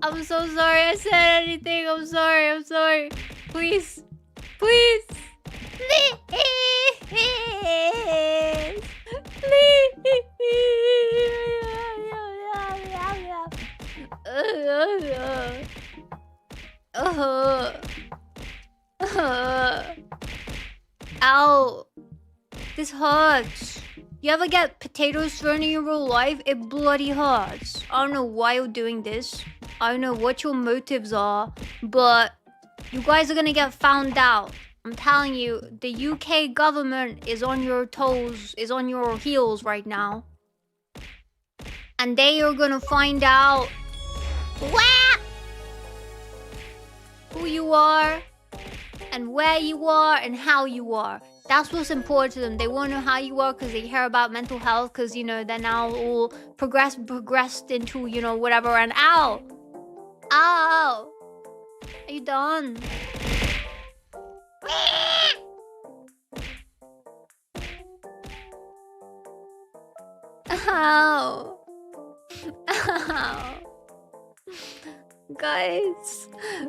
I'm so sorry I said anything. I'm sorry. Please. Please. Ow. This hurts. You ever get potatoes thrown in your real life? It bloody hurts. I don't know why you're doing this. I don't know what your motives are, but you guys are gonna get found out. I'm telling you, the UK government is on your toes, is on your heels right now. And they are gonna find out who you are, and where you are, and how you are. That's what's important to them. They want to know how you are because they care about mental health, because, you know, they're now all progressed into, you know, whatever. And ow! Ow! Are you done? Ow! Ow! Guys.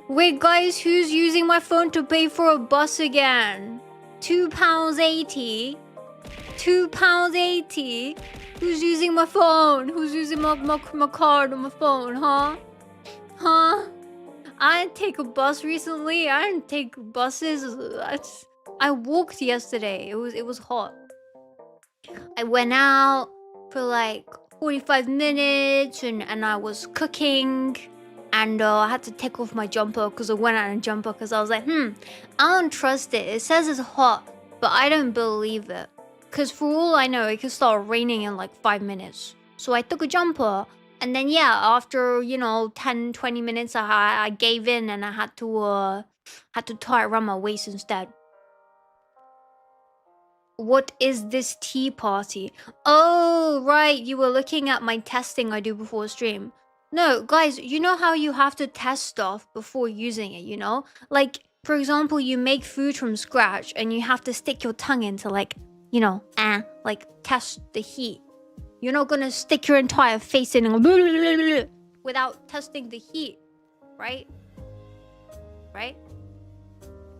Wait, guys, who's using my phone to pay for a bus again? £2.80. £2.80. Who's using my phone? Who's using my card on my phone, huh? Huh? I didn't take a bus recently. I didn't take buses. I walked yesterday. It was hot. I went out for like 45 minutes and I was cooking. And I had to take off my jumper because I went out in a jumper because I was like, I don't trust it. It says it's hot, but I don't believe it. Because for all I know, it could start raining in like 5 minutes. So I took a jumper. And then, yeah, after, you know, 10, 20 minutes, I gave in and I had to tie it around my waist instead. What is this tea party? Oh, right. You were looking at my testing I do before a stream. No, guys, you know how you have to test stuff before using it, you know? Like, for example, you make food from scratch and you have to stick your tongue into, like, you know, like, test the heat. You're not gonna stick your entire face in and without testing the heat, right? Right?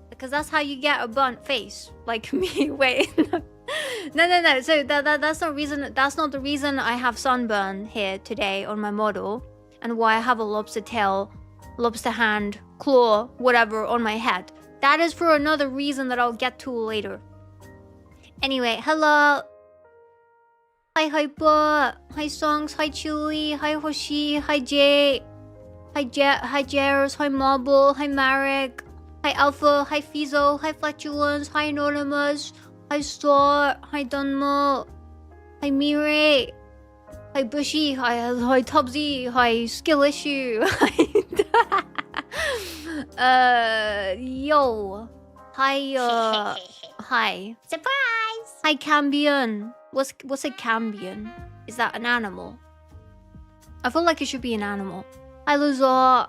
Because that's how you get a burnt face. Like me. Wait. No. So that's not the reason I have sunburn here today on my model. And why I have a lobster tail, lobster hand, claw, whatever on my head. That is for another reason that I'll get to later. Anyway, hello. Hi Hyper. Hi Songs. Hi Chili. Hi Hoshi. Hi Jay. Hi Jares. Hi Marble. Hi Marek. Hi Alpha. Hi Fizo. Hi Flatulence. Hi Anonymous. Hi Star. Hi Dunmo. Hi Mirai. Hi Bushy, hi Tubsy, hi Skill Issue, yo, hi, hi. Surprise! Hi Cambion. What's a Cambion? Is that an animal? I feel like it should be an animal. Hi Luzor.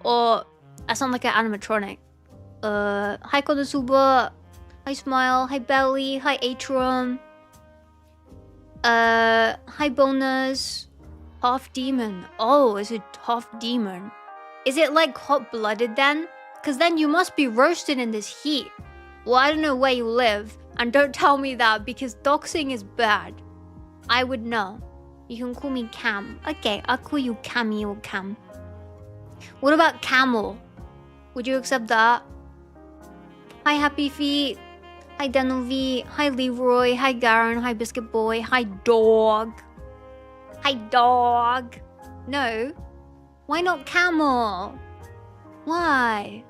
Or I sound like an animatronic. Hi Konosuba. Hi Smile, hi Belly, hi Atrium. Hi Bonus. Half demon. Oh, is it half demon? Is it like hot-blooded then? Because then you must be roasted in this heat. Well, I don't know where you live. And don't tell me that because doxing is bad. I would know. You can call me Cam. Okay, I'll call you Cammy or Cam. What about Camel? Would you accept that? Hi Happy Feet. Hi Denovi, hi Leroy, hi Garen, hi Biscuit Boy, hi Dog. Hi Dog. No. Why not Camel? Why?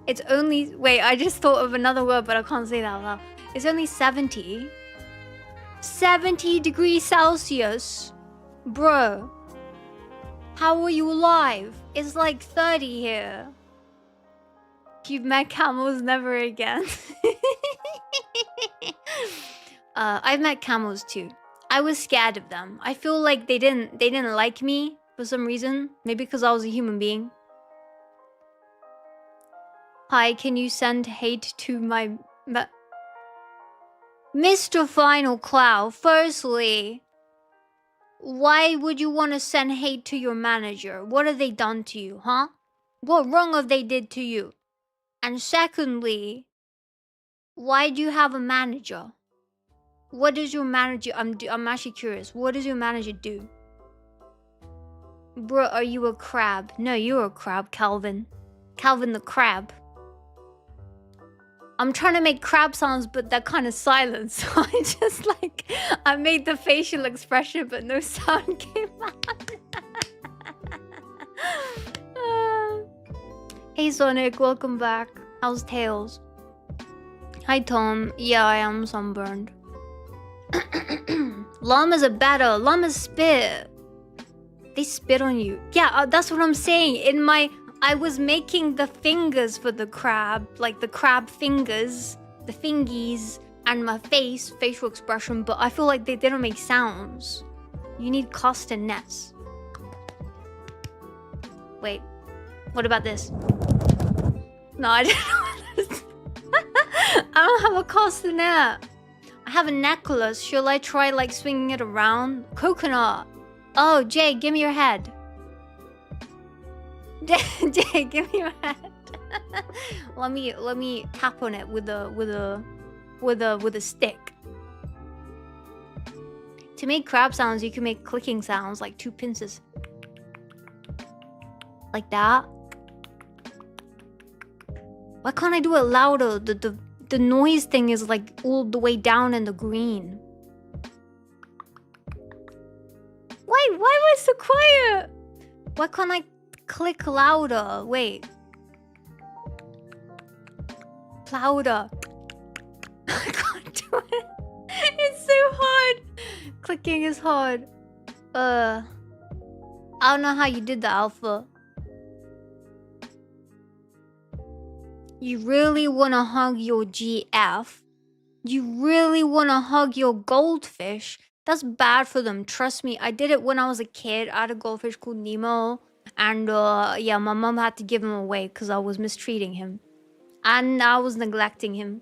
It's only... Wait, I just thought of another word, but I can't say that out loud. It's only 70. 70 degrees Celsius. Bro. How are you alive? It's like 30 here. You've met camels, never again. I've met camels too. I was scared of them. I feel like they didn't like me for some reason. Maybe because I was a human being. Hi, can you send hate to my... Mr. Final Cloud, firstly, why would you want to send hate to your manager? What have they done to you, huh? What wrong have they did to you? And secondly, why do you have a manager? What does your manager... I'm actually curious. What does your manager do? Bro, are you a crab? No, you're a crab, Calvin. Calvin the crab. I'm trying to make crab sounds, but they're kind of silent. So I just like... I made the facial expression, but no sound came out. Hey Sonic, welcome back. How's Tails? Hi Tom. Yeah, I am sunburned. Llamas are better. Llamas spit. They spit on you. Yeah, that's what I'm saying. I was making the fingers for the crab, like the crab fingers, the fingies, and my facial expression, but I feel like they didn't make sounds. You need castanets. Wait, what about this? No, I didn't know this. I don't have a castanet. I have a necklace. Shall I try like swinging it around? Coconut. Oh, Jay, give me your head. Jay, give me your head. let me tap on it with a stick. To make crab sounds, you can make clicking sounds like two pincers. Like that. Why can't I do it louder? The noise thing is like all the way down in the green. Why am I so quiet? Why can't I click louder? Wait. Louder. I can't do it. It's so hard. Clicking is hard. I don't know how you did the alpha. You really wanna hug your GF? You really wanna hug your goldfish? That's bad for them, trust me. I did it when I was a kid. I had a goldfish called Nemo. And yeah, my mom had to give him away because I was mistreating him. And I was neglecting him.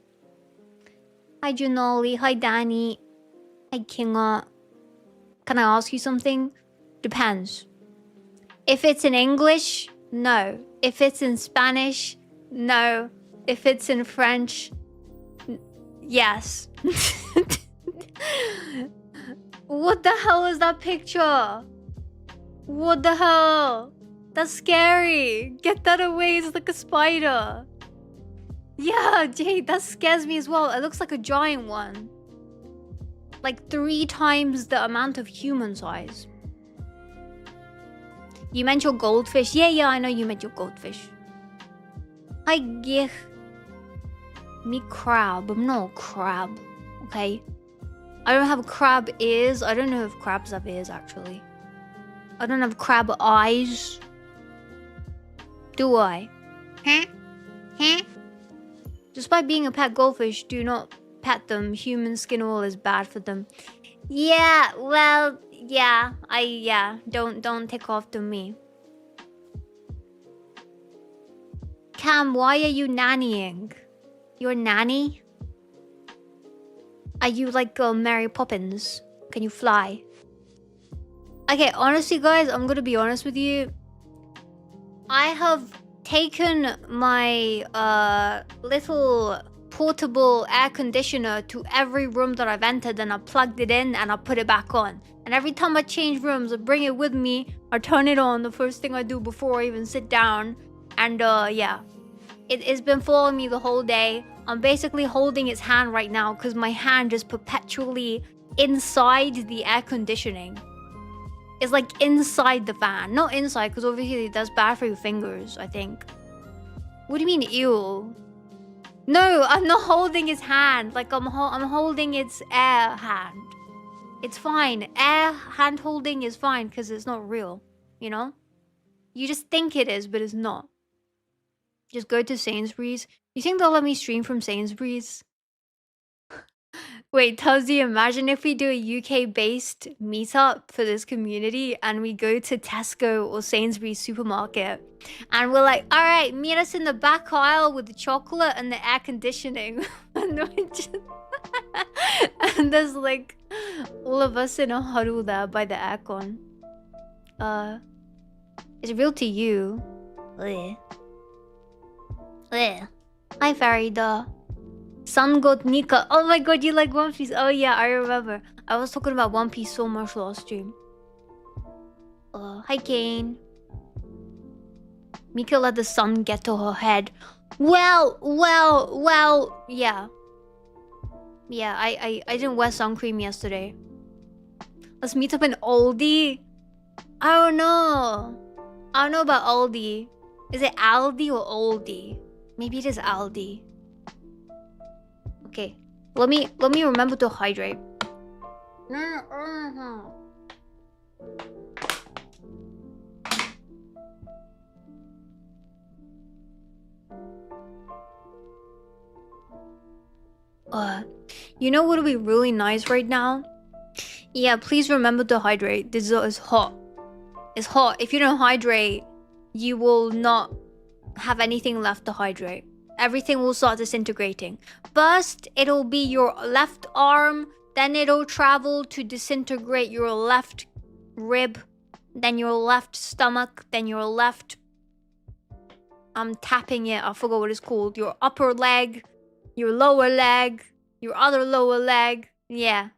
Hi Janoli, hi Danny. Hi Kinga. Can I ask you something? Depends. If it's in English, no. If it's in Spanish, no. If it's in French, yes. What the hell is that picture? What the hell? That's scary. Get that away. It's like a spider. Yeah, Jade, that scares me as well. It looks like a giant one. Like 3 times the amount of human size. You meant your goldfish? Yeah, I know you meant your goldfish. Hi, Gich. Me crab. I'm not a crab. Okay? I don't have crab ears. I don't know if crabs have ears, actually. I don't have crab eyes. Do I? Huh? Just by being a pet goldfish, do not pet them. Human skin oil is bad for them. Yeah, well, yeah. Don't take off to me. Cam, why are you nannying? You're a nanny? Are you like Mary Poppins? Can you fly? Okay, honestly guys, I'm gonna be honest with you. I have taken my little portable air conditioner to every room that I've entered, and I plugged it in and I put it back on. And every time I change rooms, I bring it with me. I turn it on the first thing I do before I even sit down. And yeah, it's been following me the whole day. I'm basically holding its hand right now because my hand is perpetually inside the air conditioning. It's like inside the fan. Not inside, because obviously that's bad for your fingers, I think. What do you mean, ew? No, I'm not holding its hand. Like, I'm holding its air hand. It's fine. Air hand holding is fine because it's not real, you know? You just think it is, but it's not. Just go to Sainsbury's. You think they'll let me stream from Sainsbury's? Wait, Tubbsy, imagine if we do a UK-based meetup for this community and we go to Tesco or Sainsbury's supermarket and we're like, all right, meet us in the back aisle with the chocolate and the air conditioning. And we just And there's like all of us in a huddle there by the aircon. It's real to you. Ugh. Ugh. Hi, Farida. Sun God Nika. Oh my god, you like One Piece. Oh yeah, I remember. I was talking about One Piece so much last stream. Hi, Kane. Mika let the sun get to her head. Well, yeah. Yeah, I didn't wear sun cream yesterday. Let's meet up in Aldi. I don't know. I don't know about Aldi. Is it Aldi or Aldi? Maybe it is Aldi. Okay. Let me remember to hydrate. You know what would be really nice right now? Yeah, please remember to hydrate. This is hot. It's hot. If you don't hydrate, you will not have anything left to hydrate. Everything will start disintegrating. First, it'll be your left arm. Then it'll travel to disintegrate your left rib. Then your left stomach. Then your left... I'm tapping it. I forgot what it's called. Your upper leg. Your lower leg. Your other lower leg. Yeah.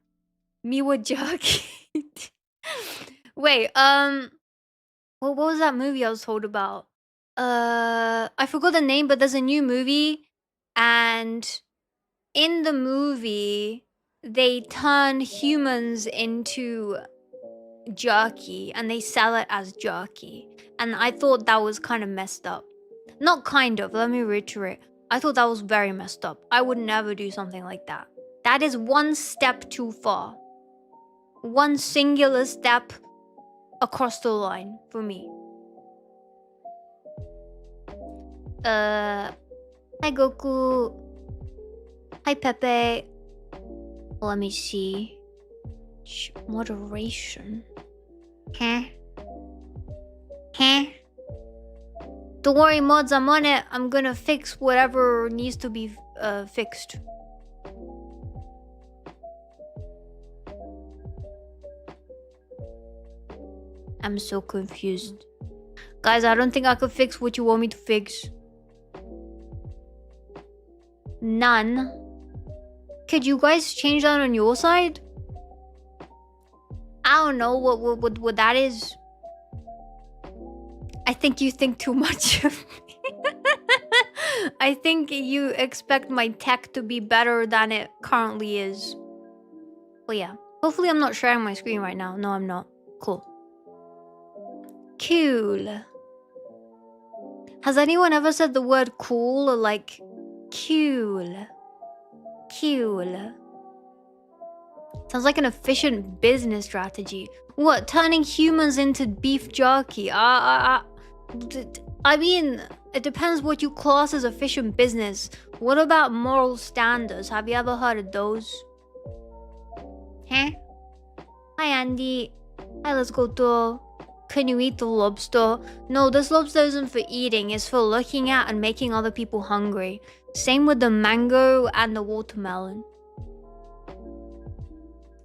Miwa Jaki. Wait, what was that movie I was told about? I forgot the name, but there's a new movie, and in the movie, they turn humans into jerky, and they sell it as jerky. And I thought that was kind of messed up. Not kind of, let me reiterate. I thought that was very messed up. I would never do something like that. That is one step too far. One singular step across the line for me. Hi Goku. Hi Pepe. Let me see. Moderation. Huh? Don't worry, mods, I'm on it. I'm gonna fix whatever needs to be fixed. I'm so confused. Guys, I don't think I could fix what you want me to fix. None. Could you guys change that on your side? I don't know what that is. I think you think too much of me. I think you expect my tech to be better than it currently is. Well, yeah. Hopefully I'm not sharing my screen right now. No, I'm not. Cool. Cool. Has anyone ever said the word cool or like cool? Cool. Sounds like an efficient business strategy. What, turning humans into beef jerky? I mean, it depends what you class as efficient business. What about moral standards? Have you ever heard of those? Huh? Hi, Andy. Hi, let's go to... Can you eat the lobster? No, this lobster isn't for eating. It's for looking at and making other people hungry. Same with the mango and the watermelon.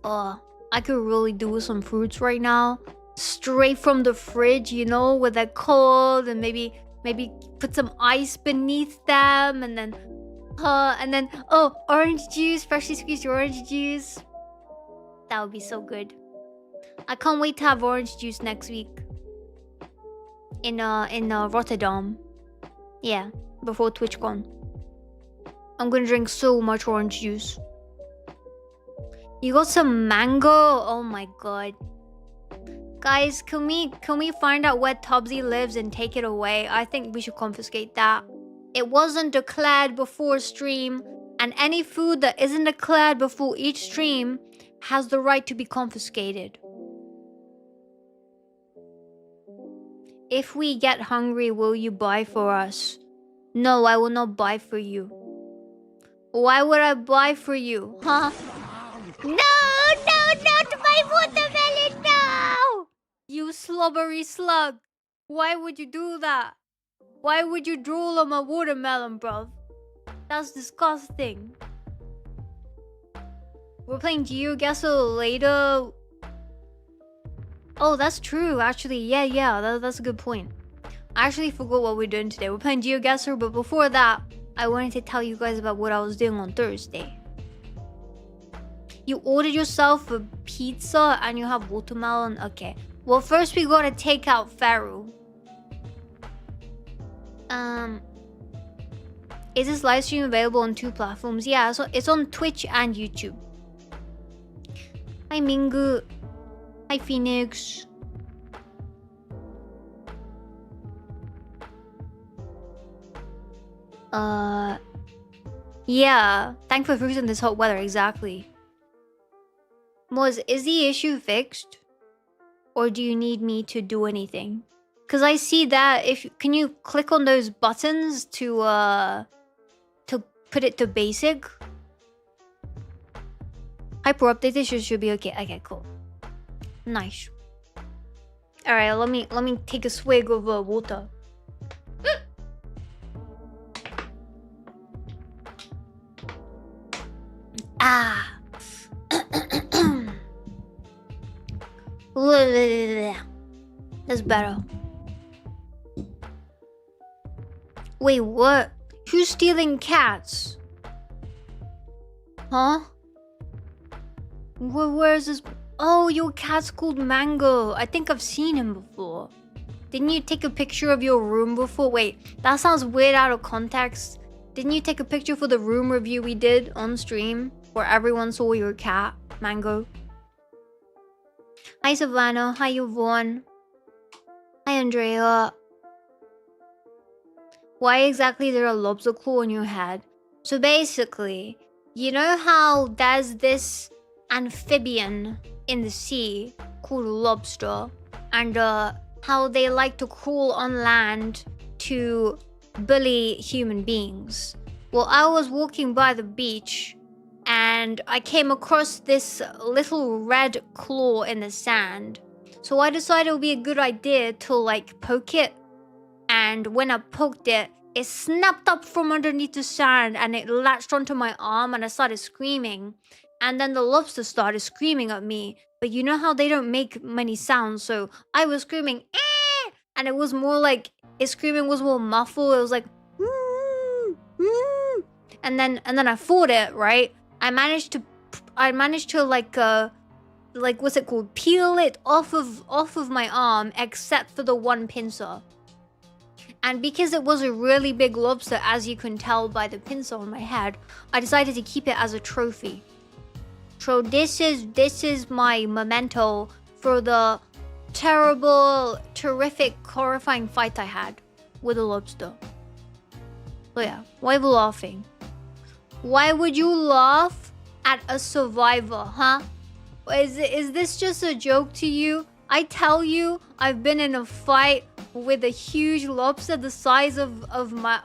I could really do with some fruits right now. Straight from the fridge, you know, with that cold, and maybe put some ice beneath them, and then orange juice, freshly squeezed orange juice. That would be so good. I can't wait to have orange juice next week. In Rotterdam. Yeah, before TwitchCon. I'm gonna drink so much orange juice. You got some mango? Oh my god. Guys, can we find out where Tubbsy lives and take it away? I think we should confiscate that. It wasn't declared before stream, and any food that isn't declared before each stream has the right to be confiscated. If we get hungry, will you buy for us? No, I will not buy for you. Why would I buy for you? Huh? No, not my watermelon, no! You slobbery slug. Why would you do that? Why would you drool on my watermelon, bruv? That's disgusting. We're playing GeoGuessr later. Oh, that's true, actually. Yeah, that's a good point. I actually forgot what we're doing today. We're playing GeoGuessr, but before that, I wanted to tell you guys about what I was doing on Thursday. You ordered yourself a pizza and you have watermelon? Okay. Well, first we gotta take out Pharaoh. Is this live stream available on 2 platforms? Yeah, so it's on Twitch and YouTube. Hi Mingu. Hi Phoenix. Yeah. Thanks for fruits in this hot weather, exactly. Moz, is the issue fixed? Or do you need me to do anything? Cause I see that can you click on those buttons to put it to basic? Hyper updated should be okay. Okay, cool. Nice. Alright, let me take a swig of water. Ah. That's better. Wait, what? Who's stealing cats? Huh? Where is this? Oh, your cat's called Mango. I think I've seen him before. Didn't you take a picture of your room before? Wait, that sounds weird out of context. Didn't you take a picture for the room review we did on stream where everyone saw your cat, Mango? Hi Savannah, hi Yvonne. Hi Andrea. Why exactly is there a lobster claw on your head? So basically, you know how there's this amphibian in the sea called lobster, and how they like to crawl on land to bully human beings. Well, I was walking by the beach and I came across this little red claw in the sand. So I decided it would be a good idea to like poke it. And when I poked it, it snapped up from underneath the sand and it latched onto my arm and I started screaming. And then the lobster started screaming at me. But you know how they don't make many sounds, so I was screaming, eh! And it was more like, its screaming was more muffled. It was like, and then I fought it, right? I managed to like what's it called? Peel it off of my arm, except for the one pincer. And because it was a really big lobster, as you can tell by the pincer on my head, I decided to keep it as a trophy. So this is my memento for the terrible, terrific, horrifying fight I had with a lobster. So yeah, why are you laughing? Why would you laugh at a survivor, huh? Is this just a joke to you? I tell you, I've been in a fight with a huge lobster the size of my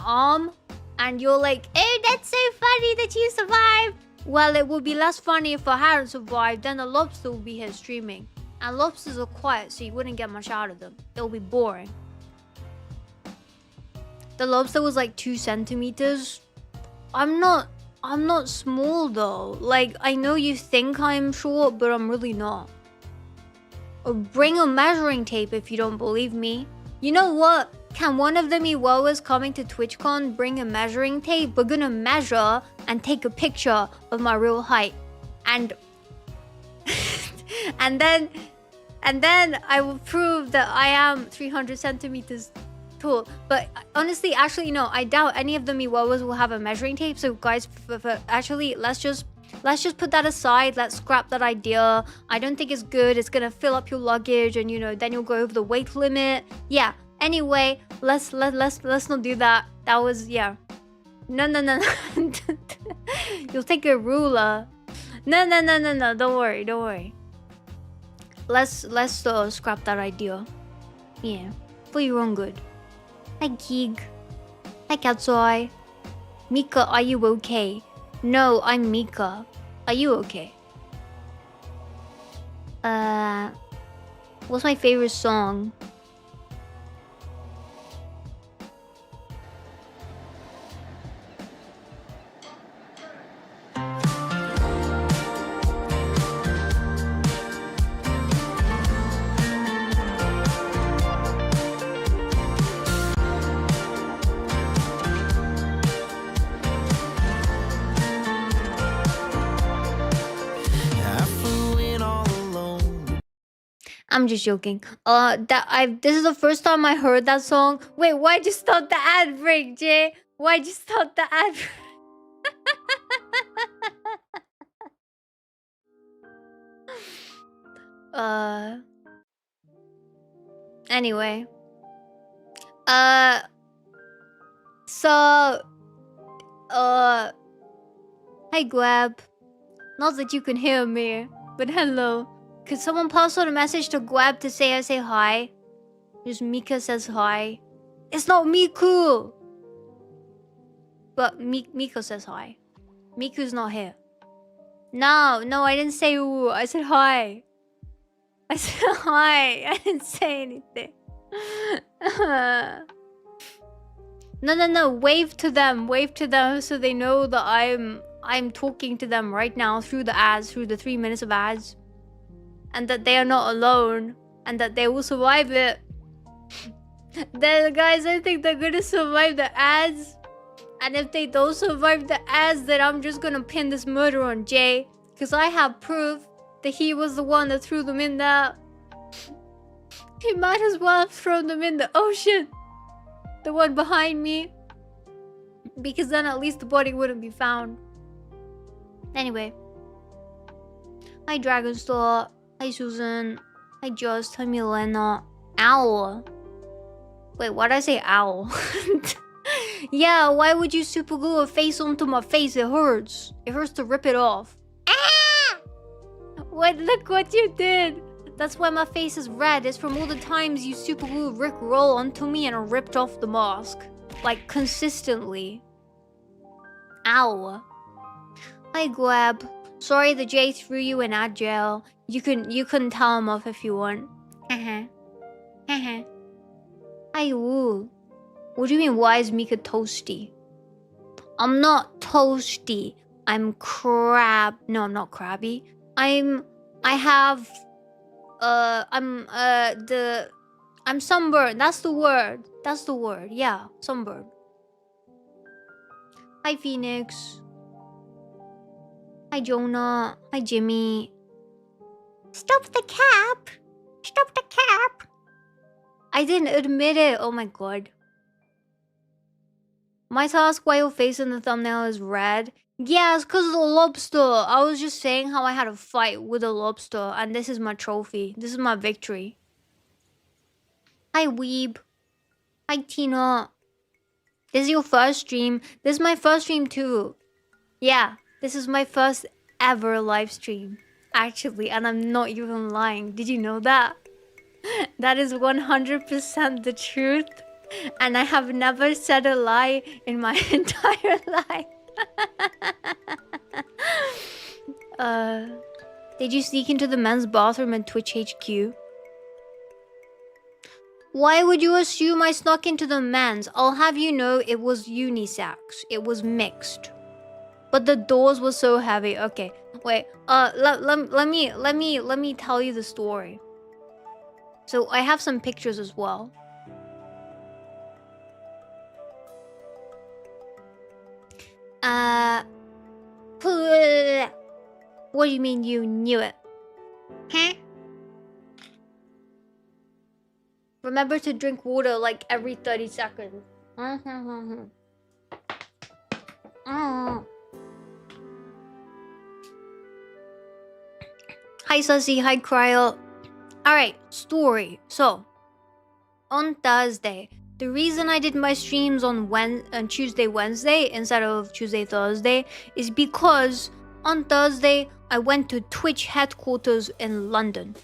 arm, and you're like, "Oh, that's so funny that you survived." Well, it would be less funny if I hadn't survived. Then the lobster would be here streaming, and lobsters are quiet, so you wouldn't get much out of them. It'll be boring. The lobster was like 2 centimeters. I'm not small though. Like, I know you think I'm short, but I'm really not. Or bring a measuring tape if you don't believe me. You know what? Can one of the Miwawas coming to TwitchCon bring a measuring tape? We're gonna measure and take a picture of my real height. And and then I will prove that I am 300 centimeters tall. But honestly, actually, no, I doubt any of the Miwawas will have a measuring tape. So guys, actually, let's just put that aside. Let's scrap that idea. I don't think it's good. It's gonna fill up your luggage, and you know, then you'll go over the weight limit. Yeah. Anyway, let's not do that. That was, yeah. No. You'll take a ruler. No. Don't worry. Let's scrap that idea. Yeah, for your own good. Hi Gig. Hi Katsui. Mika, are you okay? No, I'm Mika. Are you okay? What's my favorite song? I'm just joking. This is the first time I heard that song. Wait, why'd you start the ad break, Jay? Why'd you start the ad break? Anyway. So, hi Gwab. Not that you can hear me, but hello. Could someone pass on a message to Gwab to say I say hi? Just Mika says hi. It's not Miku! But Miko says hi. Miku's not here. No, I didn't say ooh. I said hi. I said hi. I didn't say anything. No. Wave to them so they know that I'm talking to them right now through the ads, through the 3 minutes of ads. And that they are not alone. And that they will survive it. Then guys, I think they're gonna survive the ads. And if they don't survive the ads, then I'm just gonna pin this murder on Jay. Because I have proof that he was the one that threw them in there. He might as well have thrown them in the ocean. The one behind me. Because then at least the body wouldn't be found. Anyway. Hi Dragonstar. Hi Susan. Hi Just. Hi Milena. Owl. Wait, why did I say owl? Yeah, why would you super glue a face onto my face? It hurts. It hurts to rip it off. Ah! What? Look what you did. That's why my face is red. It's from all the times you super glue Rick Roll onto me and I ripped off the mask. Like, consistently. Ow. Hi, Gwab. Sorry the J threw you in ad jail. You couldn't tell him off if you want. Haha. Haha. Hi, woo. What do you mean, why is Mika toasty? I'm not toasty. I'm crab. No, I'm not crabby. I'm sunburned. That's the word. Yeah, sunburned. Hi, Phoenix. Hi, Jonah. Hi, Jimmy. Stop the cap. Stop the cap. I didn't admit it. Oh my god. My task why your face in the thumbnail is red. Yeah, it's because of the lobster. I was just saying how I had a fight with a lobster. And this is my trophy. This is my victory. Hi, Weeb. Hi, Tina. This is your first stream. This is my first stream too. Yeah, this is my first ever live stream. Actually, and I'm not even lying. Did you know that? That is 100% the truth. And I have never said a lie in my entire life. Did you sneak into the men's bathroom at Twitch HQ? Why would you assume I snuck into the men's? I'll have you know it was unisex. It was mixed. But the doors were so heavy. Okay, wait. Let me tell you the story. So I have some pictures as well. What do you mean you knew it? Huh? Remember to drink water like every 30 seconds. Hi, Sussy. Hi, Cryo. Alright, story. So, on Thursday, the reason I did my streams on Tuesday, Wednesday instead of Tuesday, Thursday is because on Thursday, I went to Twitch headquarters in London.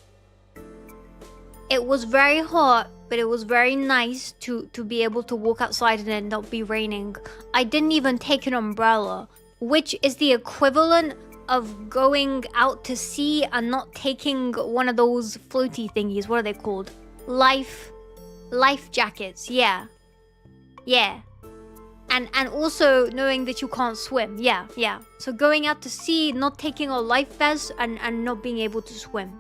It was very hot, but it was very nice to be able to walk outside and it not be raining. I didn't even take an umbrella, which is the equivalent of going out to sea and not taking one of those floaty thingies. What are they called? Life jackets. Yeah. And also knowing that you can't swim. Yeah. So going out to sea, not taking a life vest and not being able to swim.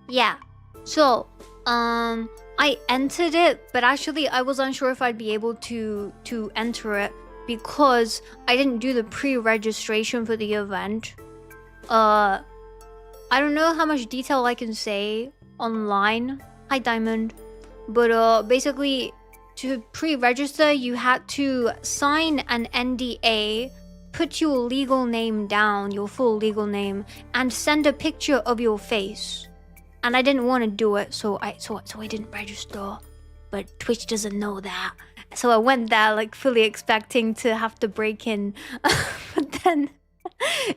Yeah. So, I entered it, but actually I was unsure if I'd be able to enter it because I didn't do the pre-registration for the event. I don't know how much detail I can say online. Hi, Diamond. But basically, to pre-register, you had to sign an NDA, put your legal name down, your full legal name, and send a picture of your face. And I didn't want to do it, so I didn't register. But Twitch doesn't know that. So I went there like fully expecting to have to break in. But then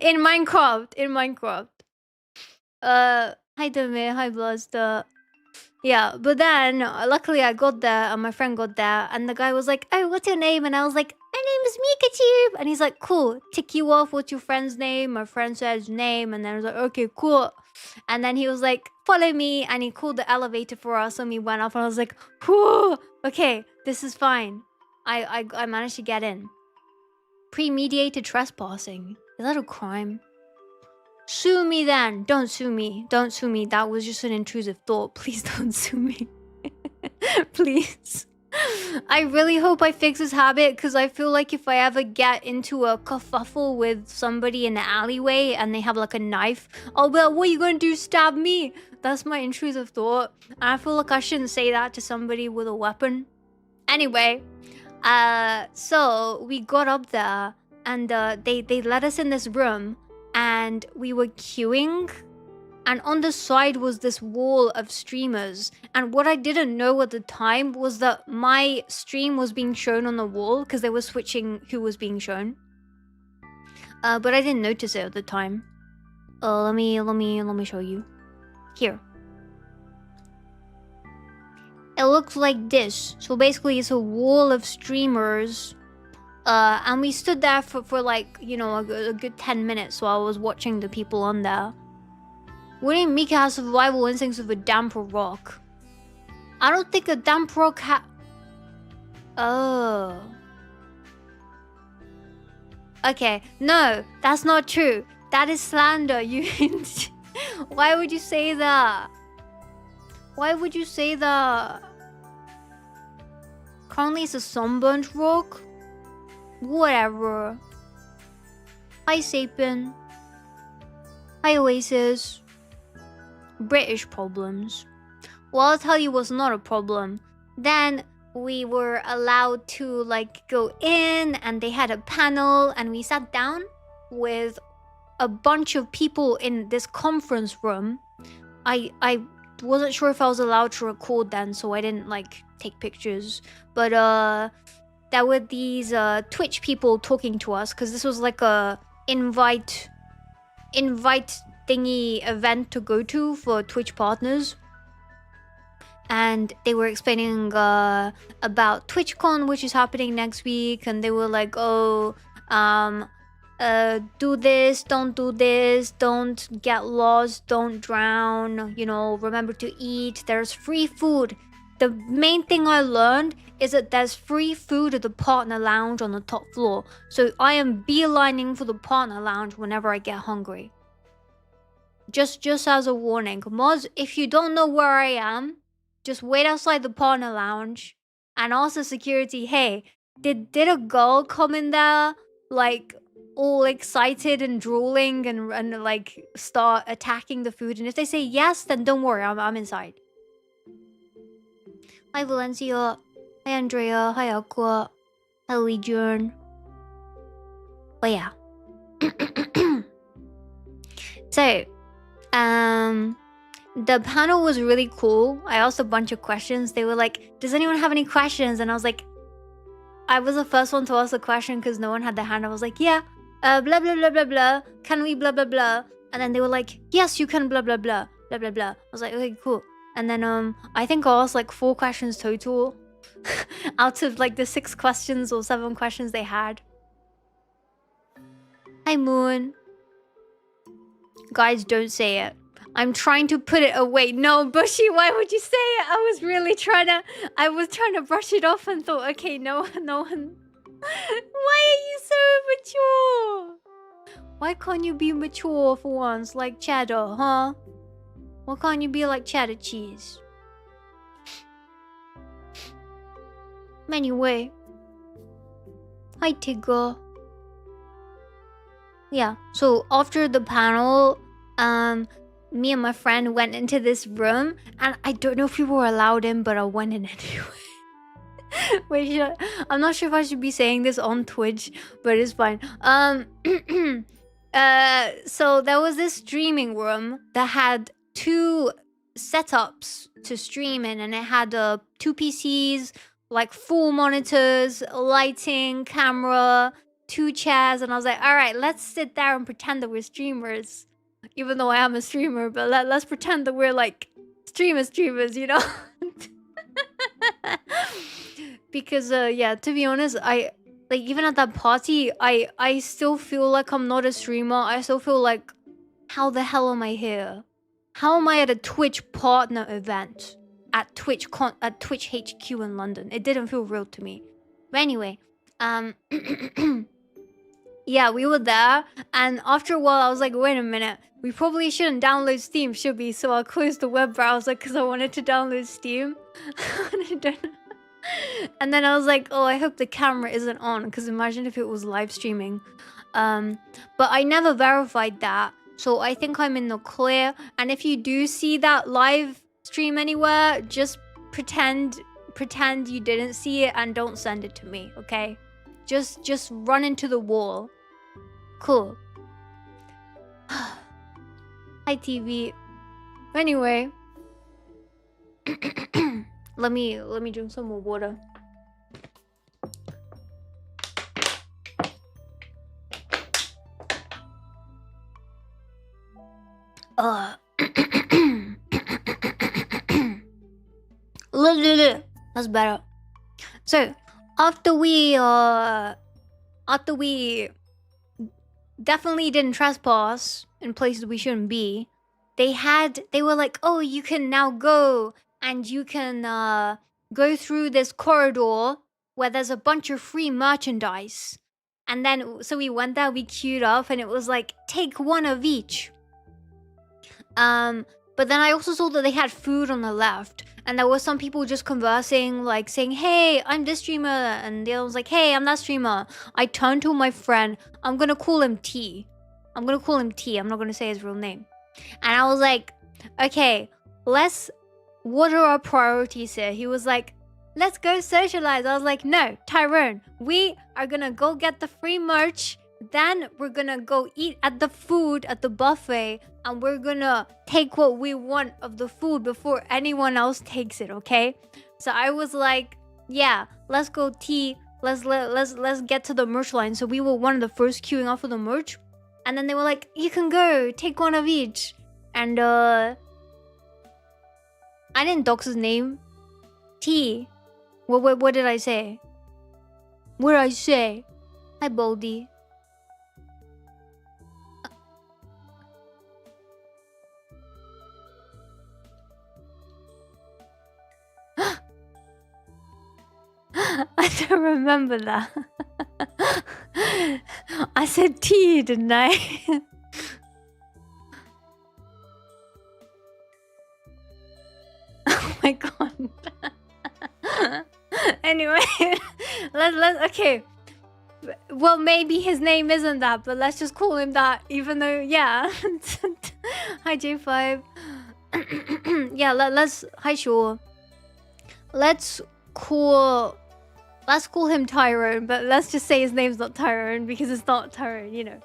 in Minecraft. Hi Dome, hi Blaster. Yeah, but then luckily I got there and my friend got there and the guy was like, "Oh, what's your name?" And I was like, "My name is MikaTube." And he's like, "Cool, tick you off. What's your friend's name?" My friend said his name and then I was like, "Okay, cool." And then he was like, "Follow me," and he called the elevator for us and we went up and I was like, "Whew, okay, this is fine." I managed to get in. Premeditated trespassing. Is that a crime? Sue me then. Don't sue me. Don't sue me. That was just an intrusive thought. Please don't sue me. Please. I really hope I fix this habit because I feel like if I ever get into a kerfuffle with somebody in the alleyway and they have like a knife, I'll be like, "What are you gonna do? Stab me?" That's my intrusive thought. And I feel like I shouldn't say that to somebody with a weapon. Anyway, so we got up there and they let us in this room and we were queuing. And on the side was this wall of streamers. And what I didn't know at the time was that my stream was being shown on the wall because they were switching who was being shown. But I didn't notice it at the time. Let me show you. Here. It looks like this. So basically it's a wall of streamers. And we stood there for like, you know, a good 10 minutes while I was watching the people on there. Wouldn't Mika have survival instincts with a damp rock? I don't think a damp rock Oh. Okay, no, that's not true. That is slander. You. Why would you say that? Why would you say that? Currently it's a sunburnt rock? Whatever. Hi, Sapin. Hi, Oasis. British problems. Well, I'll tell you what's not a problem. Then we were allowed to like go in and they had a panel and we sat down with a bunch of people in this conference room. I wasn't sure if I was allowed to record then, so I didn't like take pictures. But there were these Twitch people talking to us because this was like a invite thingy event to go to for Twitch partners. And they were explaining about TwitchCon, which is happening next week. And they were like, "Oh, do this, don't get lost, don't drown, you know, remember to eat, there's free food." The main thing I learned is that there's free food at the partner lounge on the top floor. So I am beelining for the partner lounge whenever I get hungry. Just as a warning. Mods, if you don't know where I am, just wait outside the partner lounge. And also security, hey, did a girl come in there like all excited and drooling and like start attacking the food? And if they say yes, then don't worry, I'm inside. Hi Valencia. Hi Andrea. Hi Aqua. Hi Legion. Oh yeah. So, the panel was really cool. I asked a bunch of questions. They were like, "Does anyone have any questions?" And I was like, I was the first one to ask the question because no one had their hand. I was like, "Yeah, blah blah blah blah blah. Can we blah blah blah?" And then they were like, "Yes, you can blah blah blah blah blah blah." I was like, "Okay, cool." And then I think I asked like 4 questions total out of like the 6 questions or 7 questions they had. Hi Moon. Guys, don't say it. I'm trying to put it away. No, Bushy, why would you say it? I was trying to brush it off and thought, okay, no one. Why are you so mature? Why can't you be mature for once, like cheddar, huh? Why can't you be like cheddar cheese? Anyway. Hi, Tigger. Yeah, so after the panel, me and my friend went into this room, and I don't know if we were allowed in, but I went in anyway. Wait, I'm not sure if I should be saying this on Twitch, but it's fine. So there was this streaming room that had 2 setups to stream in, and it had 2 PCs, like full monitors, lighting, camera, 2 chairs, and I was like, all right, let's sit there and pretend that we're streamers. Even though I am a streamer, but let's pretend that we're like streamers, you know? Because yeah, to be honest, I like, even at that party, I still feel like I'm not a streamer. I still feel like, how the hell am I here? How am I at a Twitch partner event at Twitch HQ in London? It didn't feel real to me. But anyway, yeah, we were there, and after a while, I was like, wait a minute, we probably shouldn't download Steam, should we? So I closed the web browser because I wanted to download Steam. And then I was like, oh, I hope the camera isn't on, because imagine if it was live streaming. But I never verified that, so I think I'm in the clear. And if you do see that live stream anywhere, just pretend you didn't see it and don't send it to me, okay? Just run into the wall. Cool. Hi, TV. Anyway. Let me drink some more water. That's better. So after we definitely didn't trespass in places we shouldn't be, they were like, oh, you can now go, and you can go through this corridor where there's a bunch of free merchandise. And then, so we went there, we queued up, and it was like, take 1 of each. But then I also saw that they had food on the left, and there were some people just conversing, like saying, hey, I'm this streamer, and the other was like, hey, I'm that streamer. I turned to my friend, I'm gonna call him T. I'm not gonna say his real name. And I was like, okay, what are our priorities here? He was like, let's go socialize. I was like, no, Tyrone, we are gonna go get the free merch, then we're gonna go eat at the buffet, and we're gonna take what we want of the food before anyone else takes it, okay? So I was like, yeah, let's go T, let's get to the merch line. So we were one of the first queuing up for the merch, and then they were like, you can go, take 1 of each. And I didn't dox his name. T. What did I say? What did I say? Hi, Baldy. I don't remember that. I said T, didn't I? Oh my god. Anyway, let's okay. Well, maybe his name isn't that, but let's just call him that, even though, yeah. Hi, J5. Yeah, let's hi, sure. Let's call him Tyrone, but let's just say his name's not Tyrone, because it's not Tyrone, you know.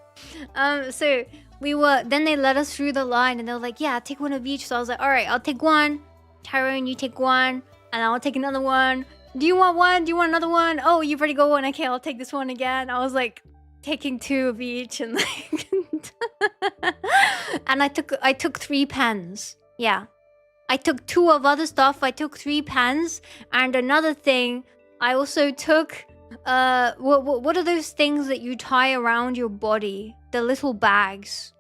So then they let us through the line, and they were like, yeah, take 1 of each. So I was like, all right, I'll take 1. Tyrone, you take 1, and I'll take another one. Do you want 1? Do you want another one? Oh, you've already got 1. Okay, I'll take this one again. I was like taking 2 of each, and like and I took 3 pens. Yeah, I took 2 of other stuff. I took 3 pens, and another thing, I also took what are those things that you tie around your body? The little bags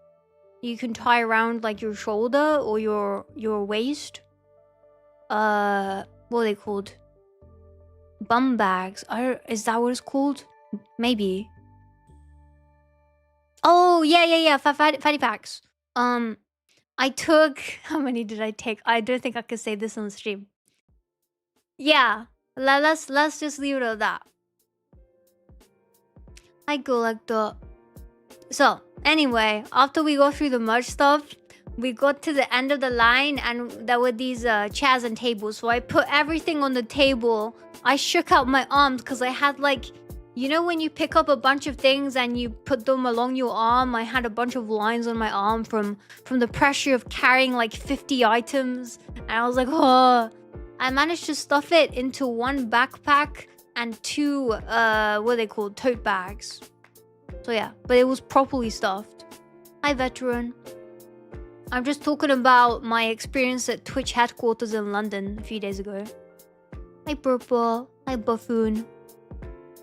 you can tie around like your shoulder or your waist. What are they called? Bum bags. Is that what it's called? Maybe. Oh, yeah. Fatty packs. I took... How many did I take? I don't think I could say this on stream. Yeah. Let's just leave it at that. I go like that. So, anyway, after we go through the merch stuff, we got to the end of the line and there were these chairs and tables. So I put everything on the table. I shook out my arms because I had like, you know when you pick up a bunch of things and you put them along your arm? I had a bunch of lines on my arm from the pressure of carrying like 50 items. And I was like, oh. I managed to stuff it into one backpack and two, what are they called? Tote bags. So yeah, but it was properly stuffed. Hi, veteran. I'm just talking about my experience at Twitch headquarters in London a few days ago. Hi, Purple. Hi, Buffoon.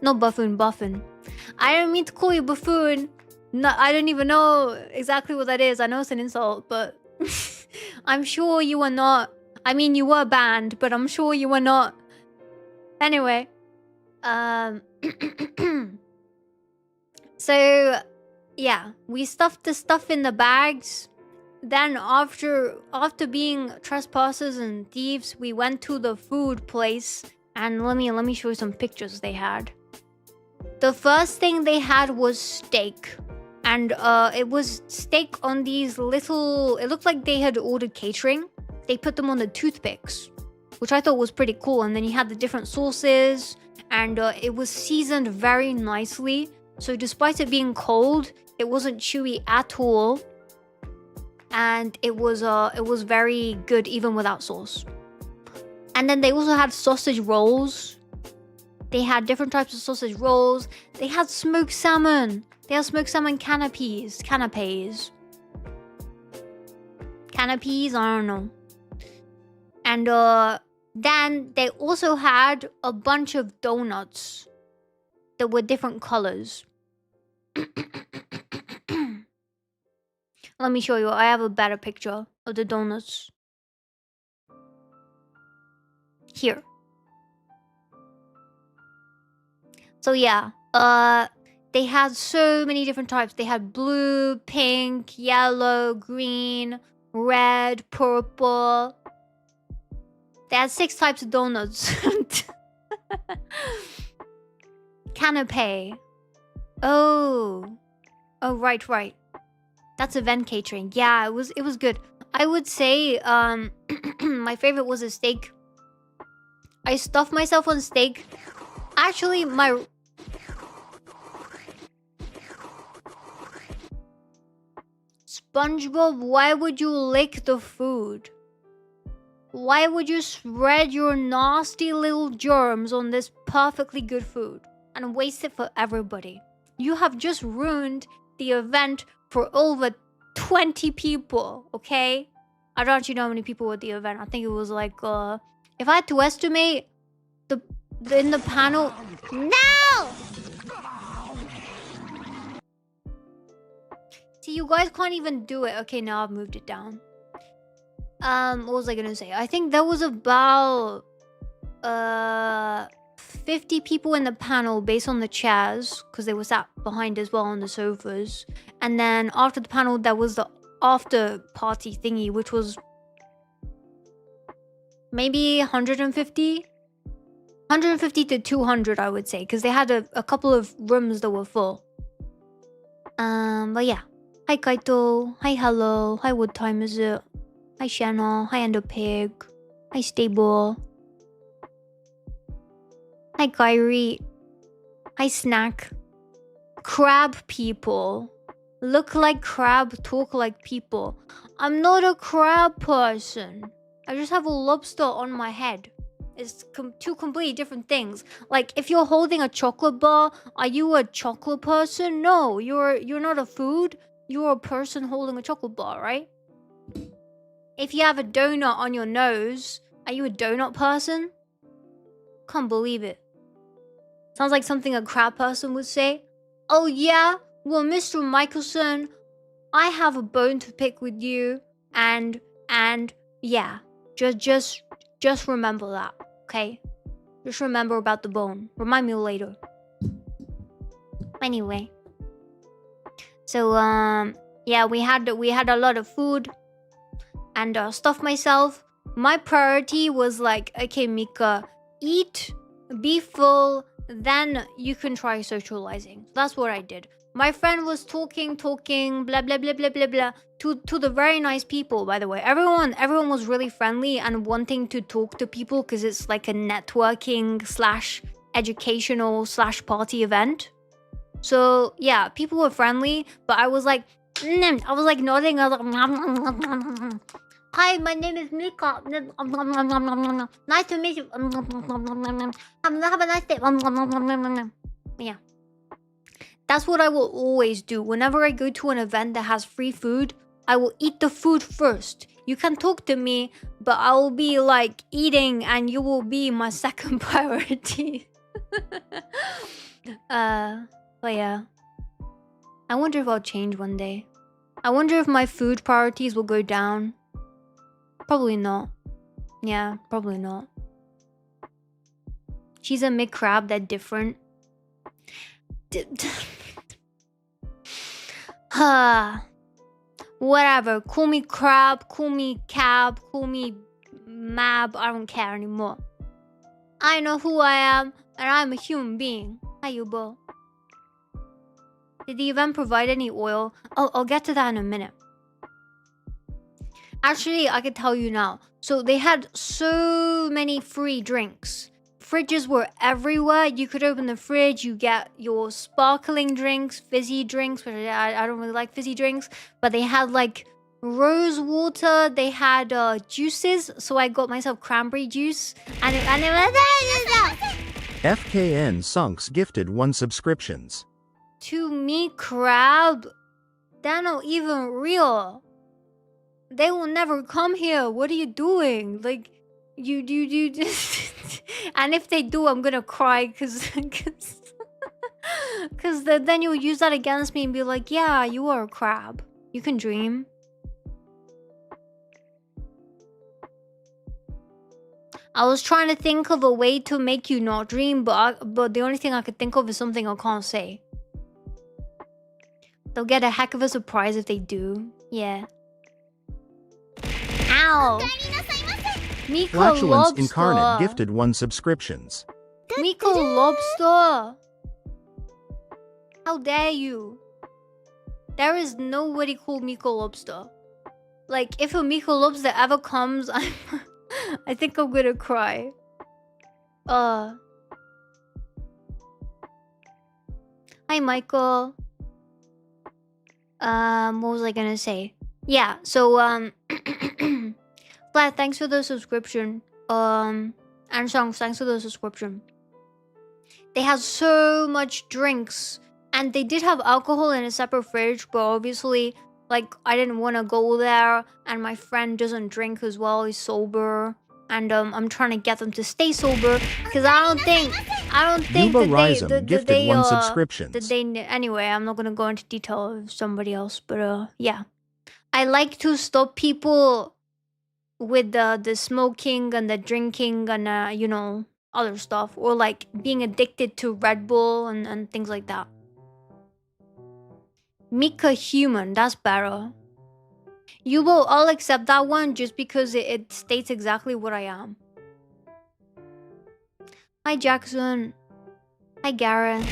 Not Buffoon, Buffin. I don't mean to call you Buffoon. No, I don't even know exactly what that is. I know it's an insult, but I'm sure you were not. I mean, you were banned, but I'm sure you were not. Anyway. So, yeah. We stuffed the stuff in the bags. Then after being trespassers and thieves, we went to the food place. And let me show you some pictures they had. The first thing they had was steak. And it was steak on these little... It looked like they had ordered catering. They put them on the toothpicks, which I thought was pretty cool. And then you had the different sauces. And it was seasoned very nicely. So despite it being cold, it wasn't chewy at all. And it was very good even without sauce. And then they also had sausage rolls. They had different types of sausage rolls. They had smoked salmon. They had smoked salmon canapes. Canapes, I don't know. And then they also had a bunch of donuts that were different colors. Let me show you. I have a better picture of the donuts. Here. So yeah, they had so many different types. They had blue, pink, yellow, green, red, purple. They had 6 types of donuts. Canapé. Oh, right. That's event catering. Yeah, it was good. I would say my favorite was a steak. I stuffed myself on steak. Actually, my... SpongeBob, why would you lick the food? Why would you spread your nasty little germs on this perfectly good food and waste it for everybody? You have just ruined the event for over 20 people, okay? I don't actually know how many people were at the event. I think it was like, if I had to estimate, in the panel... No! See, you guys can't even do it. Okay, now I've moved it down. What was I gonna say? I think there was about 50 people in the panel based on the chairs, because they were sat behind as well on the sofas. And then after the panel, there was the after party thingy, which was maybe 150 to 200, I would say, because they had a couple of rooms that were full. But yeah. Hi Kaito, hi Hello, hi What Time Is It? Hi Shanna, hi Endopig, hi Stable, hi Kyrie, hi Snack. Crab people. Look like crab, talk like people. I'm not a crab person. I just have a lobster on my head. It's two completely different things. Like, if you're holding a chocolate bar, are you a chocolate person? No, you're not a food. You're a person holding a chocolate bar, right? If you have a donut on your nose, are you a donut person? Can't believe it. Sounds like something a crab person would say. Oh yeah? Well, Mr. Michelson, I have a bone to pick with you. And yeah. Just remember that, okay? Just remember about the bone. Remind me later. Anyway. So, yeah, we had a lot of food. And stuff myself. My priority was like, okay, Mika, eat, be full, then you can try socializing. That's what I did. My friend was talking, blah blah blah blah blah blah, to the very nice people. By the way, everyone was really friendly and wanting to talk to people because it's like a networking slash educational slash party event. So yeah, people were friendly, but I was like nodding. I was like, hi, my name is Mika. Nice to meet you. Have a nice day. Yeah. That's what I will always do. Whenever I go to an event that has free food, I will eat the food first. You can talk to me, but I will be like eating and you will be my second priority. But yeah. I wonder if I'll change one day. I wonder if my food priorities will go down. Probably not. Yeah, probably not. She's a McCrab, that different. Whatever. Call me crab, call me cab, call me mab. I don't care anymore. I know who I am, and I'm a human being. Hi, Yubo. Did the event provide any oil? Oh, I'll get to that in a minute. Actually, I can tell you now. So they had so many free drinks. Fridges were everywhere. You could open the fridge, you get your sparkling drinks, fizzy drinks, which I don't really like fizzy drinks, but they had like rose water, they had juices, so I got myself cranberry juice, and it was FKN Sunks gifted 1 subscriptions. To me, crab, they're not even real. They will never come here. What are you doing? Like, you and if they do, I'm gonna cry because then you'll use that against me and be like, yeah, you are a crab. You can dream. I was trying to think of a way to make you not dream, but the only thing I could think of is something I can't say. They'll get a heck of a surprise if they do. Yeah. Ow! Miko Flatulence Lobster. Incarnate gifted 1 subscriptions. Miko Lobster. How dare you? There is nobody called Miko Lobster. Like, if a Miko Lobster ever comes, I think I'm gonna cry. Hi, Michael. What was I gonna say? Yeah, so, Flat, thanks for the subscription. And Songs, thanks for the subscription. They had so much drinks. And they did have alcohol in a separate fridge, but obviously, like, I didn't want to go there. And my friend doesn't drink as well, he's sober. And I'm trying to get them to stay sober. Because I don't think that they, 1 subscriptions. anyway, I'm not going to go into detail of somebody else. But, yeah. I like to stop people with the smoking and the drinking and you know, other stuff, or like being addicted to Red Bull and things like that. Mika Human, that's better. You will all accept that one just because it states exactly what I am. Hi Jackson. Hi Gareth.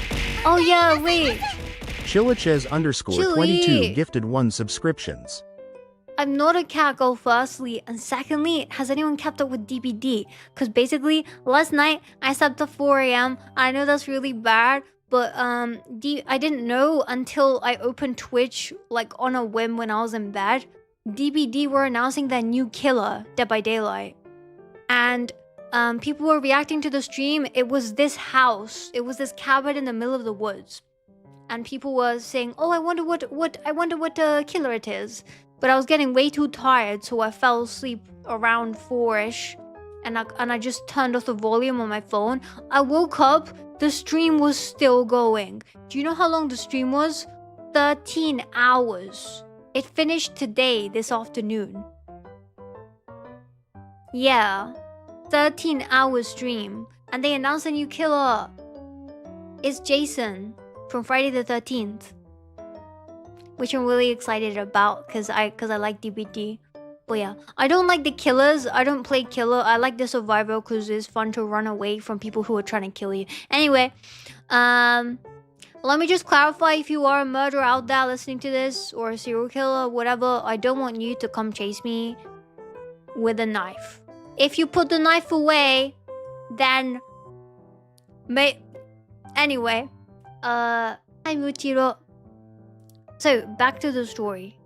Oh yeah, wait. Chilichez _ 22 gifted 1 subscriptions. I'm not a cat girl, firstly, and secondly, has anyone kept up with DBD? Because basically, last night, I slept at 4 AM. I know that's really bad, but I didn't know until I opened Twitch, like, on a whim when I was in bed. DBD were announcing that new killer, Dead by Daylight. And people were reacting to the stream. It was this house. It was this cabin in the middle of the woods. And people were saying, oh, I wonder what killer it is. But I was getting way too tired, so I fell asleep around 4-ish. And I just turned off the volume on my phone. I woke up, the stream was still going. Do you know how long the stream was? 13 hours. It finished today, this afternoon. Yeah. 13-hour stream. And they announced a new killer. It's Jason from Friday the 13th. Which I'm really excited about because I like DBD. But yeah, I don't like the killers. I don't play killer. I like the survivor because it's fun to run away from people who are trying to kill you. Anyway, Let me just clarify, if you are a murderer out there listening to this, or a serial killer, whatever, I don't want you to come chase me with a knife. If you put the knife away, then anyway, hi Mutiro. So back to the story.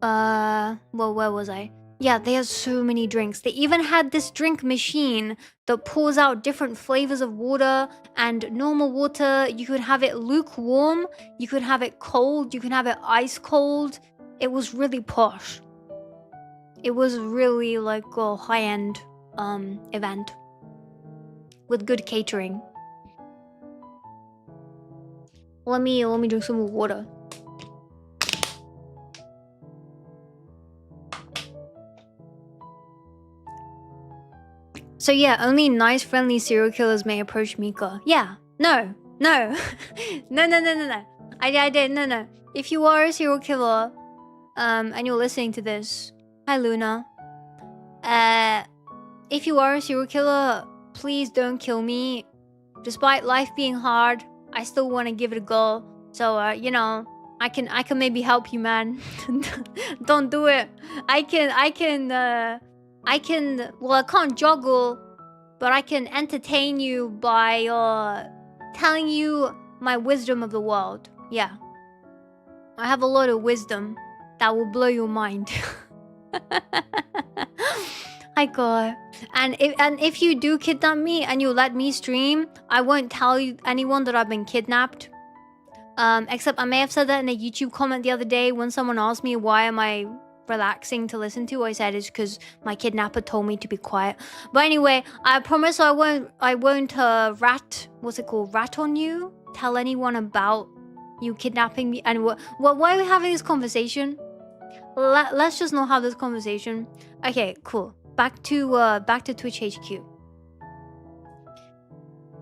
Well, where was I? Yeah, they had so many drinks. They even had this drink machine that pours out different flavors of water and normal water. You could have it lukewarm, you could have it cold, you could have it ice cold. It was really posh. It was really like a high-end event with good catering. Let me drink some more water. So yeah, only nice, friendly serial killers may approach Mika. Yeah, no. no. I did, no. If you are a serial killer, and you're listening to this, hi Luna. If you are a serial killer, please don't kill me. Despite life being hard, I still want to give it a go. So, you know, I can maybe help you, man. Don't do it. I can't juggle, but I can entertain you by telling you my wisdom of the world. Yeah. I have a lot of wisdom that will blow your mind. Hi God. And if you do kidnap me and you let me stream, I won't tell anyone that I've been kidnapped. Except I may have said that in a YouTube comment the other day when someone asked me why am I relaxing to listen to. I said it's because my kidnapper told me to be quiet. But anyway, I promise I won't rat on you. Tell anyone about you kidnapping me. And why are we having this conversation? Let's just not have this conversation. Okay, cool. Back to Twitch HQ.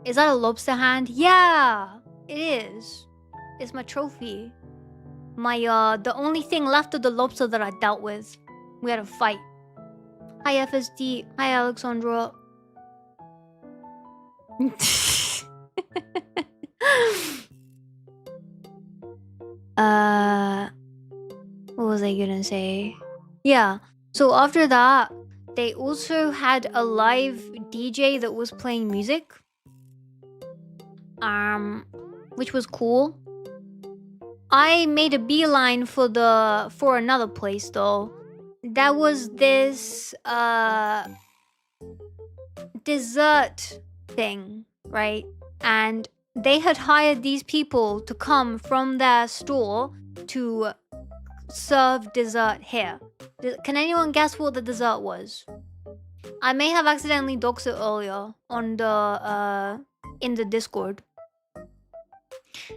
Is that a lobster hand? Yeah, it is. It's my trophy. The only thing left of the lobster that I dealt with. We had a fight. Hi FSD. Hi Alexandra. What was I gonna say? Yeah. So after that, they also had a live DJ that was playing music. Which was cool. I made a beeline for another place though. That was this dessert thing, right? And they had hired these people to come from their store to serve dessert here. Can anyone guess what the dessert was? I may have accidentally doxed it earlier on the in the Discord.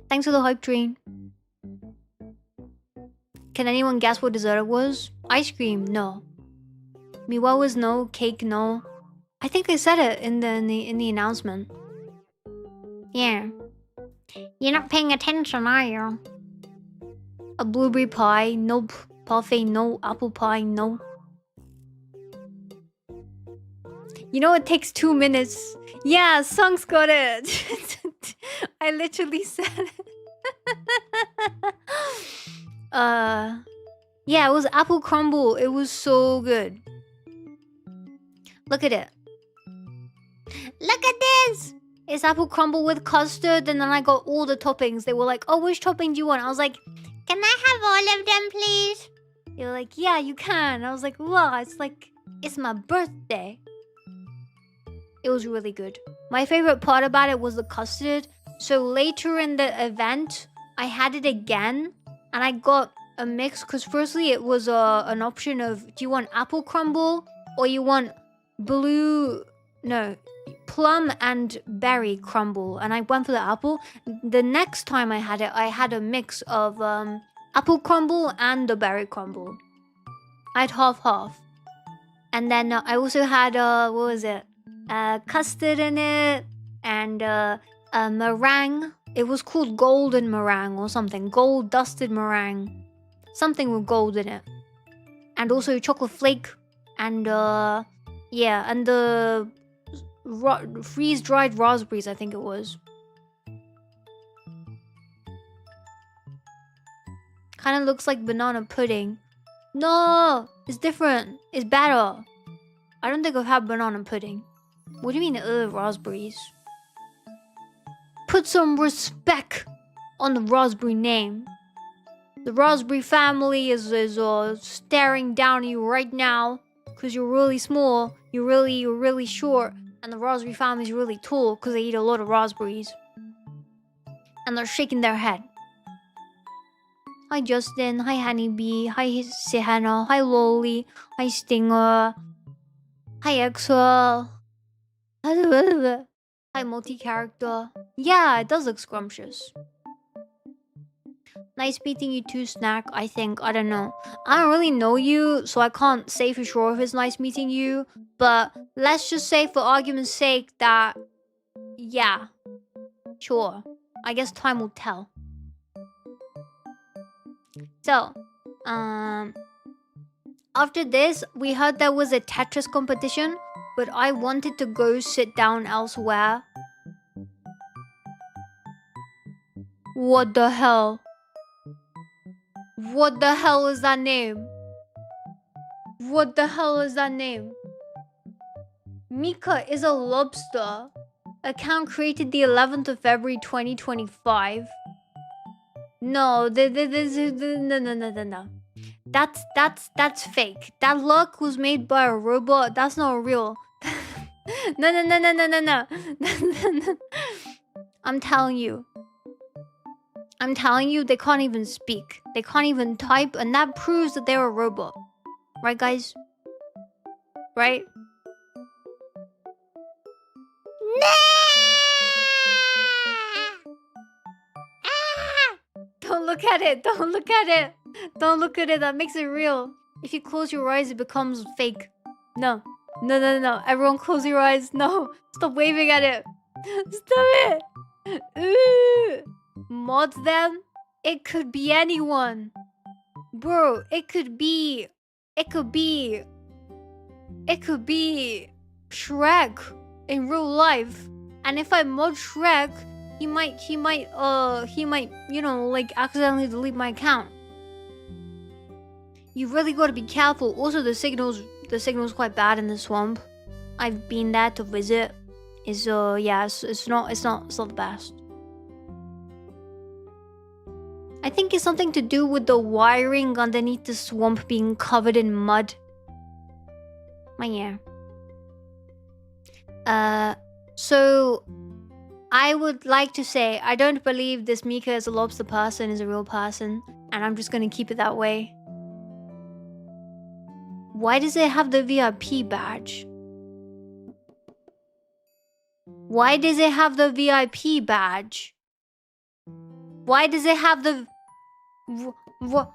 Thanks for the hype train. Can anyone guess what dessert it was? Ice cream, no. Miwa was no. Cake, no. I think I said it in the announcement. Yeah. You're not paying attention, are you? A blueberry pie, nope. Parfait, no. Apple pie, no. You know it takes 2 minutes. Yeah, Sung's got it. I literally said it. Yeah, it was apple crumble. It was so good. Look at it. Look at this. It's apple crumble with custard, and then I got all the toppings. They were like, oh, which topping do you want? I was like, can I have all of them, please? They were like, yeah, you can. I was like, wow, it's my birthday. It was really good. My favorite part about it was the custard. So later in the event, I had it again, and I got a mix. Because firstly, it was an option of, do you want apple crumble or you want plum and berry crumble? And I went for the apple. The next time I had it, I had a mix of apple crumble and the berry crumble. I had half. And then I also had, what was it? Custard in it, and a meringue. It was called golden meringue or something. Gold dusted meringue. Something with gold in it. And also chocolate flake. And yeah, and the freeze-dried raspberries, I think it was. Kind of looks like banana pudding. No, it's different. It's better. I don't think I've had banana pudding. What do you mean, raspberries? Put some respect on the raspberry name. The raspberry family is staring down at you right now because you're really small, you're really short, and the raspberry family is really tall because they eat a lot of raspberries. And they're shaking their head. Hi Justin, hi Honeybee, hi Sihana, hi Loli, hi Stinger, hi Exwell, hi multi-character. Yeah, it does look scrumptious. Nice meeting you too, Snack, I think. I don't know. I don't really know you, so I can't say for sure if it's nice meeting you. But let's just say for argument's sake that... yeah. Sure. I guess time will tell. So, after this, we heard there was a Tetris competition, but I wanted to go sit down elsewhere. What the hell? What the hell is that name? What the hell is that name? Mika is a lobster. Account created the 11th of February 2025. No, no. That's fake. That look was made by a robot. That's not real. No. I'm telling you, they can't even speak. They can't even type, and that proves that they're a robot. Right, guys? Right? Don't look at it. Don't look at it. Don't look at it. That makes it real. If you close your eyes, it becomes fake. No. Everyone close your eyes. No. Stop waving at it. Stop it. Ooh. Mod them? It could be anyone. Bro, it could be Shrek in real life. And if I mod Shrek, he might, you know, like accidentally delete my account. You really gotta be careful. Also, the signal's quite bad in the swamp. I've been there to visit. It's not the best. I think it's something to do with the wiring underneath the swamp being covered in mud. So I would like to say I don't believe this Mika is a lobster person is a real person, and I'm just gonna keep it that way. Why does it have the VIP badge? Why does it have the VIP badge? Why does it have the... Whoa.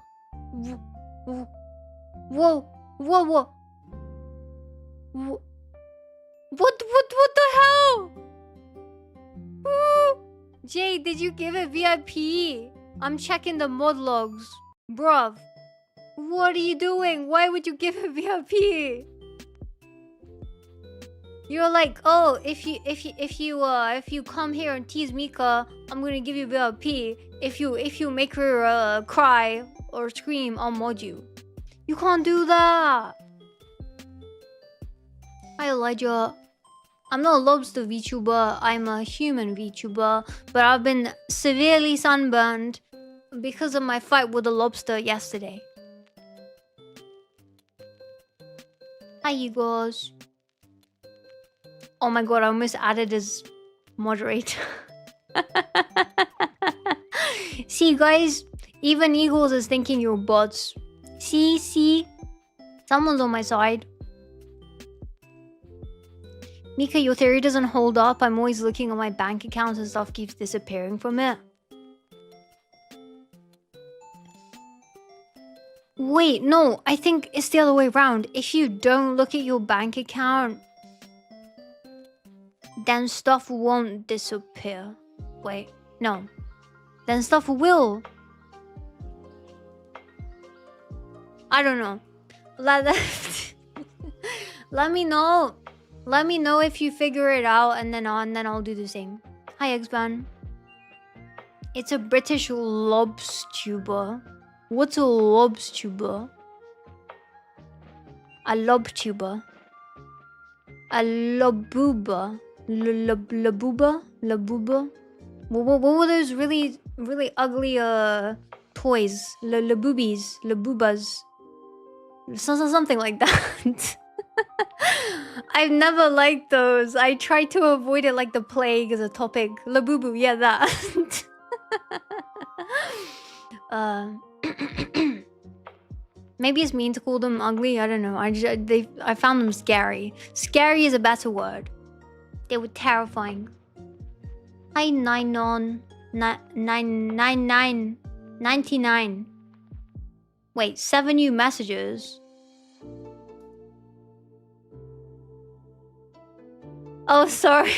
What the hell? Jay, did you give it VIP? I'm checking the mod logs. Bruv. What are you doing? Why would you give it VIP? You're like, oh, if you come here and tease Mika, I'm gonna give you VIP. If you make her cry or scream, I'll mod you. You can't do that. Hi Elijah. I'm not a lobster VTuber, I'm a human VTuber, but I've been severely sunburned because of my fight with a lobster yesterday. Hi you guys. Oh my god, I almost added as moderator. See guys, even Eagles is thinking you're bots. See? Someone's on my side. Mika, your theory doesn't hold up. I'm always looking at my bank accounts and stuff keeps disappearing from it. Wait, no, I think it's the other way around. If you don't look at your bank account, then stuff won't disappear. Wait, no. Then stuff will. I don't know. Let me know. Let me know if you figure it out, and then I'll do the same. Hi, Exban. It's a British lobstuber. What's a lobstuber? A lobtuber. A labuba. Labuba? Labuba? What were those really ugly toys? Laboobies. Labubas. Something like that. I've never liked those. I try to avoid it like the plague as a topic. Labubu, yeah, that. Maybe it's mean to call them ugly. I don't know. I found them scary. Scary is a better word. They were terrifying. Hi, 99. Wait, 7 new messages. Oh, sorry.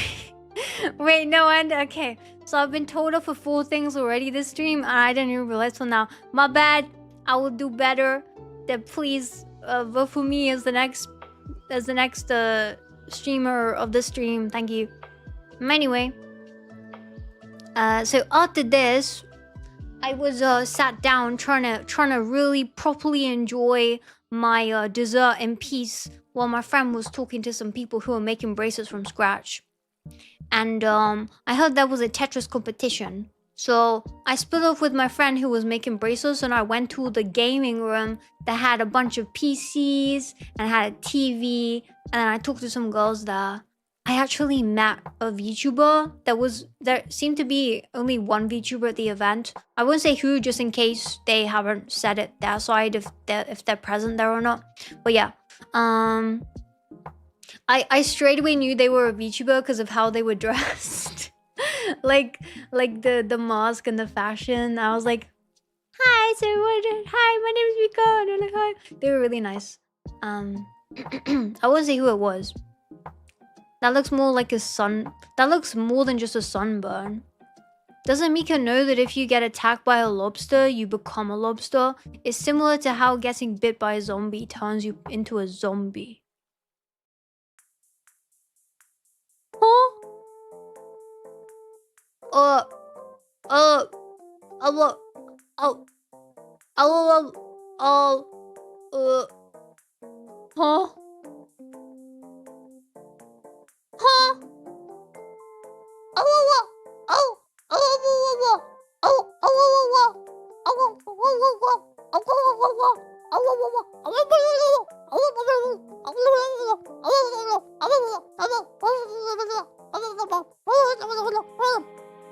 Wait, no, okay. So I've been told off for 4 things already this stream, and I didn't even realize till now. My bad. I will do better. Then please vote for me as the next streamer of the stream. Thank you. Anyway, so after this, I was sat down trying to really properly enjoy my dessert in peace while my friend was talking to some people who were making bracelets from scratch. And I heard there was a Tetris competition. So I split off with my friend who was making bracelets, and I went to the gaming room that had a bunch of PCs and had a TV, and then I talked to some girls there. I actually met a VTuber. There seemed to be only one VTuber at the event. I won't say who, just in case they haven't said it their side, if they're present there or not. But yeah, I straight away knew they were a VTuber because of how they were dressed. like the mask and the fashion. I was like, hi, so hi, my name is Mika. And they're like, hi. They were really nice. I won't say who it was. That looks more like that looks more than just a sunburn. Doesn't Mika know that if you get attacked by a lobster, you become a lobster? It's similar to how getting bit by a zombie turns you into a zombie. Huh? Huh?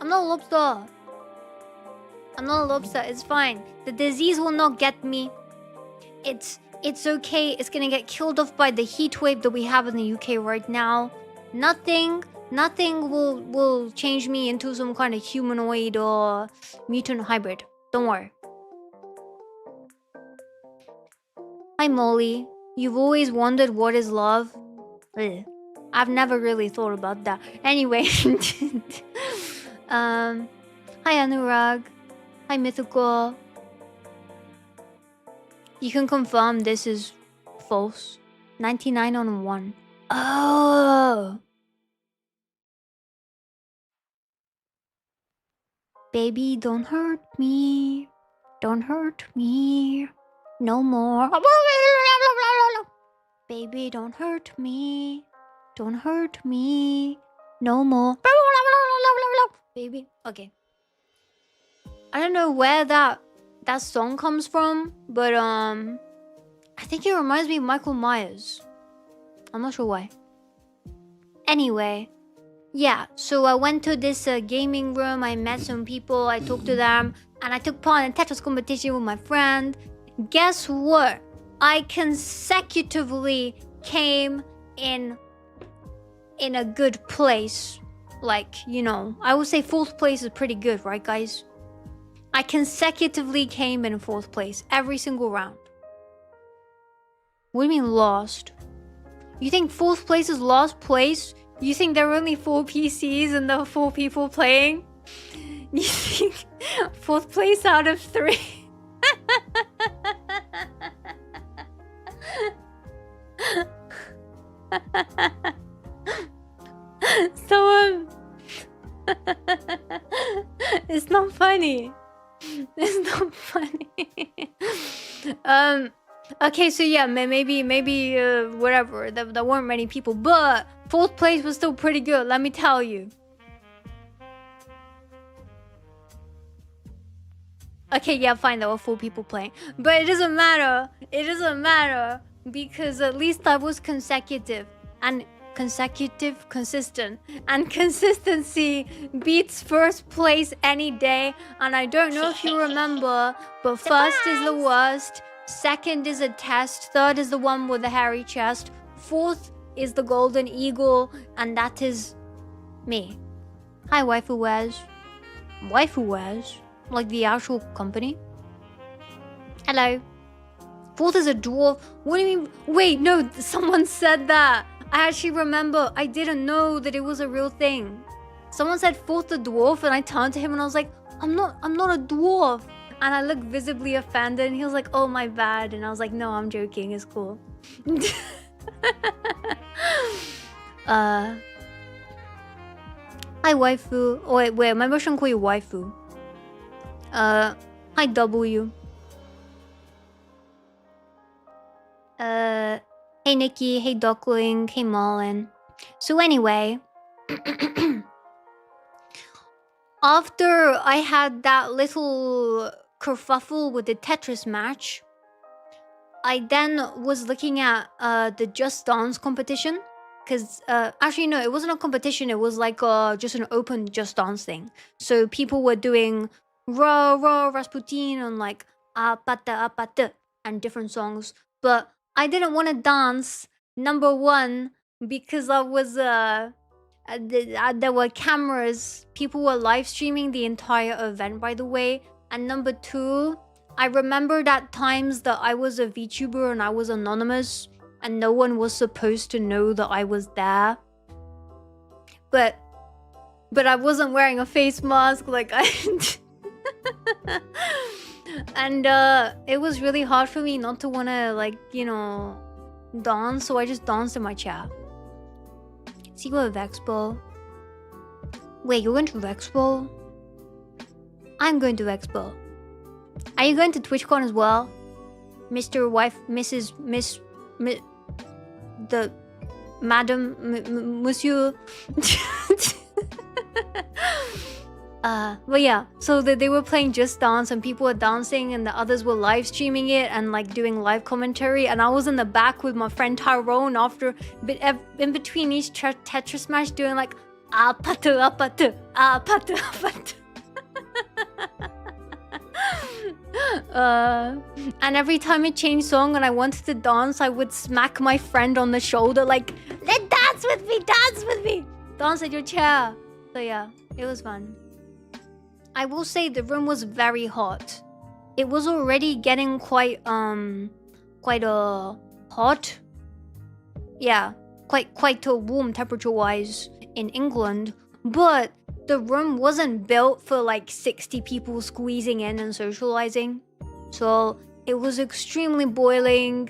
I'm not a lobster. I'm not a lobster. It's fine. The disease will not get me. It's okay. It's gonna get killed off by the heat wave that we have in the UK right now. Nothing will change me into some kind of humanoid or mutant hybrid. Don't worry. Hi, Molly. You've always wondered what is love? Ugh. I've never really thought about that. Anyway. Hi, Anurag. Hi, Mythical. You can confirm this is false. 99 on 1. Oh. Baby, don't hurt me. Don't hurt me. No more. Baby, don't hurt me. Don't hurt me. No more. Baby. Okay. I don't know where that song comes from, but I think it reminds me of Michael Myers. I'm not sure why. Anyway, yeah, so I went to this gaming room. I met some people. I talked to them, and I took part in a Tetris competition with my friend. Guess what? I consecutively came in a good place. Like, you know, I would say 4th place is pretty good, right, guys? I consecutively came in 4th place every single round. What do you mean lost? You think 4th place is last place? You think there are only 4 PCs and there are 4 people playing? You think 4th place out of 3? So it's not funny. It's not funny. Okay, so yeah, maybe whatever. There weren't many people, but 4th place was still pretty good. Let me tell you. Okay, yeah, fine. There were 4 people playing, but it doesn't matter. It doesn't matter because at least I was consecutive and consistent, and consistency beats 1st place any day. And I don't know if you remember, but Surprise! 1st is the worst, 2nd is a test, 3rd is the one with the hairy chest, 4th is the golden eagle, and that is me. Hi, waifu wears. Waifu wears, like the actual company. Hello. 4th is a dwarf. What do you mean? Wait, no, someone said that. I actually remember. I didn't know that it was a real thing. Someone said 4th a dwarf, and I turned to him and I was like, I'm not a dwarf. And I looked visibly offended, and he was like, oh, my bad. And I was like, no, I'm joking. It's cool. Hi, waifu. Oh, wait, maybe I shouldn't call you waifu. Hi, W. Hey, Nikki. Hey, Duckling. Hey, Marlin. So anyway, after I had that little kerfuffle with the Tetris match, I then was looking at the Just Dance competition. Because, actually, no, it wasn't a competition. It was like just an open Just Dance thing. So people were doing Ra Ra Rasputin and like Apata Apata and different songs. But I didn't want to dance, number one, because I was, there were cameras. People were live streaming the entire event, by the way. And number two, I remembered at times that I was a VTuber and I was anonymous. And no one was supposed to know that I was there. But I wasn't wearing a face mask, like I... And it was really hard for me not to want to, like, you know, dance. So I just danced in my chair. See, go to Vexpo. Wait, you're going to Vexpo? I'm going to Vexpo. Are you going to TwitchCon as well? Mr. Wife, Mrs. Miss... the madam, monsieur. But yeah, so they were playing Just Dance and people were dancing and the others were live streaming it and like doing live commentary, and I was in the back with my friend Tyrone after in between each Tetris match doing like apatu apatu apatu apatu. And every time it changed song and I wanted to dance, I would smack my friend on the shoulder like, dance with me, dance at your chair. So yeah, it was fun. I will say the room was very hot. It was already getting quite hot. Yeah, quite warm temperature wise in England, but the room wasn't built for like 60 people squeezing in and socializing. So it was extremely boiling.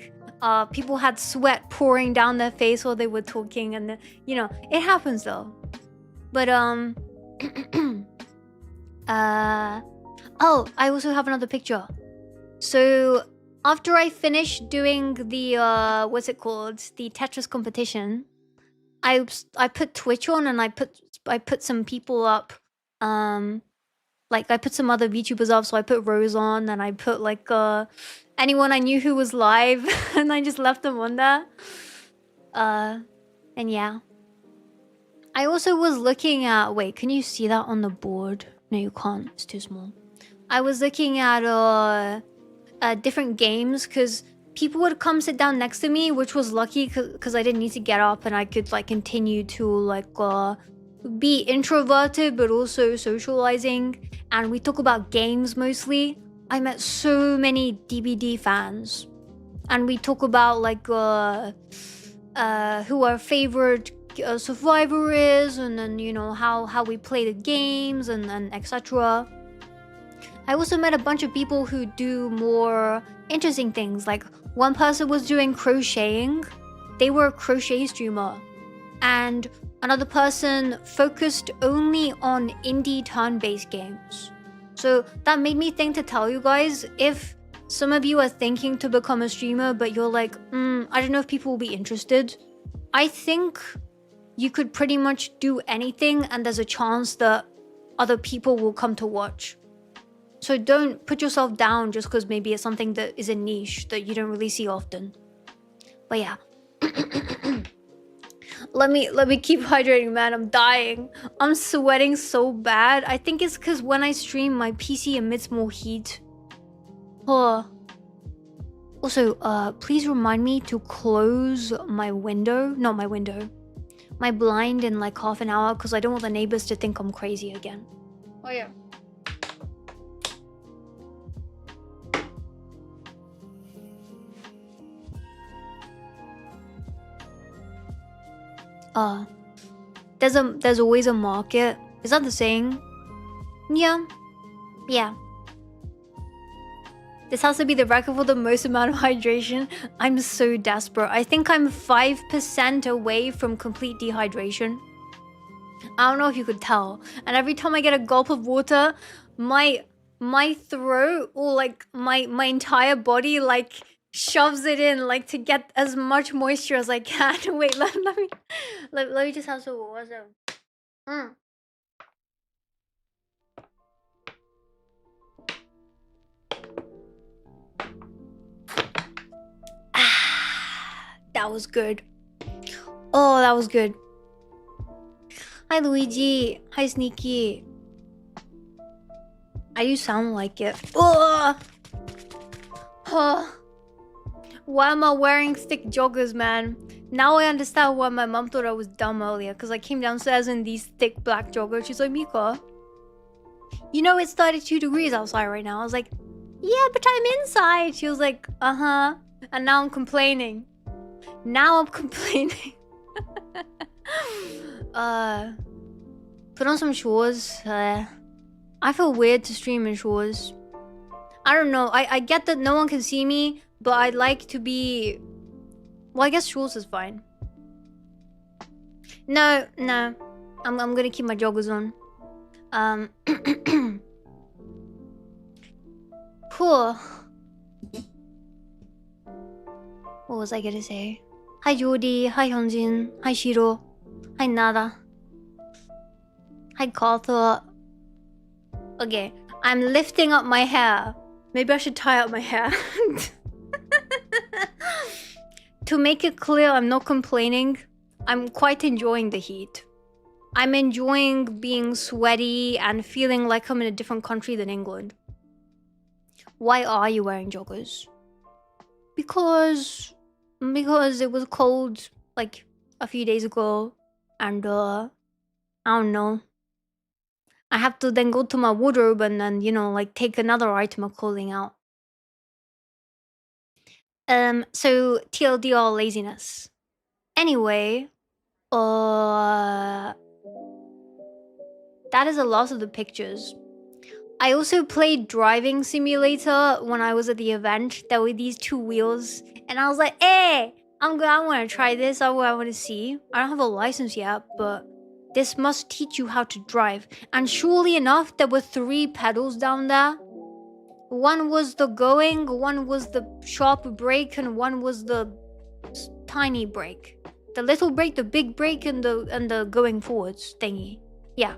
People had sweat pouring down their face while they were talking, and you know, it happens though. But oh, I also have another picture. So after I finished doing the what's it called, the Tetris competition, I put Twitch on and I put some people up. Like I put some other VTubers up, so I put Rose on and I put like anyone I knew who was live and I just left them on there. And yeah. I also was looking at, wait, can you see that on the board? No, you can't, it's too small. I was looking at different games because people would come sit down next to me, which was lucky because I didn't need to get up and I could like continue to like be introverted but also socializing. And we talk about games mostly. I met so many DBD fans, and we talk about like who our favorite survivor is, and then you know how we play the games and etc. I also met a bunch of people who do more interesting things. Like one person was doing crocheting. They were a crochet streamer. And another person focused only on indie turn-based games. So that made me think to tell you guys, if some of you are thinking to become a streamer, but you're like, I don't know if people will be interested. I think you could pretty much do anything and there's a chance that other people will come to watch. So don't put yourself down just because maybe it's something that is a niche that you don't really see often. But yeah. Let me keep hydrating, man. I'm dying. I'm sweating so bad. I think it's because when I stream, my PC emits more heat. Also, please remind me to close my window. Not my window. My blind in like half an hour because I don't want the neighbors to think I'm crazy again. Oh yeah. There's always a market. Is that the saying? Yeah. Yeah. This has to be the record for the most amount of hydration. I'm so desperate. I think I'm 5% away from complete dehydration. I don't know if you could tell. And every time I get a gulp of water, my throat or like my entire body like shoves it in like to get as much moisture as I can. Wait, let me just have some water. That was good. Oh, that was good. Hi Luigi. Hi Sneaky. I do sound like it. Oh. Why am I wearing thick joggers, man? Now I understand why my mom thought I was dumb earlier. Because I came downstairs in these thick black joggers. She's like, Mika, you know it's 32 degrees outside right now. I was like, yeah, but I'm inside. She was like, uh-huh. And now I'm complaining. Put on some shorts. I feel weird to stream in shorts. I don't know. I get that no one can see me, but I'd like to be... Well, I guess shorts is fine. No. I'm gonna keep my joggers on. Cool. What was I gonna say? Hi Jody, hi Hyunjin, hi Shiro, hi Nada, hi Carter. Okay, I'm lifting up my hair. Maybe I should tie up my hair. To make it clear, I'm not complaining. I'm quite enjoying the heat. I'm enjoying being sweaty and feeling like I'm in a different country than England. Why are you wearing joggers? Because it was cold like a few days ago and I don't know. I have to then go to my wardrobe and then, you know, like take another item of clothing out. So TLDR laziness. Anyway, that is a lot of the pictures. I also played Driving Simulator when I was at the event. There were these two wheels, and I was like, "Hey, I want to try this. I want to see. I don't have a license yet, but this must teach you how to drive." And surely enough, there were 3 pedals down there. One was the going, one was the sharp brake, and one was the tiny brake. The little brake, the big brake, and the going forwards thingy. Yeah.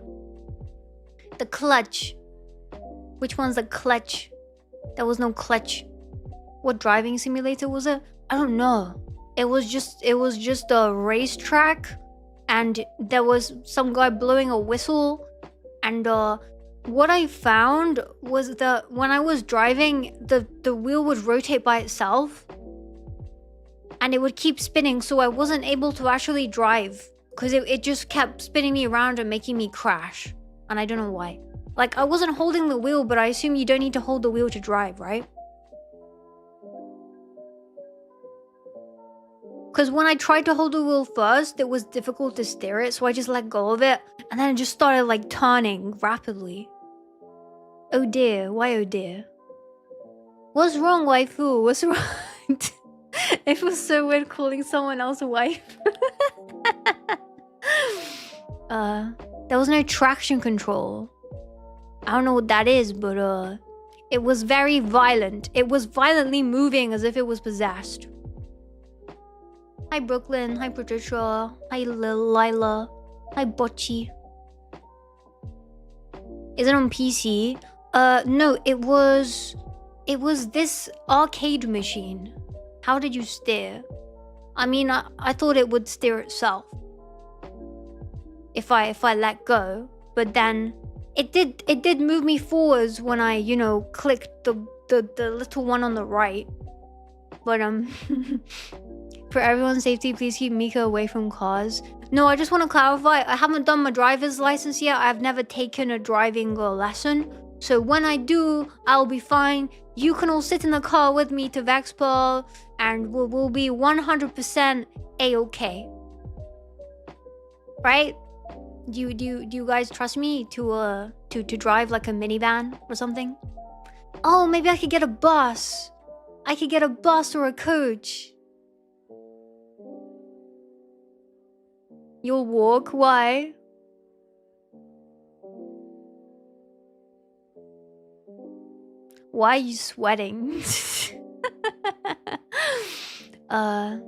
The clutch. Which one's the clutch? There was no clutch. What Driving Simulator was it? I don't know. It was just a racetrack, and there was some guy blowing a whistle, and what I found was that when I was driving, the wheel would rotate by itself, and it would keep spinning, so I wasn't able to actually drive because it just kept spinning me around and making me crash, and I don't know why. Like, I wasn't holding the wheel, but I assume you don't need to hold the wheel to drive, right? Because when I tried to hold the wheel first, it was difficult to steer it, so I just let go of it, and then it just started, like, turning rapidly. Oh dear, why oh dear? What's wrong, waifu? What's wrong? It feels so weird calling someone else a wife. There was no traction control. I don't know what that is, but It was very violent. It was violently moving as if it was possessed. Hi Brooklyn, hi Patricia, hi Lila, hi Bocchi. Is it on PC? No, it was this arcade machine. How did you steer? I mean, I thought it would steer itself if I let go, but then it did move me forwards when I, you know, clicked the little one on the right. But for everyone's safety, please keep Mika away from cars. No, I just want to clarify, I haven't done my driver's license yet. I've never taken a driving lesson. So when I do, I'll be fine. You can all sit in the car with me to Vexpo and we'll be 100% a-okay. Right? Do you guys trust me to drive like a minivan or something? Oh, maybe I could get a bus. I could get a bus or a coach. You'll walk? Why? Why are you sweating? Come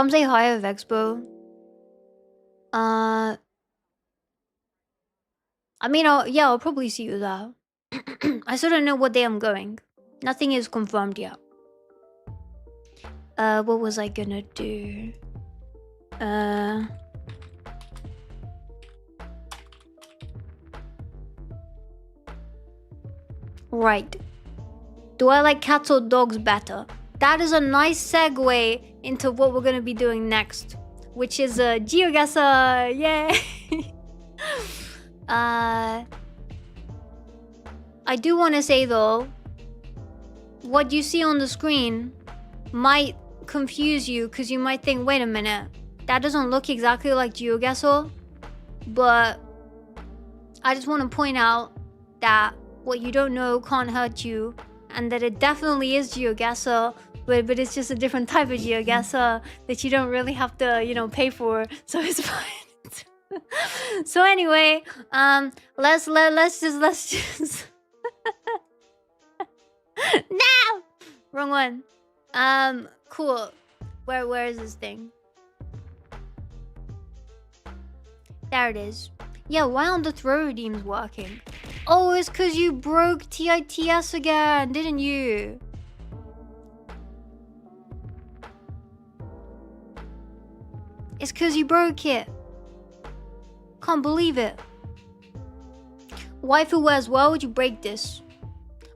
say hi at Expo. I mean, I'll probably see you there. I still don't know what day I'm going. Nothing is confirmed yet. What was I gonna do? Right. Do I like cats or dogs better? That is a nice segue into what we're gonna be doing next, which is GeoGuessr. Yay! I do want to say though, what you see on the screen might confuse you because you might think, wait a minute, that doesn't look exactly like GeoGuessr. But I just want to point out that what you don't know can't hurt you, and that it definitely is GeoGuessr, but it's just a different type of GeoGuessr that you don't really have to, you know, pay for, so it's fine. So anyway, let's just no, wrong one. Cool. Where is this thing? There it is. Yeah, why aren't the throw redeems working? Oh, it's because you broke TITS again, didn't you? It's because you broke it. Can't believe it. Waifu as well, would you break this?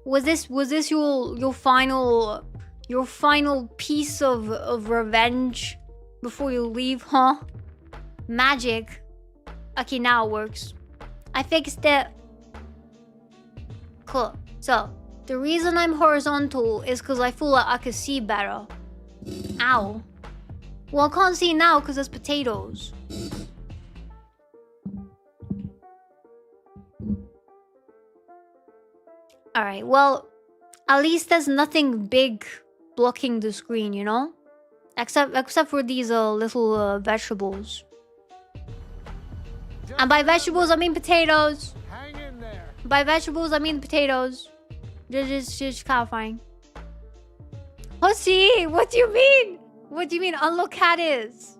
Was this your final piece of revenge before you leave, huh? Magic. Okay, now it works. I fixed it. Cool. So, the reason I'm horizontal is because I feel like I could see better. Ow. Well, I can't see now because there's potatoes. Alright, well, at least there's nothing big blocking the screen, you know? Except for these little vegetables. And by vegetables, I mean potatoes. Hang in there. By vegetables, I mean potatoes. Just clarifying. Hoshi, what do you mean? What do you mean unlock cat is?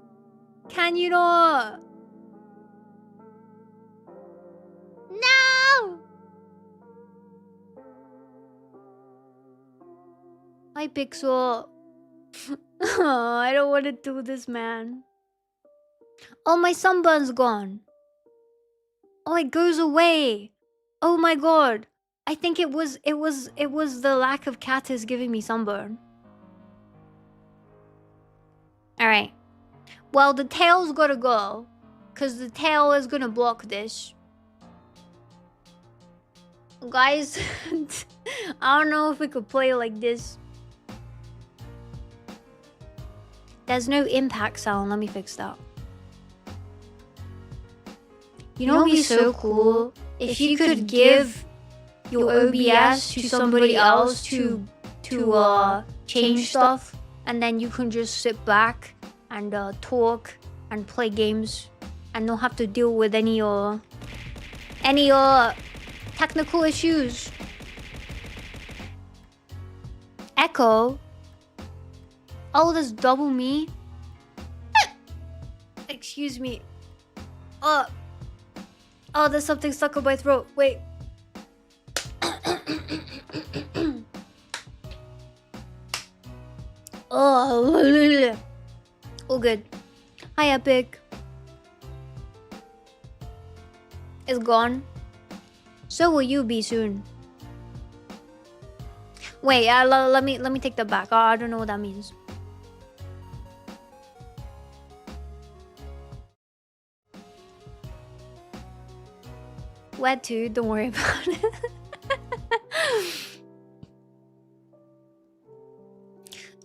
Can you not? No! Hi, Pixel. Oh, I don't want to do this, man. Oh, my sunburn's gone. Oh, it goes away. Oh my god. I think it was the lack of catus giving me sunburn. Alright. Well, the tail's gotta go. Because the tail is gonna block this. Guys, I don't know if we could play like this. There's no impact sound. Let me fix that. You know what would be so cool? If you could give your OBS to somebody else to change stuff, and then you can just sit back and talk and play games and not have to deal with any technical issues. Echo. Oh, that's double me. Excuse me. Oh, there's something stuck in my throat. Wait. Oh, all good. Hi, Epic. It's gone. So will you be soon. Wait, let me take that back. I don't know what that means. Wet too, don't worry about it.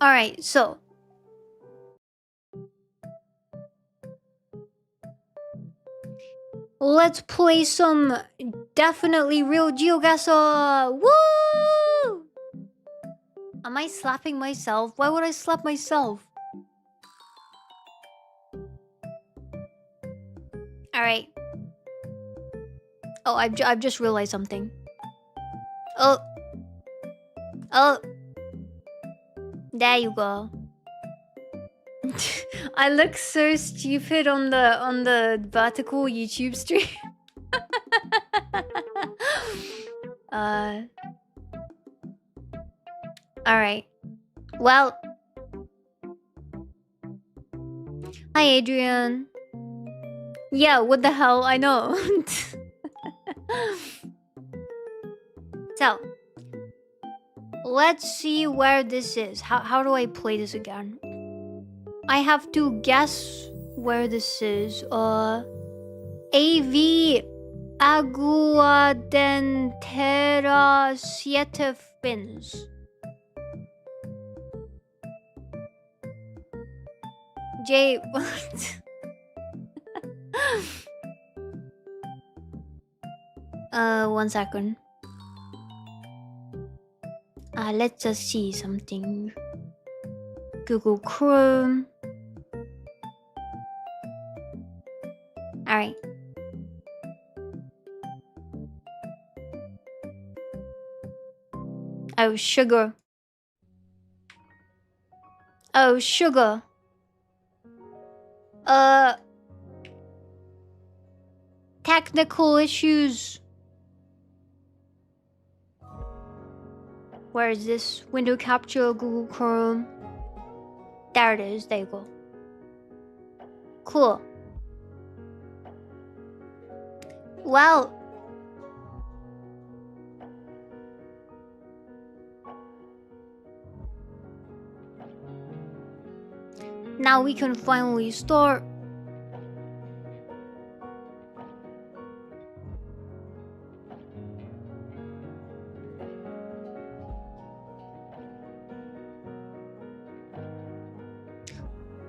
Alright, so let's play some definitely real GeoGuessr. Woo! Am I slapping myself? Why would I slap myself? Alright. Oh, I've just realized something. Oh. There you go. I look so stupid on the vertical YouTube stream. Alright. Well. Hi, Adrian. Yeah, what the hell? I know. So, let's see where this is. How do I play this again? I have to guess where this is. AV Aguadentera Siete Fins. J. What? 1 second. Let's just see something. Google Chrome. Alright. Oh, sugar. Oh, sugar. Technical issues. Where is this? Window capture, Google Chrome. There it is. There you go. Cool. Well. Now we can finally start.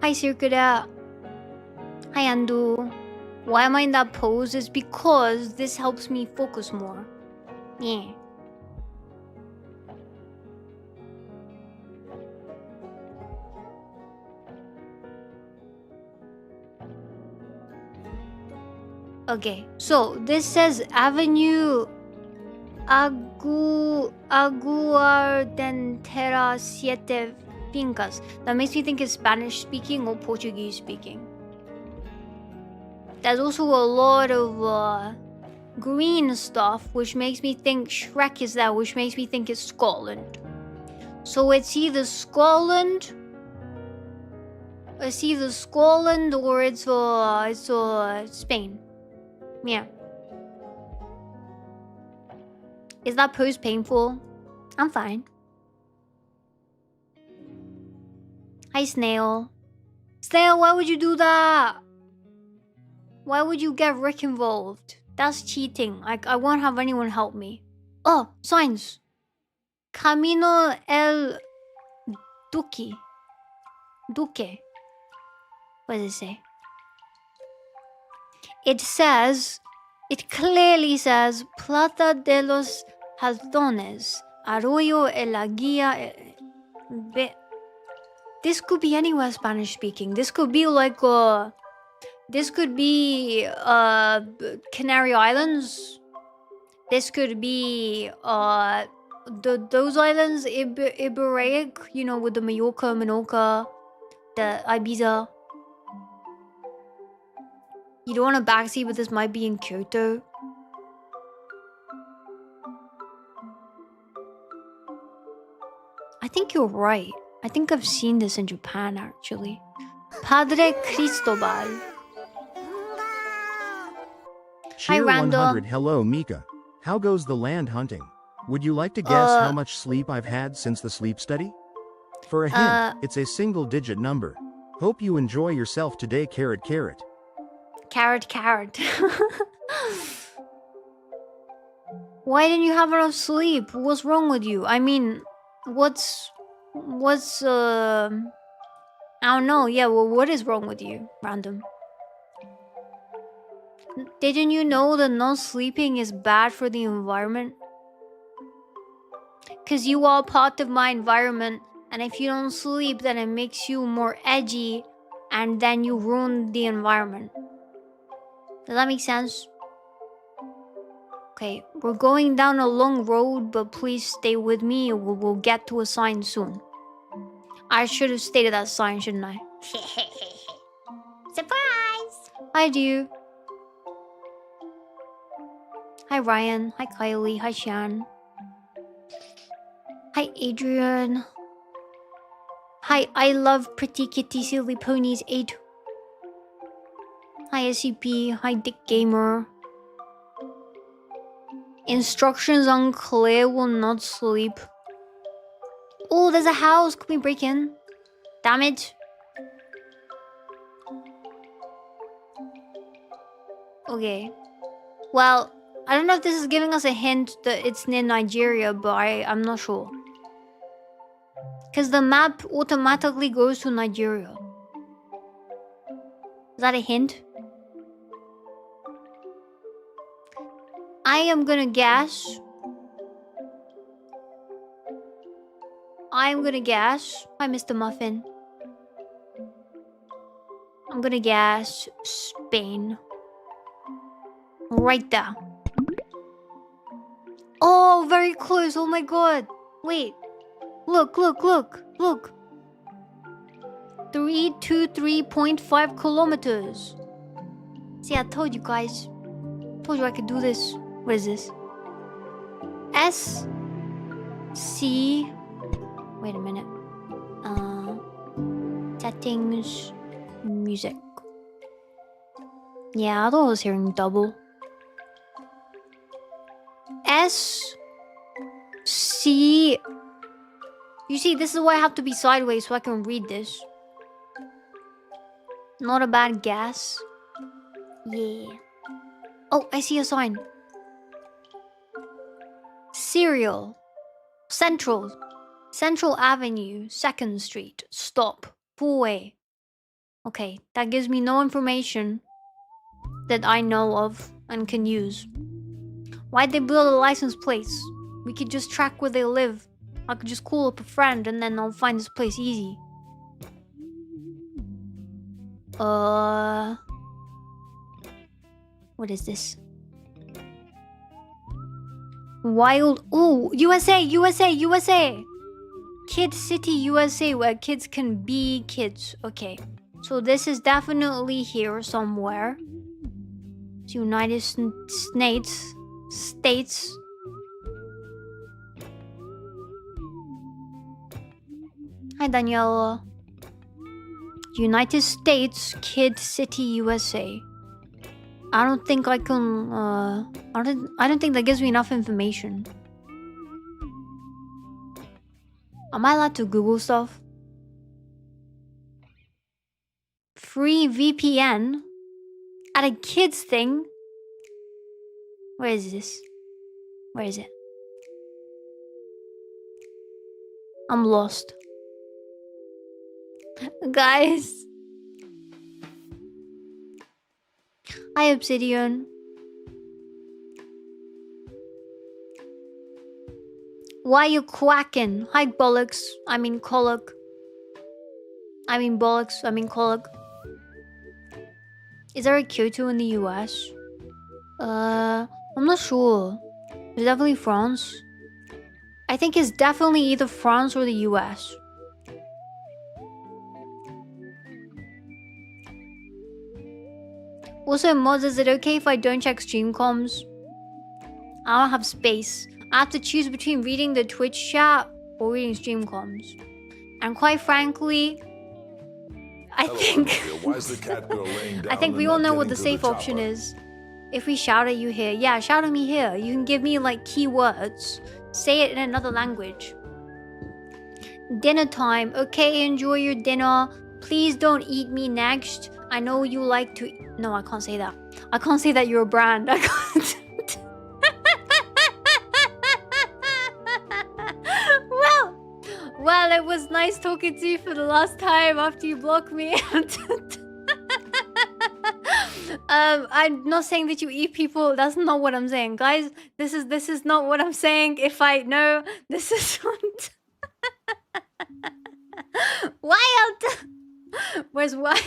Hi, Circuda. Hi, Andu. Why am I in that pose? Is because this helps me focus more. Yeah. Okay, so this says Avenue Aguardentera Siete Fincas. That makes me think it's Spanish speaking or Portuguese speaking. There's also a lot of green stuff, which makes me think Shrek is there, which makes me think it's Scotland. So it's either Scotland. It's either Scotland or it's Spain. Yeah. Is that pose painful? I'm fine. Hi, Snail. Snail, why would you do that? Why would you get Rick involved? That's cheating. I won't have anyone help me. Oh, signs. Camino el Duque. Duque. What does it say? It clearly says Plata de los Jaldones, Arroyo el la Guía. This could be anywhere Spanish speaking. This could be like this could be Canary Islands. This could be those islands, Iberaic, you know, with the Mallorca, Menorca, the Ibiza. You don't want a backseat, but this might be in Kyoto. I think you're right. I think I've seen this in Japan, actually. Padre Cristobal. Cheer Hi, 100. Random. Hello, Mika. How goes the land hunting? Would you like to guess how much sleep I've had since the sleep study? For a hint, it's a single-digit number. Hope you enjoy yourself today, carrot, carrot. Carrot, carrot. Why didn't you have enough sleep? What's wrong with you? I mean, what's I don't know. Yeah, well, what is wrong with you, Random? Didn't you know that not sleeping is bad for the environment? Because you are part of my environment, and if you don't sleep, then it makes you more edgy, and then you ruin the environment. Does that make sense? Okay, we're going down a long road, but please stay with me, or we'll get to a sign soon. I should have stated that sign, shouldn't I? Surprise! Hi, do. Hi, Ryan. Hi, Kylie. Hi, Shan. Hi, Adrian. Hi, I love pretty kitty silly ponies 8. Hi, SCP. Hi, Dick Gamer. Instructions unclear, will not sleep. Oh, there's a house. Can we break in? Damn it. Okay. Well, I don't know if this is giving us a hint that it's near Nigeria, but I'm not sure. Because the map automatically goes to Nigeria. Is that a hint? I am gonna guess. Hi, Mr. Muffin. I'm gonna guess Spain. Right there. Oh, very close. Oh my god. Wait. Look. 323.5 kilometers. See, I told you guys. Told you I could do this. What is this? S C. Wait a minute. Settings. Music. Yeah, I thought I was hearing double. S C. You see, this is why I have to be sideways so I can read this. Not a bad guess. Yeah. Oh, I see a sign. Cereal. Central Avenue, 2nd Street. Stop. Pull away. Okay, that gives me no information that I know of and can use. Why'd they build a license plates? We could just track where they live. I could just call up a friend and then I'll find this place easy. What is this? Wild. Oh, USA. Kid City, USA, where kids can be kids. Okay. So this is definitely here somewhere. It's United States. Hi, Daniela. United States, Kid City, USA. I don't think I can. I don't think that gives me enough information. Am I allowed to Google stuff? Free VPN at a kids thing. Where is this? Where is it? I'm lost. Guys. Hi, Obsidian. Why you quacking? Hi, bollocks. I mean, colic. Colic. Is there a Kyoto in the US? I'm not sure. It's definitely France. I think it's definitely either France or the US. Also, mods, is it okay if I don't check stream comms? I don't have space. I have to choose between reading the Twitch chat or reading stream comms. And quite frankly, I think I think we all know what the safe option is. If we shout at you here, yeah, shout at me here. You can give me like keywords. Say it in another language. Dinner time. Okay, enjoy your dinner. Please don't eat me next. I know you like to... No, I can't say that. I can't say that you're a brand. I can't... Well, it was nice talking to you for the last time after you blocked me. I'm not saying that you eat people. That's not what I'm saying, guys. This is not what I'm saying. If I know, this is what... Wild. Where's Wild?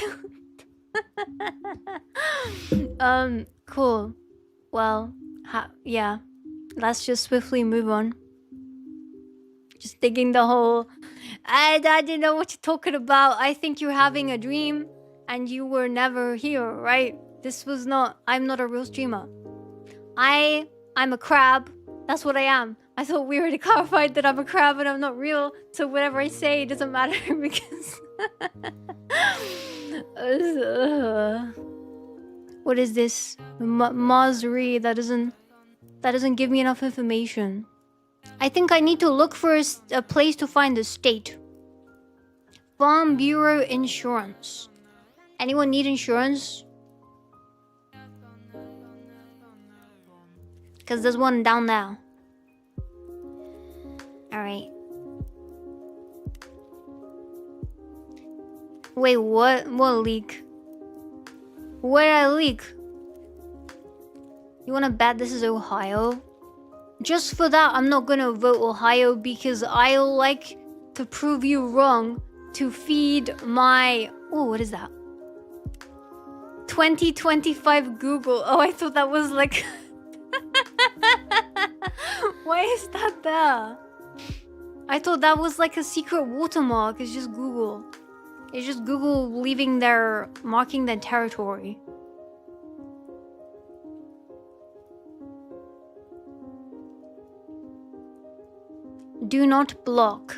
Cool. Well, yeah. Let's just swiftly move on. Just digging the hole. I didn't know what you're talking about. I think you're having a dream and you were never here, right? This was not... I'm not a real streamer. I'm a crab. That's what I am. I thought we already clarified that I'm a crab and I'm not real. So whatever I say doesn't matter because... What is this? Masri. That doesn't give me enough information. I think I need to look for a place to find the state. Farm Bureau Insurance. Anyone need insurance? Because there's one down there. Alright. Wait, what? What leak? Where did I leak? You wanna bet this is Ohio? Just for that, I'm not gonna vote Ohio because I like to prove you wrong to feed my... Oh, what is that? 2025 Google. Oh, I thought that was like... Why is that there? I thought that was like a secret watermark. It's just Google. It's just Google marking their territory. Do not block.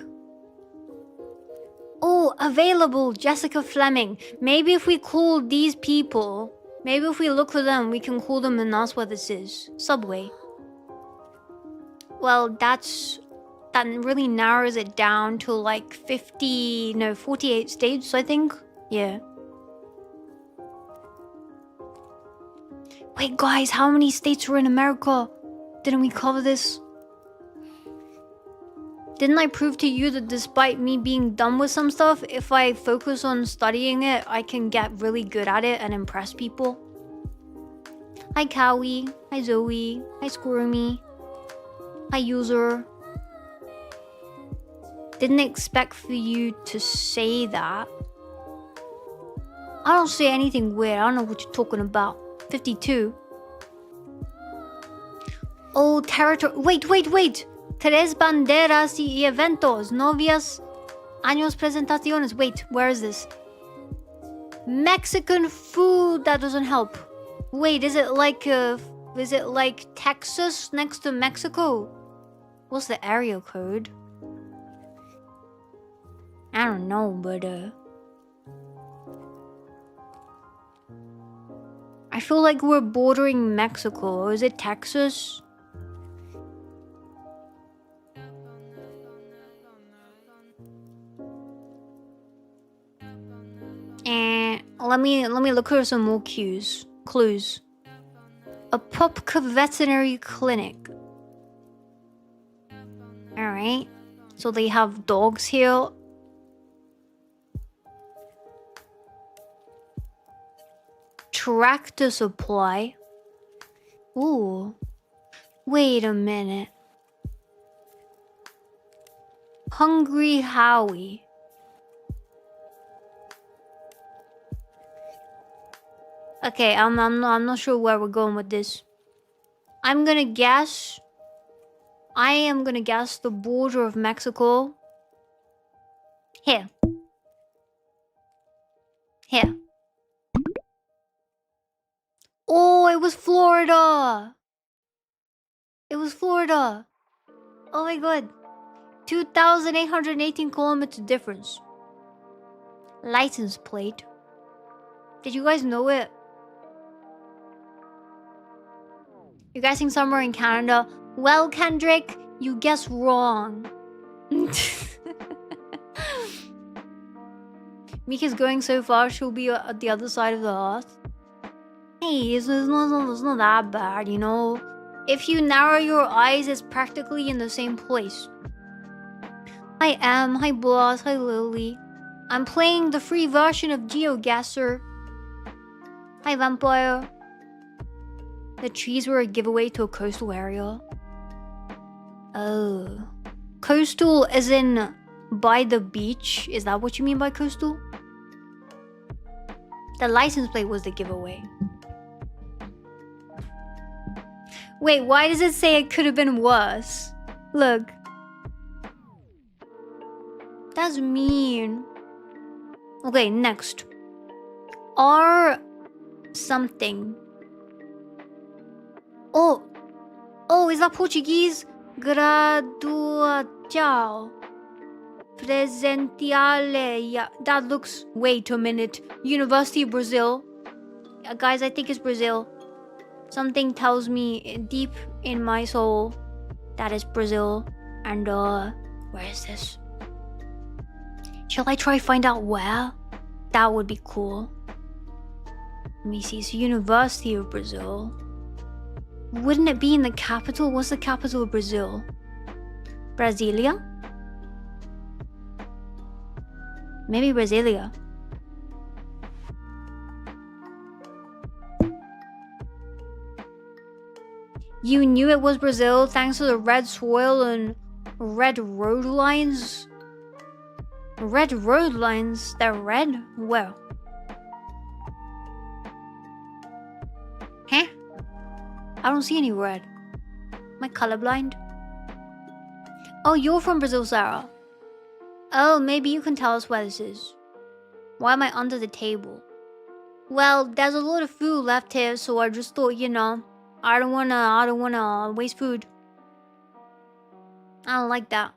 Oh, available, Jessica Fleming. Maybe if we call these people, maybe if we look for them, we can call them and ask what this is. Subway. Well, that really narrows it down to like 48 states, I think. Yeah. Wait, guys, how many states were in America? Didn't we cover this? Didn't I prove to you that despite me being dumb with some stuff, if I focus on studying it, I can get really good at it and impress people? Hi, Cowie. Hi, Zoe. Hi, Squirmy. Hi, user. Didn't expect for you to say that. I don't say anything weird. I don't know what you're talking about. 52. Oh, territory. Wait. Tres banderas y eventos. Novias. Años presentaciones. Wait, where is this? Mexican food. That doesn't help. Wait, is it like Texas next to Mexico? What's the area code? I don't know, but I feel like we're bordering Mexico. Or is it Texas? Let me look for some more clues. A Popka veterinary clinic. Alright. So they have dogs here. Tractor supply. Ooh. Wait a minute. Hungry Howie. Okay, I'm not sure where we're going with this. I'm gonna guess I am gonna guess the border of Mexico. Here. Here. Oh, it was Florida. It was Florida. Oh my god. 2,818 kilometer difference. License plate. Did you guys know it? You're guessing somewhere in Canada. Well, Kendrick, you guessed wrong. Mika's going so far, she'll be at the other side of the earth. Hey, it's not that bad, you know? If you narrow your eyes, it's practically in the same place. Hi Em, hi Bloss, hi Lily. I'm playing the free version of GeoGuessr. Hi Vampire. The trees were a giveaway to a coastal area. Oh. Coastal as in by the beach? Is that what you mean by coastal? The license plate was the giveaway. Wait, why does it say it could have been worse? Look. That's mean. Okay, next. R something. Oh, is that Portuguese? Graduação. Presentiale. Yeah, that looks... Wait a minute. University of Brazil. Guys, I think it's Brazil. Something tells me deep in my soul that it's Brazil. And, where is this? Shall I try find out where? That would be cool. Let me see. It's University of Brazil. Wouldn't it be in the capital? What's the capital of Brazil? Brasilia? Maybe Brasilia. You knew it was Brazil thanks to the red soil and red road lines? Red road lines? They're red? Where? Huh? I don't see any red. Am I colorblind? Oh, you're from Brazil, Sarah. Oh, maybe you can tell us where this is. Why am I under the table? Well, there's a lot of food left here, so I just thought, you know, I don't wanna waste food. I don't like that.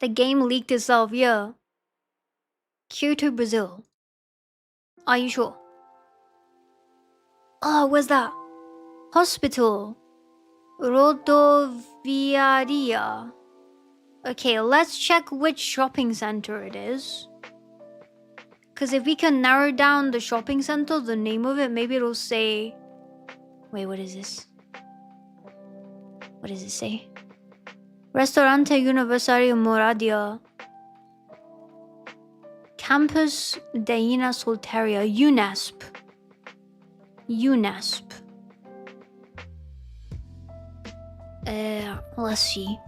The game leaked itself, yeah. Kyoto, Brazil. Are you sure? Oh, where's that? Hospital. Rodoviaria. Okay, let's check which shopping center it is. Because if we can narrow down the shopping center, the name of it, maybe it'll say... Wait, what is this? What does it say? Restaurante Universitario Moradia. Campus Deina Solteria. UNESP. UNESP. Let's see.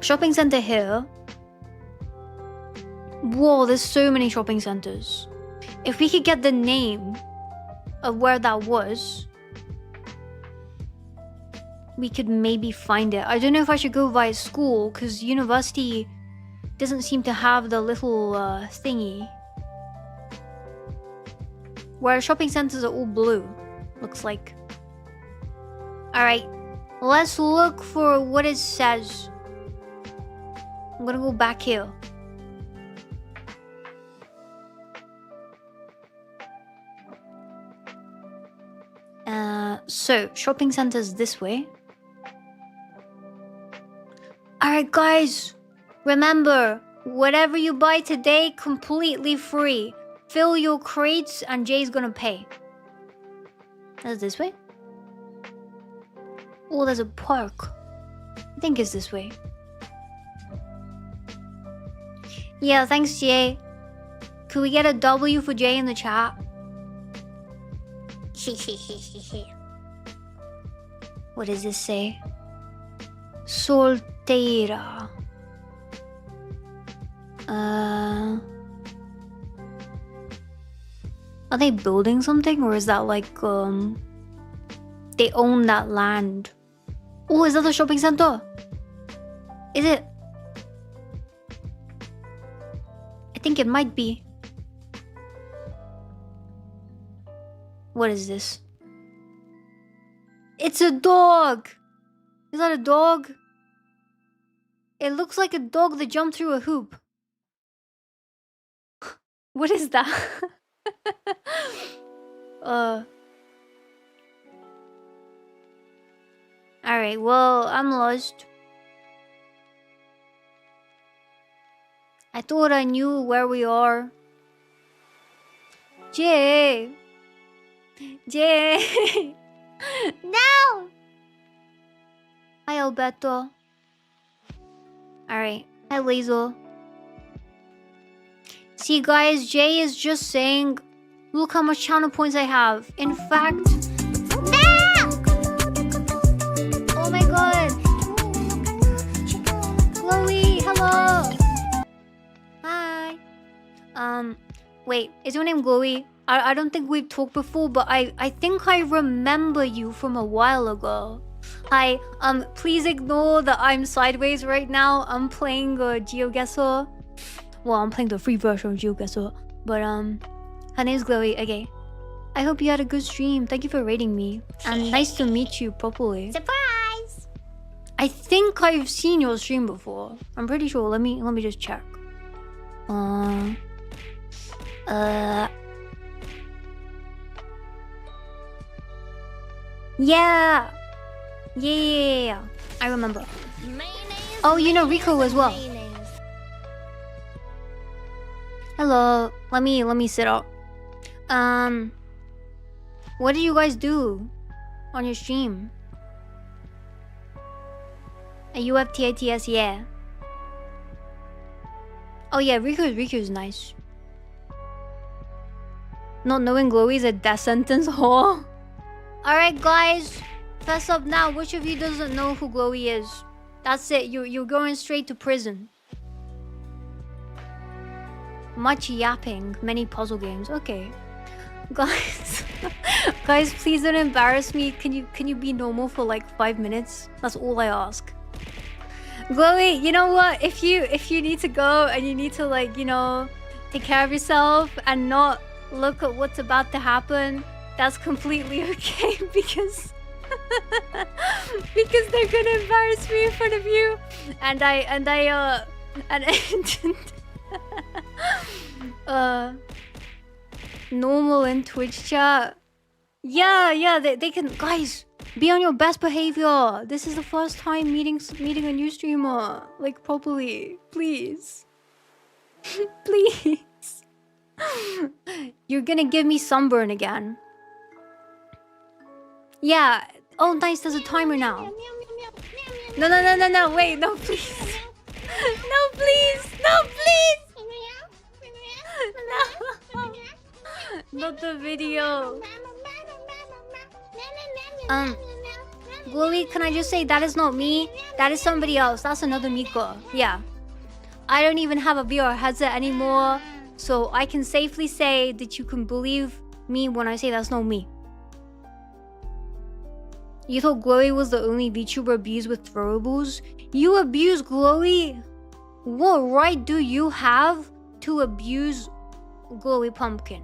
Shopping center here. Whoa, there's so many shopping centers. If we could get the name of where that was, we could maybe find it. I don't know if I should go via school, because university doesn't seem to have the little thingy. Where shopping centers are all blue, looks like. Alright, let's look for what it says. I'm gonna go back here. So, shopping centers this way. Alright guys, remember, whatever you buy today, completely free. Fill your crates and Jay's gonna pay. That's this way? Oh, there's a park. I think it's this way. Yeah, thanks Jay. Could we get a W for Jay in the chat? What does this say? Solteira. Are they building something, or is that like they own that land? Oh, is that the shopping center? Is it? I think it might be. What is this? It's a dog! Is that a dog? It looks like a dog that jumped through a hoop. What is that? Alright, well, I'm lost. I thought I knew where we are. Jay! Jay! No! Hi, Alberto. Alright. Hi, Lazel. See, guys, Jay is just saying, look how much channel points I have. In fact... No! Oh my god! Chloe, hello! Hi. Wait, is your name Chloe? I don't think we've talked before, but I think I remember you from a while ago. Hi, please ignore that I'm sideways right now. I'm playing GeoGuessr. Well, I'm playing the free version of GeoGuessr. But, her name's Chloe. Okay. I hope you had a good stream. Thank you for rating me. And nice to meet you properly. Surprise! I think I've seen your stream before. I'm pretty sure. Let me just check. Yeah! Yeah! I remember. Oh, you know Rico as well. Hello. Let me sit up. What did you guys do on your stream? A UFTATS, yeah. Oh yeah, Riku's nice. Not knowing Chloe is a death sentence, huh? Alright guys, fess up now. Which of you doesn't know who Chloe is? That's it, you're going straight to prison. Much yapping, many puzzle games. Okay. Guys, guys, please don't embarrass me. Can you be normal for like 5 minutes? That's all I ask. Chloe, you know what? If you need to go and you need to, like, you know, take care of yourself and not look at what's about to happen, that's completely okay because because they're gonna embarrass me in front of you, and normal in Twitch chat. Yeah, they can. Guys, be on your best behavior. This is the first time meeting a new streamer, like, properly. Please. Please. You're gonna give me sunburn again. Yeah. Oh, nice. There's a timer now. No. Wait, no, please. No, please. No, please. No. Not the video. Chloe, can I just say that is not me? That is somebody else. That's another Mika. Yeah. I don't even have a VR headset anymore, so I can safely say that you can believe me when I say that's not me. You thought Chloe was the only VTuber abused with throwables? You abuse Chloe? What right do you have to abuse Chloe Pumpkin?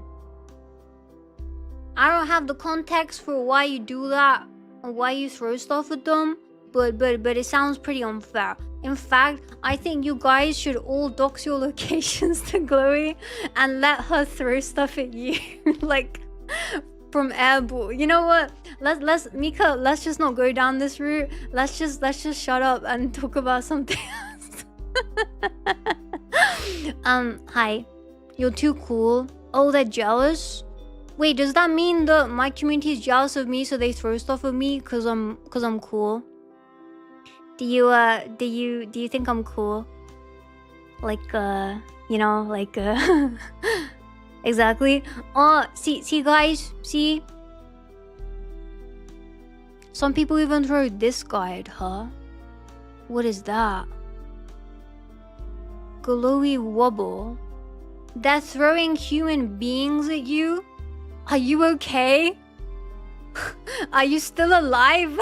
I don't have the context for why you do that and why you throw stuff at them, but it sounds pretty unfair. In fact, I think you guys should all dox your locations to Chloe and let her throw stuff at you, like, from airball. You know what? Mika, let's just not go down this route. Let's just shut up and talk about something else. Hi. You're too cool. Oh, they're jealous? Wait, does that mean that my community is jealous of me, so they throw stuff at me cause I'm cool? Do you think I'm cool? Like, you know, like, exactly. Oh, see guys, see? Some people even throw this guy at her. What is that? glowy wobble. They're throwing human beings at you? Are you okay? Are you still alive?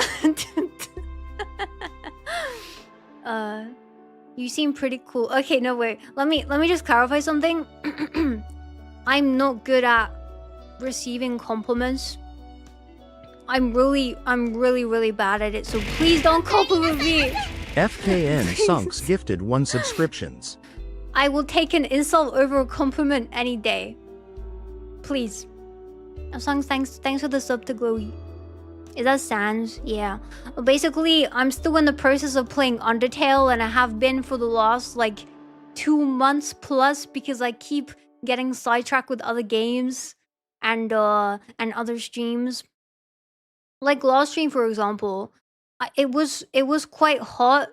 You seem pretty cool. Okay, no wait. Let me just clarify something. I'm not good at receiving compliments. I'm really bad at it, so please don't compliment me. FKN Sunks gifted 1 subscriptions. I will take an insult over a compliment any day. Please. Sunks, thanks for the sub to Glowy. Is that Sans? Yeah. Basically, I'm still in the process of playing Undertale, and I have been for the last like 2 months plus, because I keep getting sidetracked with other games and other streams. Like last stream, for example, it was quite hot,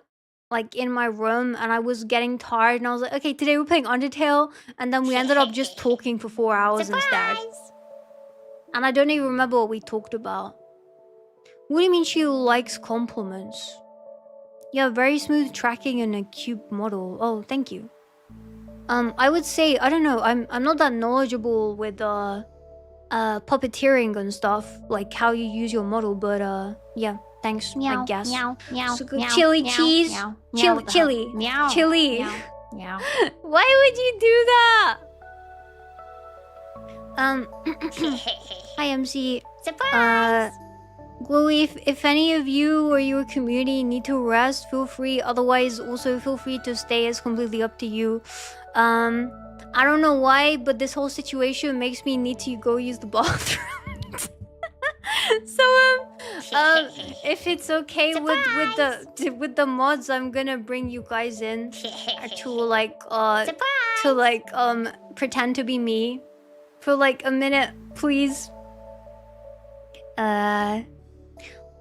like in my room, and I was getting tired, and I was like, okay, today we're playing Undertale, and then we ended up just talking for 4 hours instead. And I don't even remember what we talked about. What do you mean she likes compliments? You have very smooth tracking and a cute model. Oh, thank you. I would say, I don't know, I'm not that knowledgeable with puppeteering and stuff, like how you use your model, but yeah, thanks, meow, I guess. Meow, meow, so meow, chili meow, cheese, meow, chili, meow, chili. meow, meow. Why would you do that? Hi MC. Surprise! Glowy, if any of you or your community need to rest, feel free. Otherwise, also feel free to stay. It's completely up to you. I don't know why, but this whole situation makes me need to go use the bathroom. So if it's okay with the mods, I'm gonna bring you guys in to pretend to be me for like a minute, please.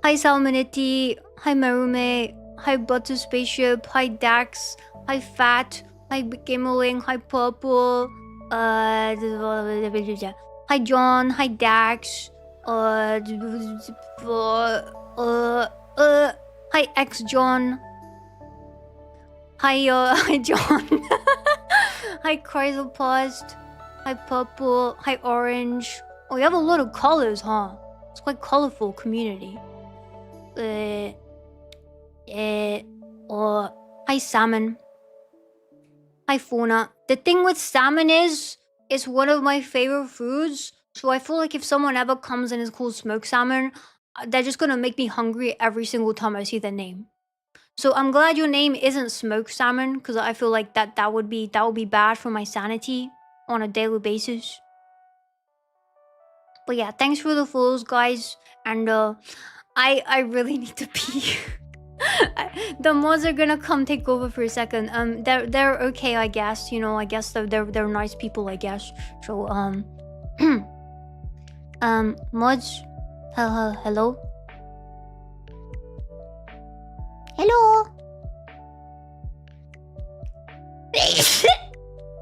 Hi Salmonity, hi Marume, hi Butter Spaceship, hi Dax, hi Fat, hi Gimmeling, hi Purple, hi John, hi Dax, hi X John, hi John, hi Chrysoplast, hi Purple, hi Orange. Oh, you have a lot of colors, huh? It's quite colorful community. Hi Salmon. Hi Fauna. The thing with salmon is, it's one of my favorite foods. So I feel like if someone ever comes and is called smoked salmon, they're just gonna make me hungry every single time I see their name. So I'm glad your name isn't smoked salmon, because I feel like that would be bad for my sanity on a daily basis. But yeah, thanks for the follows, guys. And I really need to pee. The mods are gonna come take over for a second. They're okay, I guess. You know, I guess they're nice people, I guess. So mods, hello. Hello.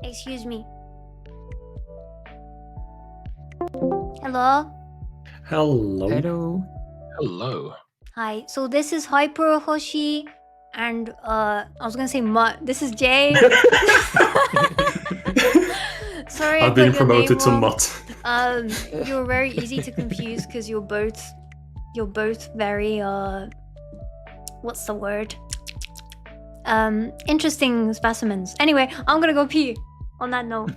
Excuse me. Hello. Hello. Hello. Hello. Hi. So this is Hyper Hoshi, and I was gonna say Mutt. This is Jay. Sorry, I've been promoted to Mutt. You're very easy to confuse because you're both very what's the word? Interesting specimens. Anyway, I'm gonna go pee. On that note.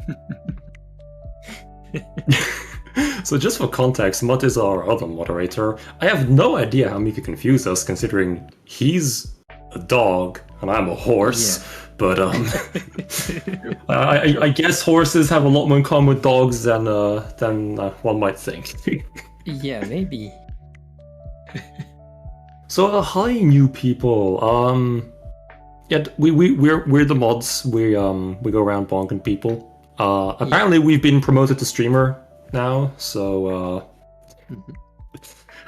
So just for context, Mutt is our other moderator. I have no idea how Mika confused us, considering he's a dog and I'm a horse. Yeah. But I guess horses have a lot more in common with dogs than one might think. Yeah, maybe. So hi, new people. Yeah, we're the mods. We go around bonking people. Apparently, we've been promoted to streamer now, so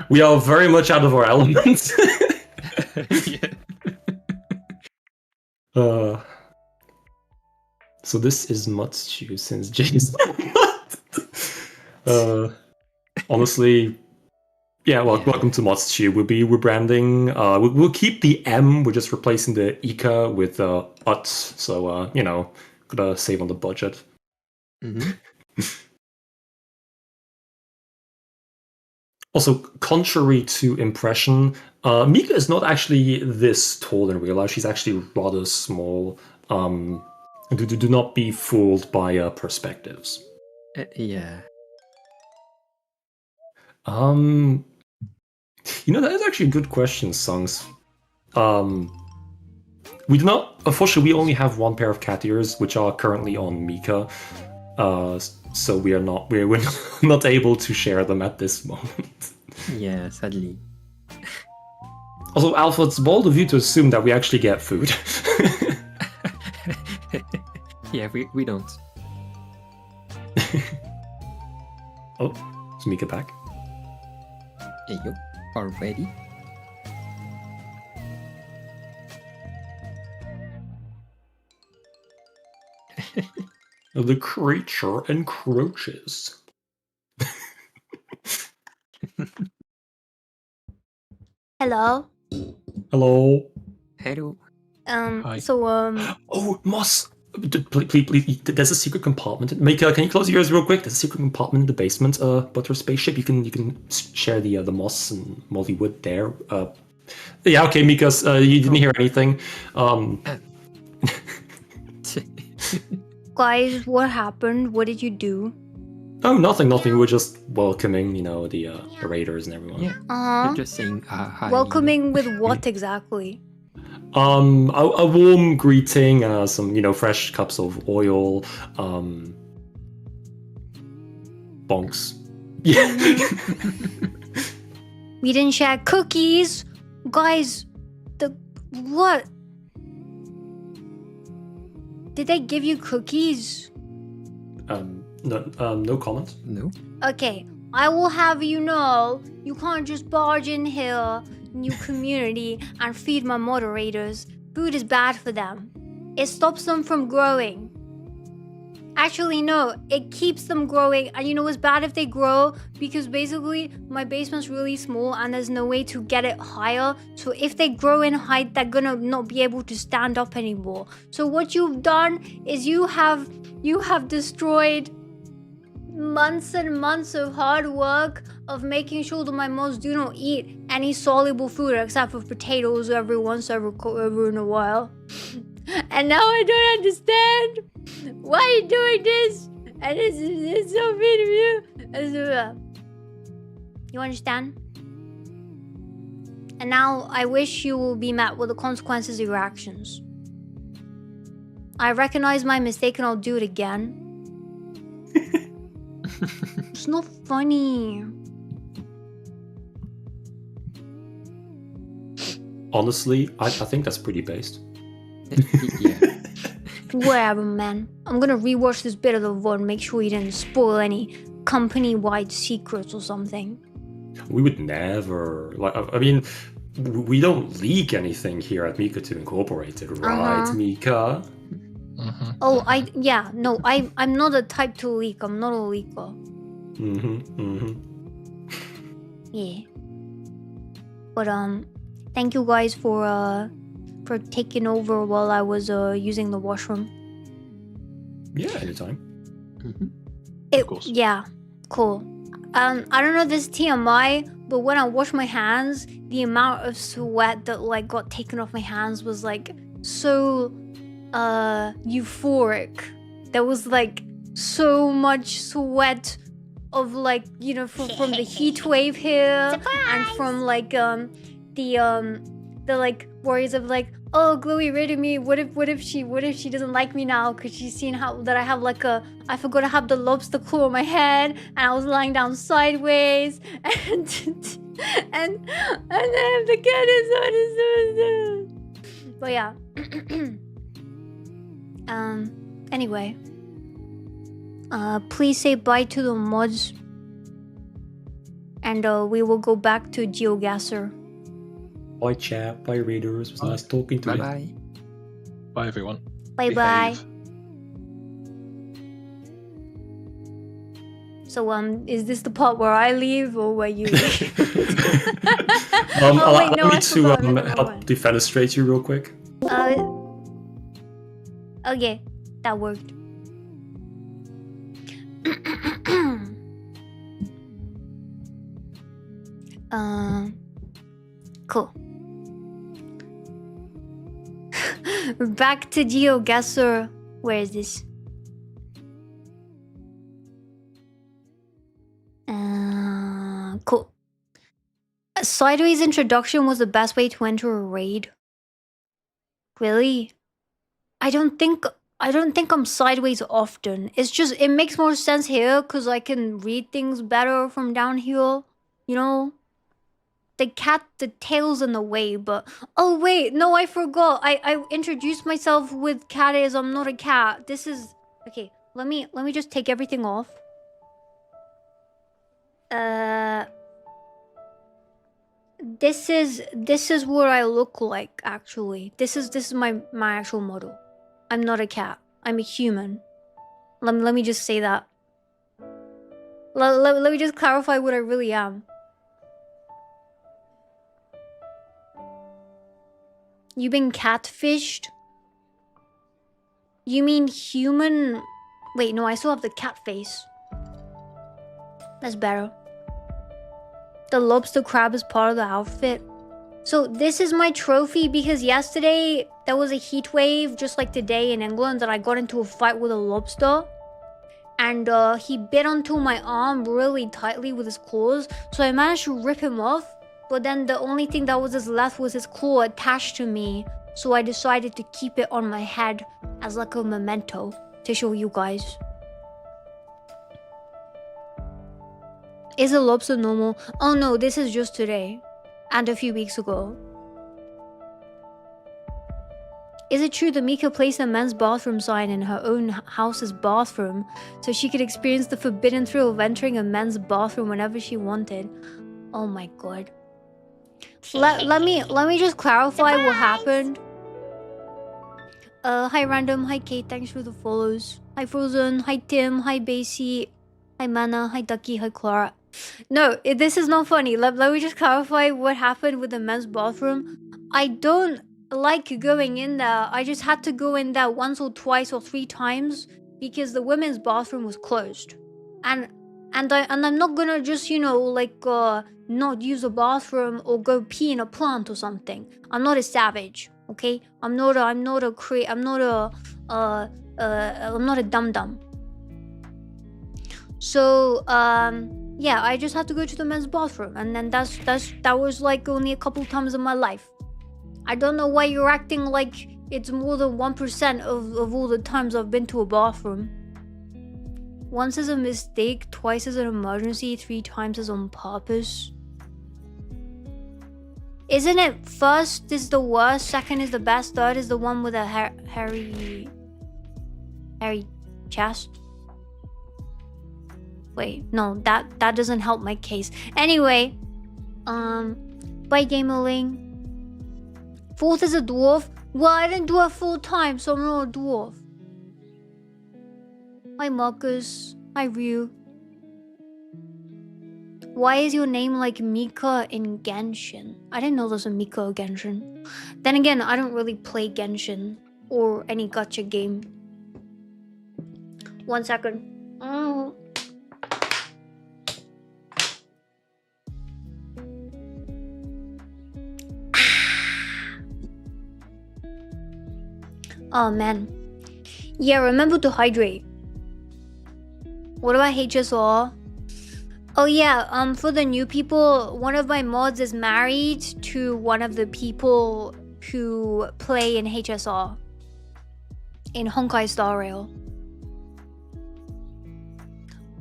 we are very much out of our element. So this is Mutt's shoe since Jay's Honestly, Yeah, well, welcome to ModsTube. We'll be rebranding. We'll keep the M. We're just replacing the Ika with UT. So, gotta save on the budget. Also, contrary to impression, Mika is not actually this tall in real life. She's actually rather small. Do not be fooled by perspectives. Yeah. That is actually a good question, Songs. We do not. Unfortunately, we only have one pair of cat ears, which are currently on Mika. So we're not able to share them at this moment. Yeah, sadly. Also, Alpha, it's bold of you to assume that we actually get food. Yeah, we don't. Oh, is Mika back? Hey, you already? The creature encroaches. Hello. Hello. Hello. Hi. So Oh, Moss. Please, there's a secret compartment. Mika, can you close your ears real quick? There's a secret compartment in the basement. Butter spaceship. You can share the moss and moldy wood there. Yeah. Okay, Mika. You didn't hear anything. guys, what happened? What did you do? Oh, nothing. We're just welcoming, the raiders and everyone. Yeah. Uh-huh. You're just saying hi. Welcoming with what exactly? A warm greeting, some, fresh cups of oil, bonks. Yeah. We didn't share cookies. Guys, what? Did they give you cookies? No comment. No. Okay, I will have you know, you can't just barge in here, new community, and feed my moderators. Food is bad for them. It stops them from growing. Actually, no, it keeps them growing. And you know what's bad if they grow? Because basically, my basement's really small and there's no way to get it higher. So if they grow in height, they're gonna not be able to stand up anymore. So what you've done is you have destroyed months and months of hard work of making sure that my mods do not eat any soluble food except for potatoes every in a while. And now I don't understand why you're doing this. And it's so mean of you. You understand? And now I wish you will be met with the consequences of your actions. I recognize my mistake and I'll do it again. It's not funny. Honestly, I think that's pretty based. Yeah. Whatever, man. I'm gonna rewatch this bit of the VOD and make sure you didn't spoil any company-wide secrets or something. We would never. We don't leak anything here at MikaTube Incorporated, right, Mika? Oh, I'm not a type to leak. I'm not a leaker. Yeah. But thank you guys for taking over while I was using the washroom. Yeah, anytime. Of course. Yeah, cool. I don't know if this is TMI, but when I washed my hands, the amount of sweat that got taken off my hands was so euphoric. There was so much sweat of from the heat wave here. Surprise! And from the worries of oh, Chloe rated me. What if she doesn't like me now because she's seen that I have I forgot to have the lobster claw on my head and I was lying down sideways and and then the cat is on. But yeah. Anyway. Please say bye to the mods. And we will go back to GeoGuessr. Bye, chat. Bye, readers. It was nice talking to you. Bye. Bye, everyone. Bye-bye. So is this the part where I leave or where you leave? Allow wait, no, me I to forgot, I forgot help one. defenestrate you real quick. Okay, that worked. Cool. Back to GeoGuessr. Where is this? Cool. A sideways introduction was the best way to enter a raid. Really? I don't think I'm sideways often. It's just it makes more sense here because I can read things better from down here. You know? The tail's in the way, but oh wait, no, I forgot. I introduced myself with cat as I'm not a cat. This is okay. Let me just take everything off. This is what I look like actually. This is my actual model. I'm not a cat. I'm a human. Let me just say that. Let me just clarify what I really am. You been catfished? You mean human? Wait, no, I still have the cat face. That's better. The lobster crab is part of the outfit. So this is my trophy because yesterday there was a heat wave just like today in England and I got into a fight with a lobster. And he bit onto my arm really tightly with his claws. So I managed to rip him off. But then the only thing that was left was his claw attached to me. So I decided to keep it on my head as like a memento to show you guys. Is a lobster normal? Oh no, this is just today. And a few weeks ago. Is it true that Mika placed a men's bathroom sign in her own house's bathroom so she could experience the forbidden thrill of entering a men's bathroom whenever she wanted? Oh my god. Let me just clarify what happened. Hi Random, hi Kate, thanks for the follows. Hi Frozen, hi Tim, hi Basie, hi Mana, hi Ducky, hi Clara. No, this is not funny. Let me just clarify what happened with the men's bathroom. I don't like going in there. I just had to go in there once or twice or 3 times because the women's bathroom was closed. And I'm not gonna just, you know, like not use a bathroom or go pee in a plant or something. I'm not a savage, okay? I'm not a dum-dum. So yeah, I just had to go to the men's bathroom, and then that was like only a couple times in my life. I don't know why you're acting like it's more than 1% of all the times I've been to a bathroom. Once is a mistake, twice is an emergency, 3 times is on purpose. Isn't it first is the worst, second is the best, third is the one with a hairy chest? Wait, no, that doesn't help my case. Anyway, bye Gamerling. 4th is a dwarf. Well, I didn't do it full time, so I'm not a dwarf. Hi Marcus. Hi Ryu. Why is your name like Mika in Genshin? I didn't know there's a Mika in Genshin. Then again, I don't really play Genshin or any gacha game. 1 second. Oh man. Yeah, remember to hydrate. What about HSR? Oh yeah, for the new people, one of my mods is married to one of the people who play in HSR. In Honkai Star Rail.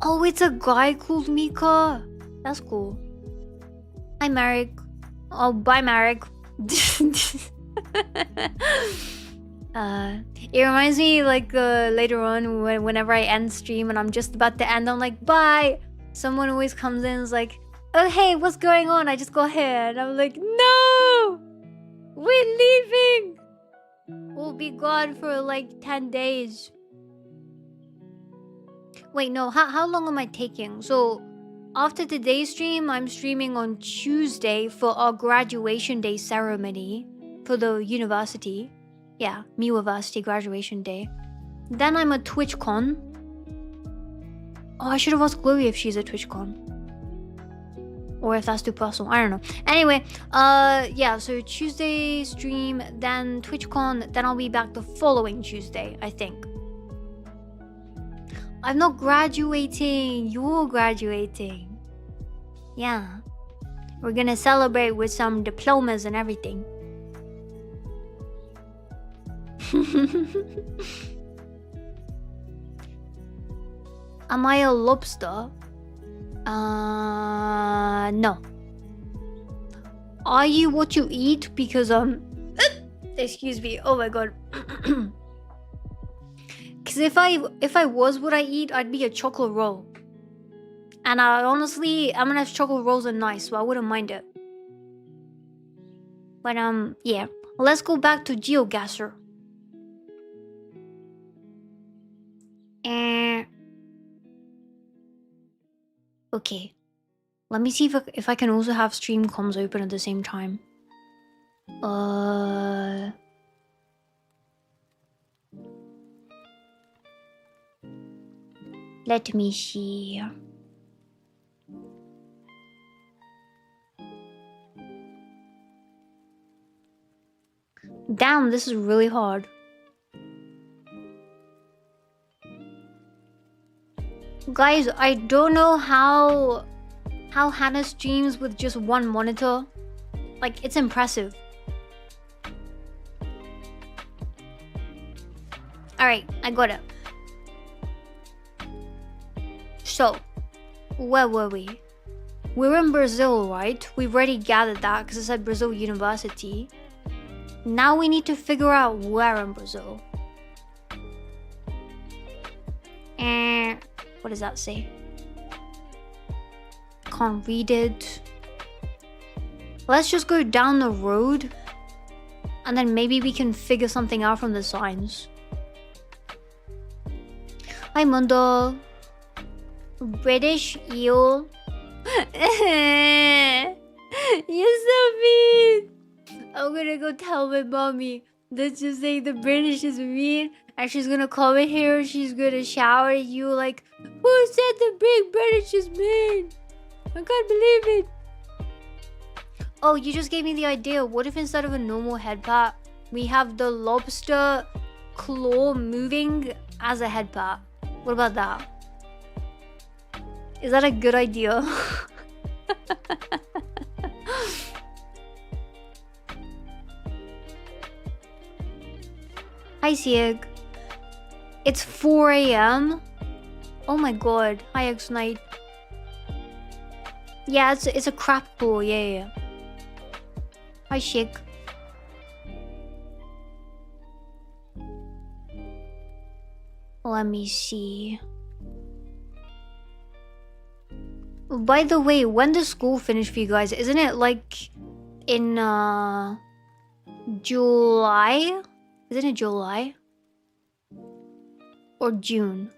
Oh, it's a guy called Mika. That's cool. Hi Marek. Oh, bye Marek. It reminds me like later on whenever I end stream and I'm just about to end, I'm like, bye. Someone always comes in and is like, oh hey, what's going on? I just got here. And I'm like, no! We're leaving! We'll be gone for like 10 days. Wait, no. How long am I taking? So after today's stream, I'm streaming on Tuesday for our graduation day ceremony for the university. Yeah, University graduation day. Then I'm a TwitchCon. Oh, I should have asked Chloe if she's a TwitchCon. Or if that's too personal. I don't know. Anyway, yeah, so Tuesday stream, then TwitchCon, then I'll be back the following Tuesday, I think. I'm not graduating. You're graduating. Yeah. We're gonna celebrate with some diplomas and everything. Am I a lobster? No. Are you what you eat? Because excuse me. Oh my god. Because if I was what I eat, I'd be a chocolate roll. And I honestly, M&M's chocolate rolls are nice, so I wouldn't mind it. But yeah. Let's go back to GeoGuessr. Okay. Let me see if I can also have stream comms open at the same time. Let me see. Damn, this is really hard. Guys, I don't know how Hannah streams with just one monitor. Like, it's impressive. Alright, I got it. So, where were we? We're in Brazil, right? We've already gathered that because it said Brazil University. Now we need to figure out where in Brazil. What does that say? Can't read it. Let's just go down the road. And then maybe we can figure something out from the signs. Hi, Mundo. British eel. You're so mean. I'm gonna go tell my mommy that you're saying the British is mean. And she's gonna come in here. She's gonna shower at you like, who said the big British is mean? I can't believe it. Oh, you just gave me the idea. What if instead of a normal head pat, we have the lobster claw moving as a head pat? What about that? Is that a good idea? Hi, Sieg. It's 4 AM? Oh my god. Hi, X-Night. Yeah, it's a crap pool. Yeah. Hi, Shik. Let me see. By the way, when does school finish for you guys? Isn't it like in July? Isn't it July? Or June?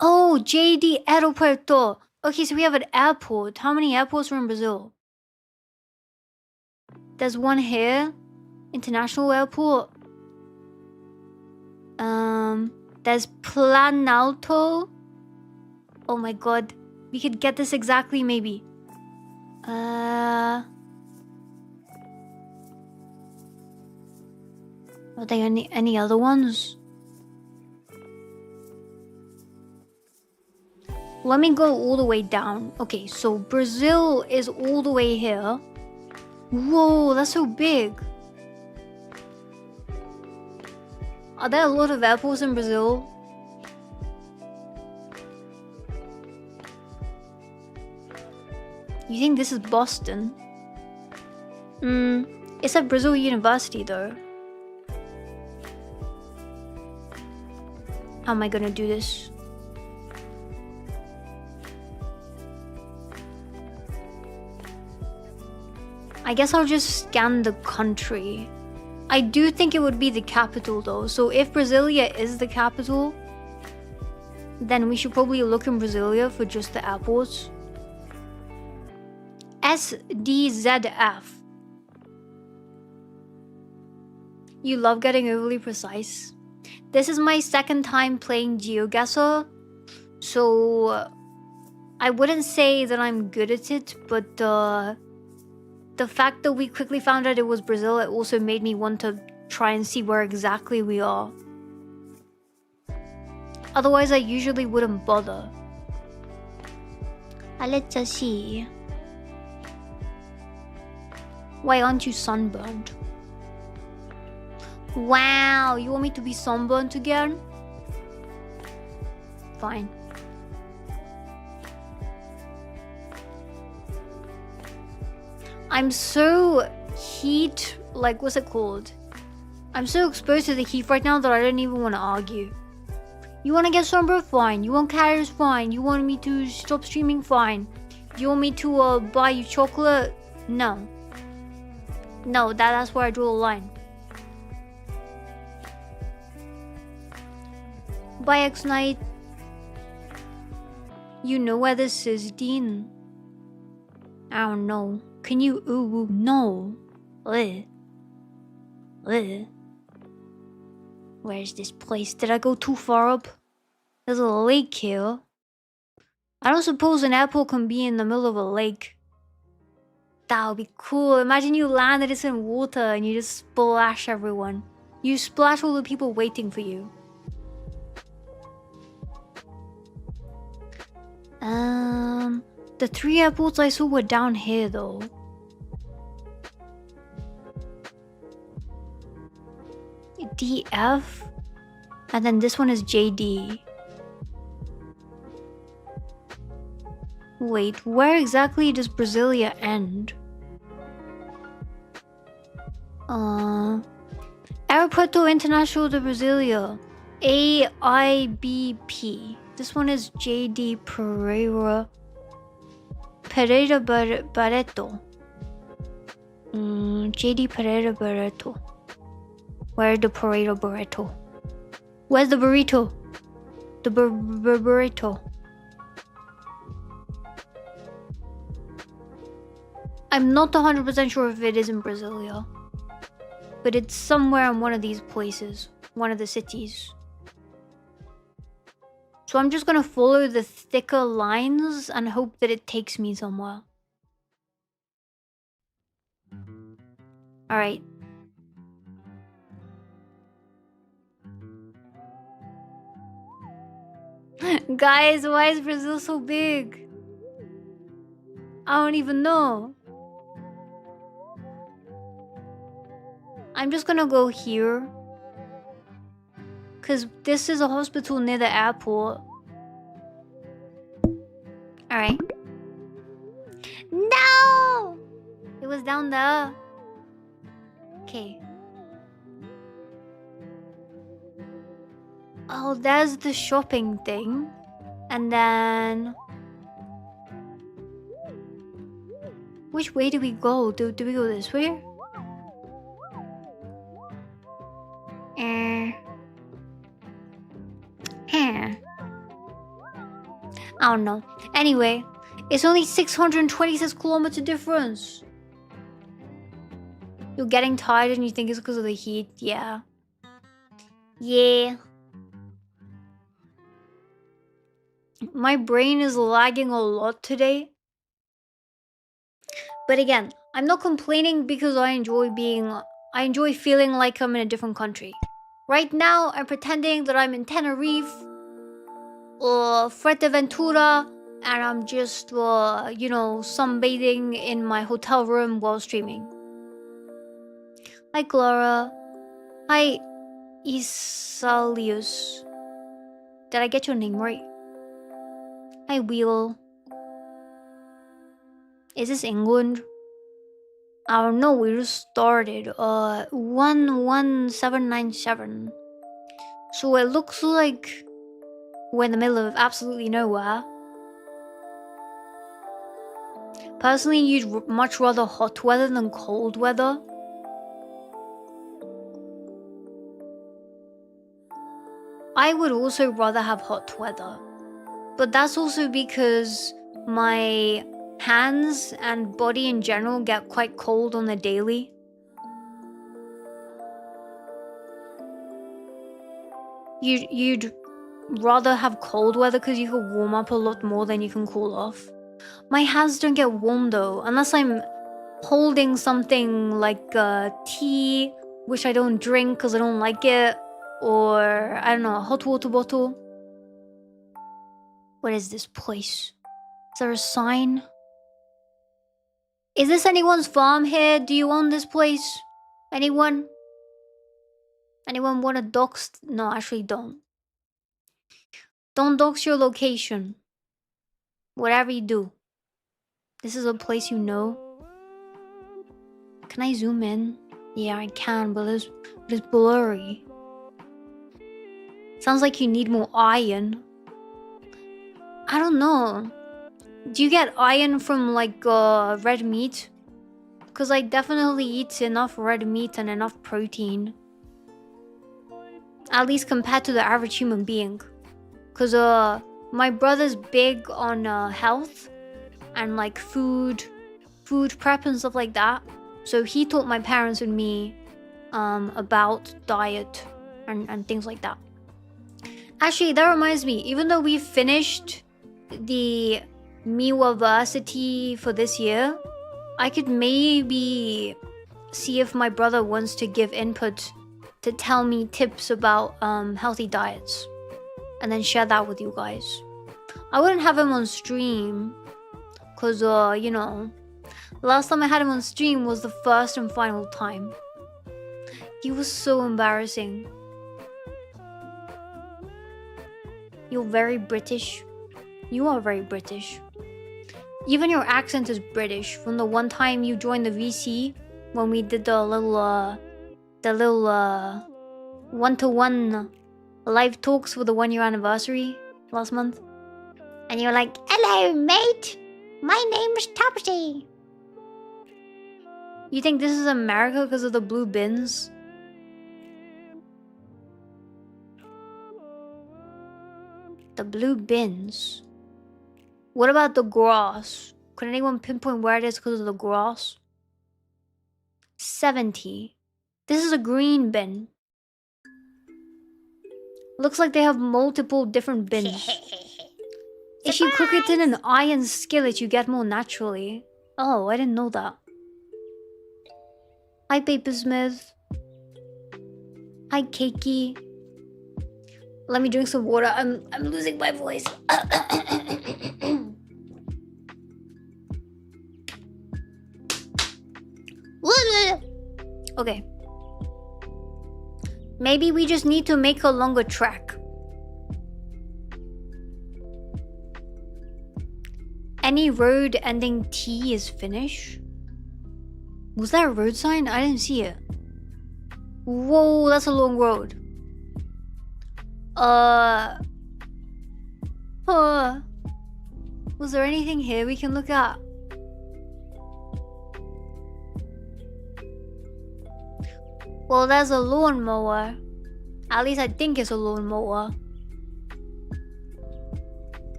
Oh, JD Aeropuerto. Okay, so we have an airport. How many airports are in Brazil? There's one here. International airport. There's Planalto. Oh my god. We could get this exactly, maybe. Are there any other ones? Let me go all the way down. Okay, so Brazil is all the way here. Whoa, that's so big. Are there a lot of airports in Brazil? You think this is Boston? It's at Brazil University though. How am I gonna do this? I guess I'll just scan the country. I do think it would be the capital though. So if Brasilia is the capital, then we should probably look in Brasilia for just the airports. SDZF. You love getting overly precise. This is my second time playing GeoGuessr, so I wouldn't say that I'm good at it, but the fact that we quickly found out it was Brazil, it also made me want to try and see where exactly we are. Otherwise, I usually wouldn't bother. Let's see. Why aren't you sunburned? Wow, you want me to be sunburned again? Fine. I'm so heat, like, what's it called? I'm so exposed to the heat right now that I don't even want to argue. You want to get sunburned? Fine. You want carriers? Fine. You want me to stop streaming? Fine. You want me to buy you chocolate? No. No, that's where I draw the line. Bye, X-Night. You know where this is, Dean? I don't know. Can you ooh no? Ugh. Ugh. Where's this place? Did I go too far up? There's a lake here. I don't suppose an airport can be in the middle of a lake. That would be cool. Imagine you land and it's in water and you just splash everyone. You splash all the people waiting for you. The 3 airports I saw were down here though. DF, and then this one is JD. Wait, where exactly does Brasilia end? Aeroporto International de Brasilia, AIBP. This one is JD Pereira Barreto. JD Pereira Barreto. Where's the Pereira Barreto? Where's the burrito? The burrito. I'm not 100% sure if it is in Brasilia, but it's somewhere in one of these places, one of the cities. So I'm just gonna follow the thicker lines and hope that it takes me somewhere. Alright. Guys, why is Brazil so big? I don't even know. I'm just gonna go here. Because this is a hospital near the airport. Alright. No! It was down there. Okay. Oh, there's the shopping thing. And then... which way do we go? Do we go this way? I don't know. Anyway, it's only 626 kilometer difference. You're getting tired and you think it's because of the heat? Yeah. Yeah. My brain is lagging a lot today. But again, I'm not complaining because I enjoy feeling like I'm in a different country. Right now, I'm pretending that I'm in Tenerife or Fuerteventura, and I'm just, sunbathing in my hotel room while streaming. Hi, Clara. Hi, Isalius. Did I get your name right? Hi, Wheel. Is this England? I don't know, we just started. 11797. So it looks like we're in the middle of absolutely nowhere. Personally, you'd much rather hot weather than cold weather. I would also rather have hot weather. But that's also because my hands and body in general get quite cold on the daily. You'd rather have cold weather because you can warm up a lot more than you can cool off. My hands don't get warm though, unless I'm holding something like tea, which I don't drink because I don't like it, or I don't know, a hot water bottle. What is this place? Is there a sign? Is this anyone's farm here? Do you own this place? Anyone? Anyone want to dox? No, actually don't. Don't dox your location. Whatever you do. This is a place you know. Can I zoom in? Yeah, I can, but it's blurry. Sounds like you need more iron. I don't know. Do you get iron from like red meat? Because I definitely eat enough red meat and enough protein. At least compared to the average human being. Because my brother's big on health and like food prep and stuff like that. So he taught my parents and me about diet and things like that. Actually, that reminds me, even though we finished the Miwaversity for this year, I could maybe see if my brother wants to give input to tell me tips about healthy diets and then share that with you guys. I wouldn't have him on stream because, you know, last time I had him on stream was the first and final time. He was so embarrassing. You're very British. You are very British. Even your accent is British. From the one time you joined the VC when we did the little one-to-one live talks for the 1-year anniversary last month. And you're like, hello, mate. My name's Topsy. You think this is America because of the blue bins? The blue bins. What about the grass? Could anyone pinpoint where it is because of the grass? 70. This is a green bin. Looks like they have multiple different bins. If you cook it in an iron skillet, you get more naturally. Oh, I didn't know that. Hi, Papersmith. Hi, Cakey. Let me drink some water. I'm losing my voice. Okay. Maybe we just need to make a longer track. Any road ending T is finish? Was that a road sign? I didn't see it. Whoa, that's a long road. Was there anything here we can look at? Well, there's a lawnmower. At least I think it's a lawnmower.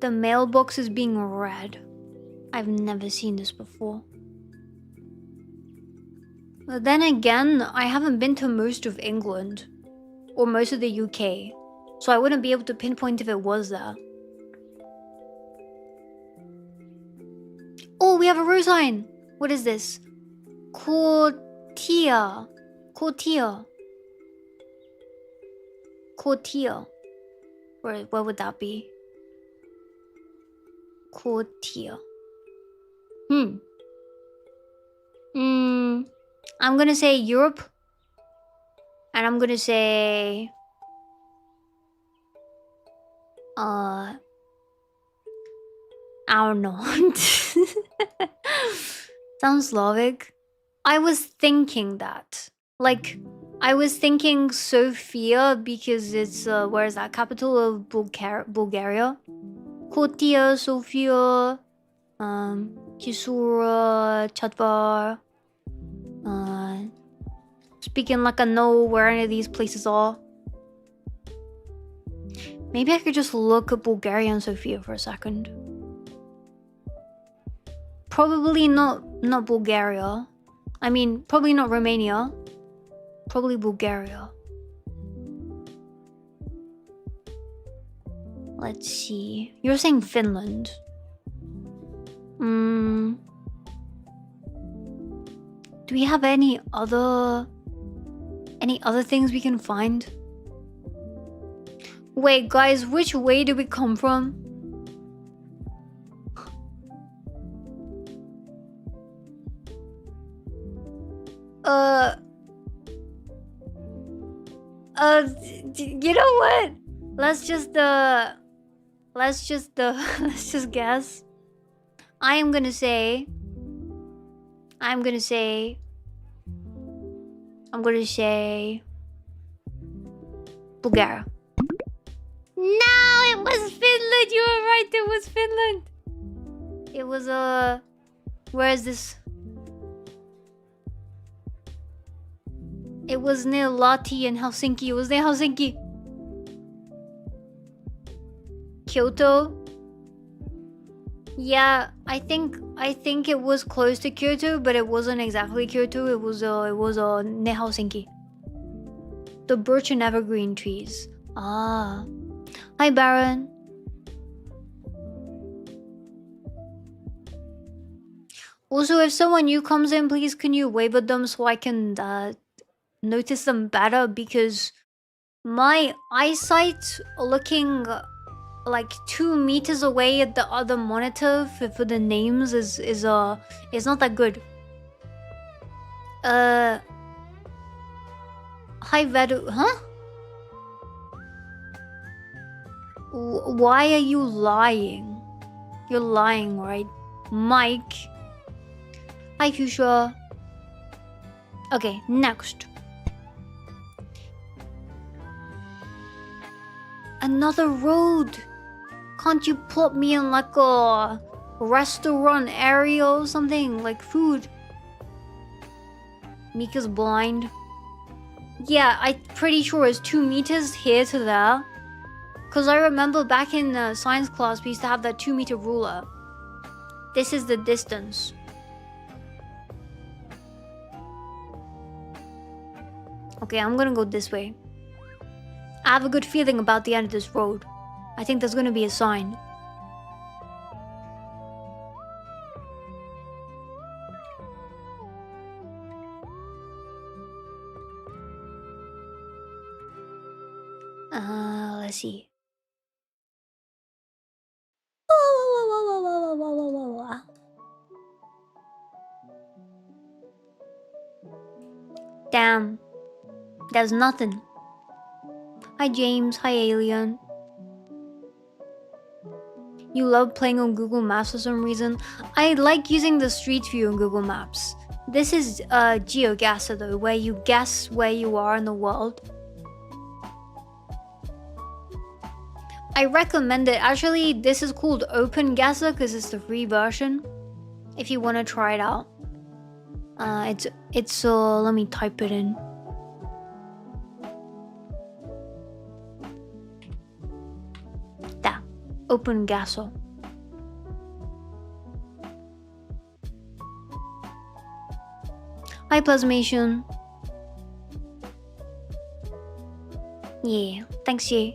The mailbox is being read. I've never seen this before. But then again, I haven't been to most of England. Or most of the UK. So I wouldn't be able to pinpoint if it was there. Oh, we have a road sign! What is this? Courtier. Courtier. Courtier. Where would that be? Courtier. I'm gonna say Europe. And I'm gonna say... I don't know. Sounds Slavic. I was thinking that. Like, I was thinking Sofia because it's, where is that? Capital of Bulgaria. Kotia, Sofia, Kisura, Chatvar, Speaking like I know where any of these places are. Maybe I could just look at Bulgaria and Sofia for a second. Probably not Bulgaria. I mean, probably not Romania. Probably Bulgaria. Let's see. You're saying Finland. Do we have any other things we can find? Wait, guys, which way did we come from? You know what? Let's just guess. I'm gonna say Bulgaria. No, it was Finland. You were right. It was Finland. It was where is this? It was near Lahti and Helsinki. It was near Helsinki. Kyoto. Yeah, I think it was close to Kyoto, but it wasn't exactly Kyoto. It was near Helsinki. The birch and evergreen trees. Ah. Hi, Baron. Also, if someone new comes in, please can you wave at them so I can notice them better, because my eyesight looking like 2 meters away at the other monitor for the names is not that good. Hi Vedu, huh? Why are you lying? You're lying, right? Mike. Hi Fuchsia. Okay, next. Another road. Can't you plot me in like a restaurant area or something? Like food. Mika's blind. Yeah, I'm pretty sure it's 2 meters here to there. Because I remember back in science class, we used to have that 2-meter ruler. This is the distance. Okay, I'm gonna go this way. I have a good feeling about the end of this road. I think there's gonna be a sign. Let's see. Damn. There's nothing. Hi James, hi Alien. You love playing on Google Maps for some reason. I like using the street view on Google Maps. This is GeoGuessr though, where you guess where you are in the world. I recommend it. Actually, this is called OpenGuessr because it's the free version. If you want to try it out. It's let me type it in. That OpenGuessr. Hi Plasmation. Yeah, thanks yeah.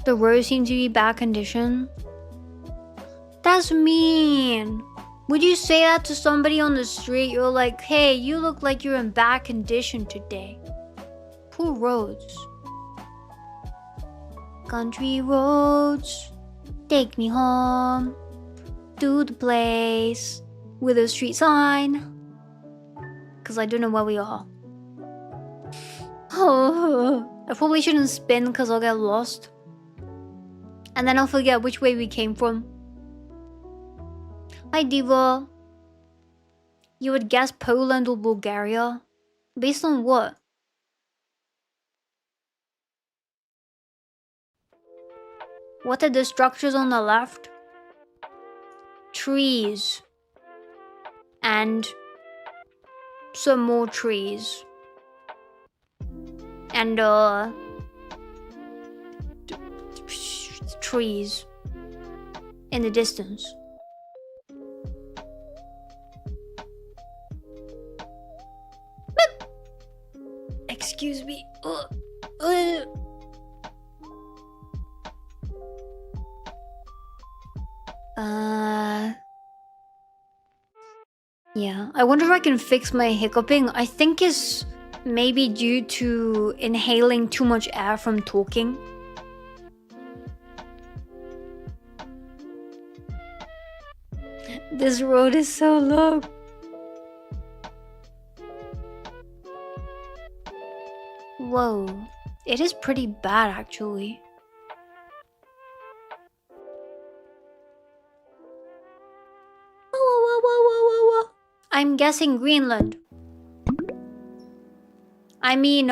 The roads seem to be bad condition. That's mean. Would you say that to somebody on the street? You're like, hey, you look like you're in bad condition today. Poor roads. Country roads, take me home to the place with a street sign. Cause I don't know where we are. Oh, I probably shouldn't spin cause I'll get lost. And then I'll forget which way we came from. Hi Diva. You would guess Poland or Bulgaria? Based on what? What are the structures on the left? Trees. And some more trees. And trees in the distance. Excuse me. Yeah, I wonder if I can fix my hiccuping. I think it's maybe due to inhaling too much air from talking. This road is so long. Whoa, it is pretty bad actually. I'm guessing Greenland. I mean,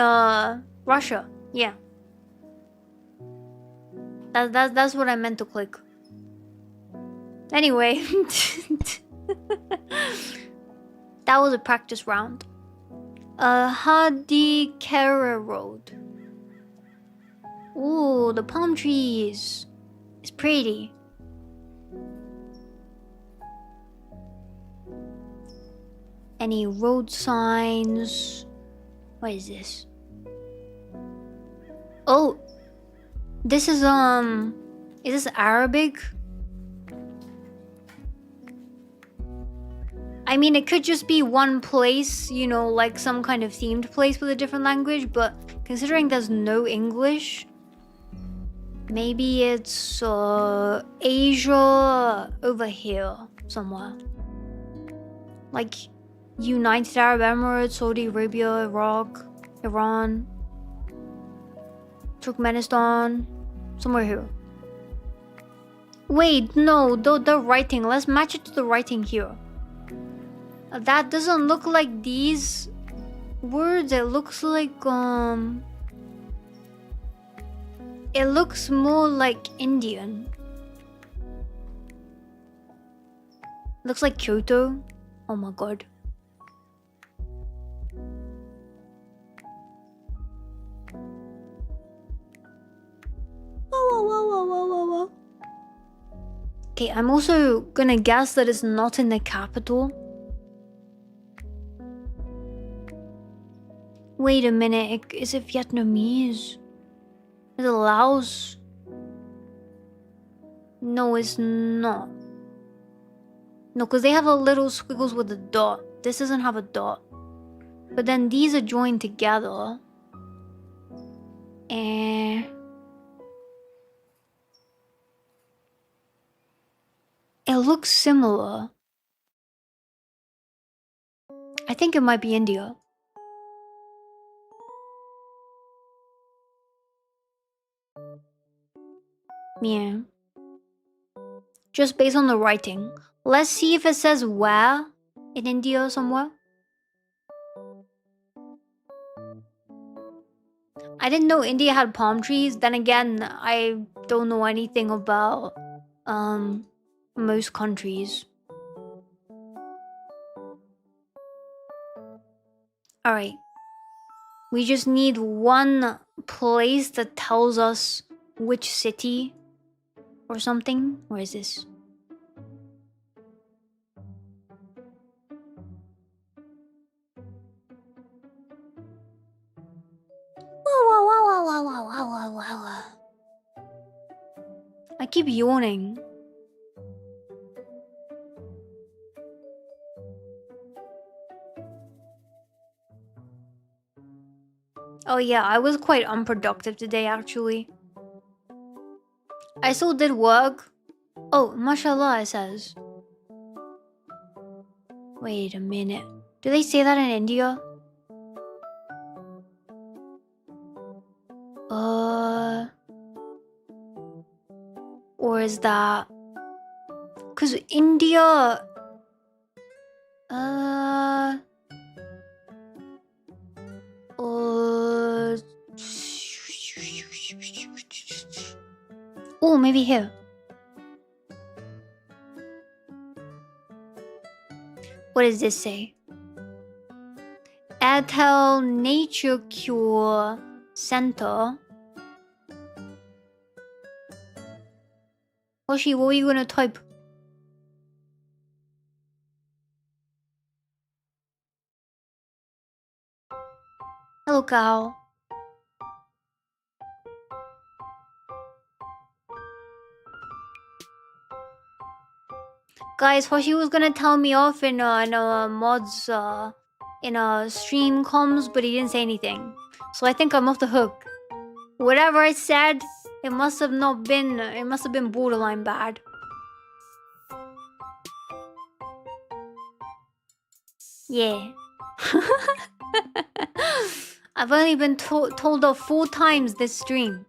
Russia. Yeah. That's what I meant to click. Anyway. That was a practice round. Hadikera Road. Ooh, the palm trees. It's pretty. Any road signs? What is this? Oh, this is this Arabic? I mean, it could just be one place, you know, like some kind of themed place with a different language, but considering there's no English, maybe it's Asia over here somewhere. Like United Arab Emirates, Saudi Arabia, Iraq, Iran, Turkmenistan, somewhere here. Wait, no, the writing. Let's match it to the writing here. That doesn't look like these words. It looks like it looks more like Indian. Looks like Kyoto. Oh my god. Okay, I'm also gonna guess that it's not in the capital. Wait a minute, is it Vietnamese? Is it Laos? No, it's not. No, because they have a little squiggles with a dot. This doesn't have a dot. But then these are joined together. And it looks similar. I think it might be India. Yeah. Just based on the writing. Let's see if it says where in India somewhere. I didn't know India had palm trees. Then again, I don't know anything about most countries. Alright. We just need one place that tells us which city or something. Where is this? I keep yawning. Oh yeah, I was quite unproductive today actually. I still did work. Oh, mashallah it says. Wait a minute. Do they say that in India? Or is that... Cause India... Oh, maybe here. What does this say? Airtel Nature Cure Center. Hoshi, what were you gonna type? Hello, cow. Guys, Hoshi was gonna tell me off in mods in stream comms, but he didn't say anything. So I think I'm off the hook. Whatever I said, it must have been borderline bad. Yeah. I've only been told off 4 times this stream.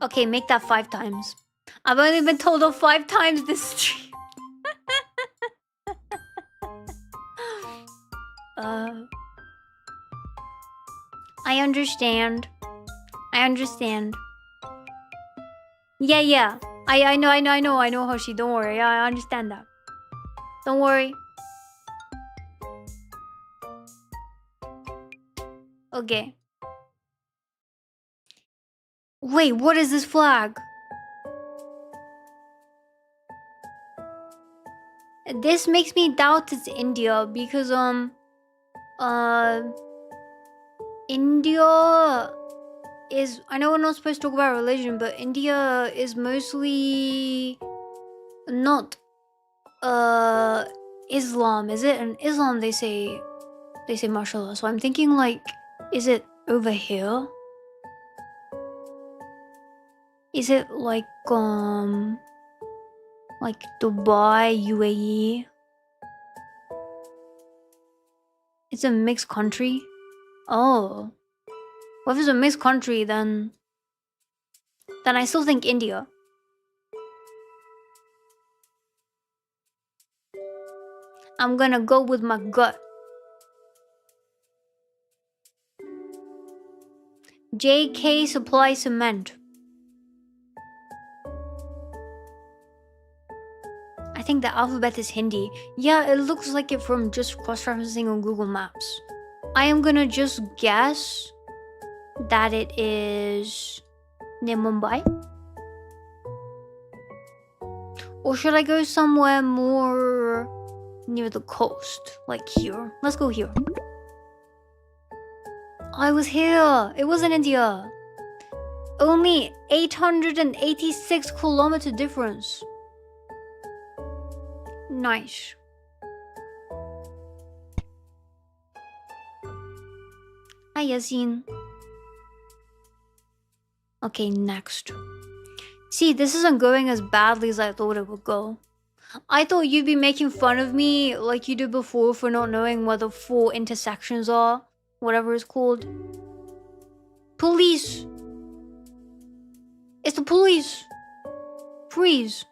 Okay, make that 5 times. I've only been told off 5 times this stream. I understand. Yeah. I know, Hoshi. Don't worry. I understand that. Don't worry. Okay. Wait, what is this flag? This makes me doubt it's India because India is, I know we're not supposed to talk about religion, but India is mostly not Islam, is it? And Islam they say mashallah. So I'm thinking like, is it over here? Is it like Dubai, UAE? It's a mixed country. Oh, well, if it's a mixed country, then I still think India. I'm gonna go with my gut. JK Supply Cement. I think the alphabet is Hindi. Yeah, it looks like it from just cross-referencing on Google Maps. I am gonna just guess that it is near Mumbai. Or should I go somewhere more near the coast? Like here. Let's go here. I was here. It was in India. Only 886 kilometer difference. Nice. Hi, Yasin. Okay, next. See, this isn't going as badly as I thought it would go. I thought you'd be making fun of me like you did before for not knowing where the 4 intersections are. Whatever it's called. Police! It's the police! Freeze!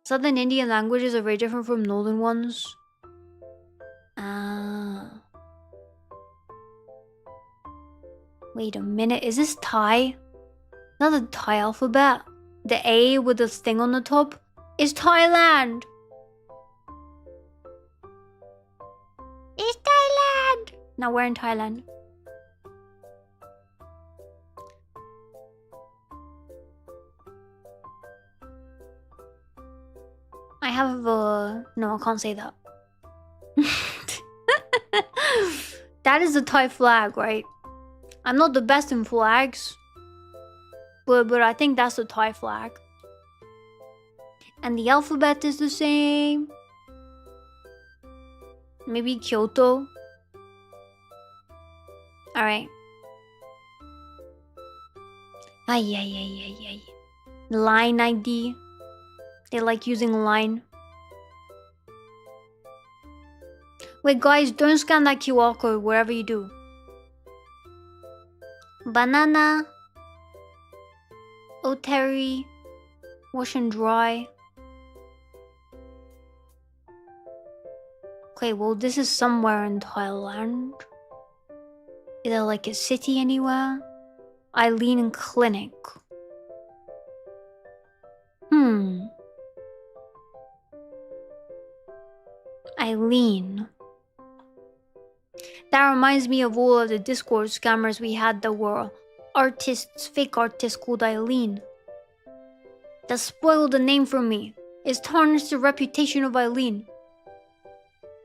Southern Indian languages are very different from northern ones. Ah. Wait a minute, is this Thai? Not the Thai alphabet. The A with the thing on the top is Thailand. It's Thailand. Now we're in Thailand. I have no, I can't say that. That is the Thai flag, right? I'm not the best in flags, but I think that's the Thai flag. And the alphabet is the same. Maybe Kyoto. Alright. Ay. Line ID. They like using line. Wait, guys, don't scan that QR code wherever you do. Banana. Oteri. Wash and dry. Okay, well, this is somewhere in Thailand. Is there like a city anywhere? Eileen Clinic. Eileen. That reminds me of all of the Discord scammers we had that were artists, fake artists called Eileen. That spoiled the name for me. It's tarnished the reputation of Eileen.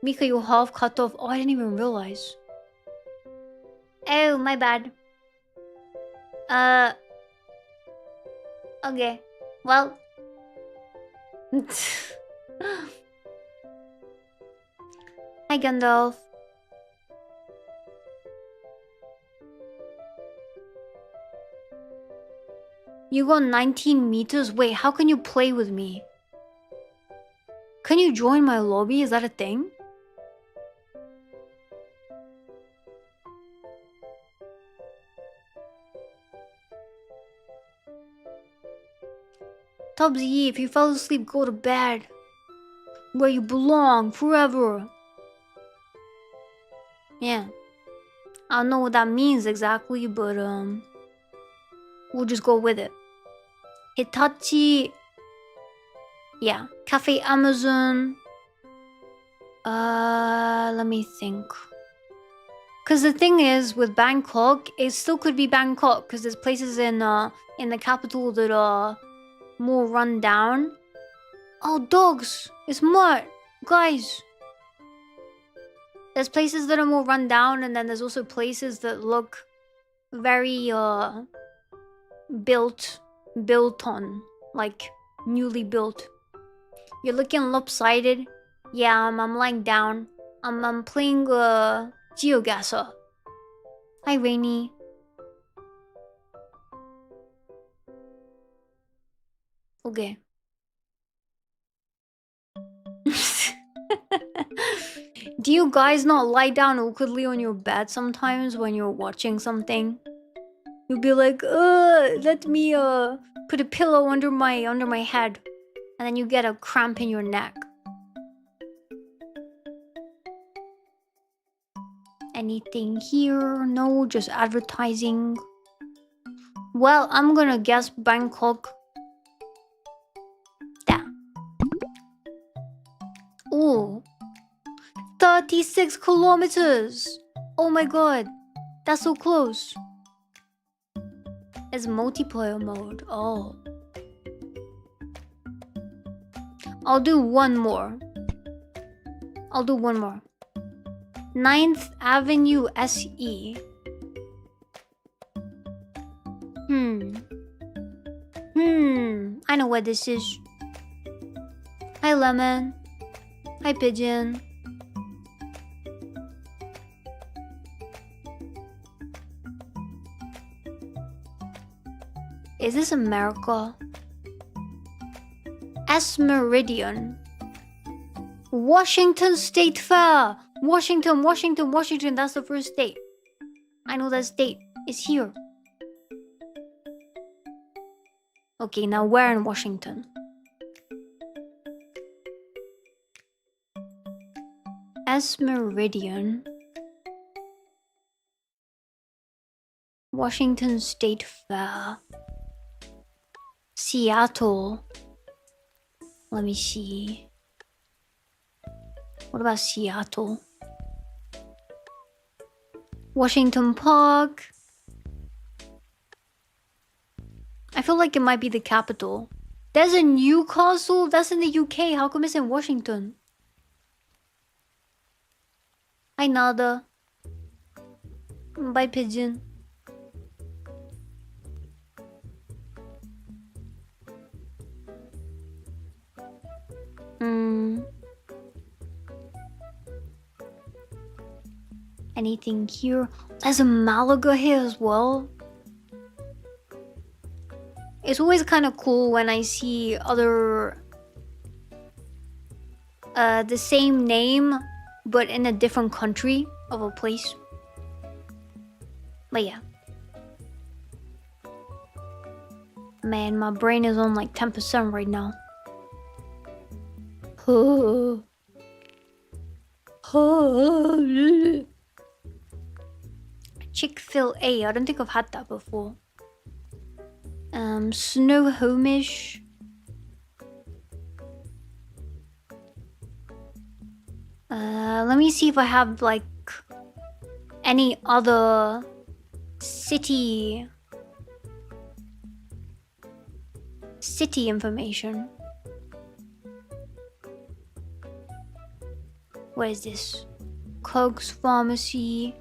Mika, you half cut off. Oh, I didn't even realize. Oh, my bad. Okay. Well. Hi, Gandalf. You got 19 meters? Wait, how can you play with me? Can you join my lobby? Is that a thing? Tubbsy, if you fell asleep, go to bed. Where you belong, forever. Yeah. I don't know what that means exactly, but we'll just go with it. Hitachi. Yeah. Cafe Amazon. Let me think. Cause the thing is, with Bangkok, it still could be Bangkok, cause there's places in the capital that are more run down. Oh, dogs! It's Mutt! Guys! There's places that are more run down, and then there's also places that look very built on, like newly built. You're looking lopsided. Yeah, I'm lying down. I'm playing Geogasser. Hi, Rainy. Okay. Do you guys not lie down awkwardly on your bed sometimes when you're watching something? You'll be like, let me put a pillow under my head, and then you get a cramp in your neck. Anything here? No, just advertising. Well, I'm gonna guess Bangkok. Damn. Ooh. 36 kilometers! Oh my god. That's so close. It's multiplayer mode. Oh. I'll do one more. 9th Avenue SE. I know what this is. Hi, Lemon. Hi, Pigeon. Is this America? S Meridian. Washington State Fair. Washington. That's the first state. I know that state is here. Okay, now where in Washington? S Meridian. Washington State Fair. Seattle. Let me see. What about Seattle? Washington Park. I feel like it might be the capital. There's a Newcastle? That's in the UK. How come it's in Washington? Hi, Nada. Bye, Pigeon. Anything here? There's a Malaga here as well. It's always kind of cool when I see other the same name but in a different country of a place. But yeah. Man, my brain is on like 10% right now. Chick-fil-A. I don't think I've had that before. Snow Homish. Let me see if I have like any other city information. Where is this? Coke's Pharmacy.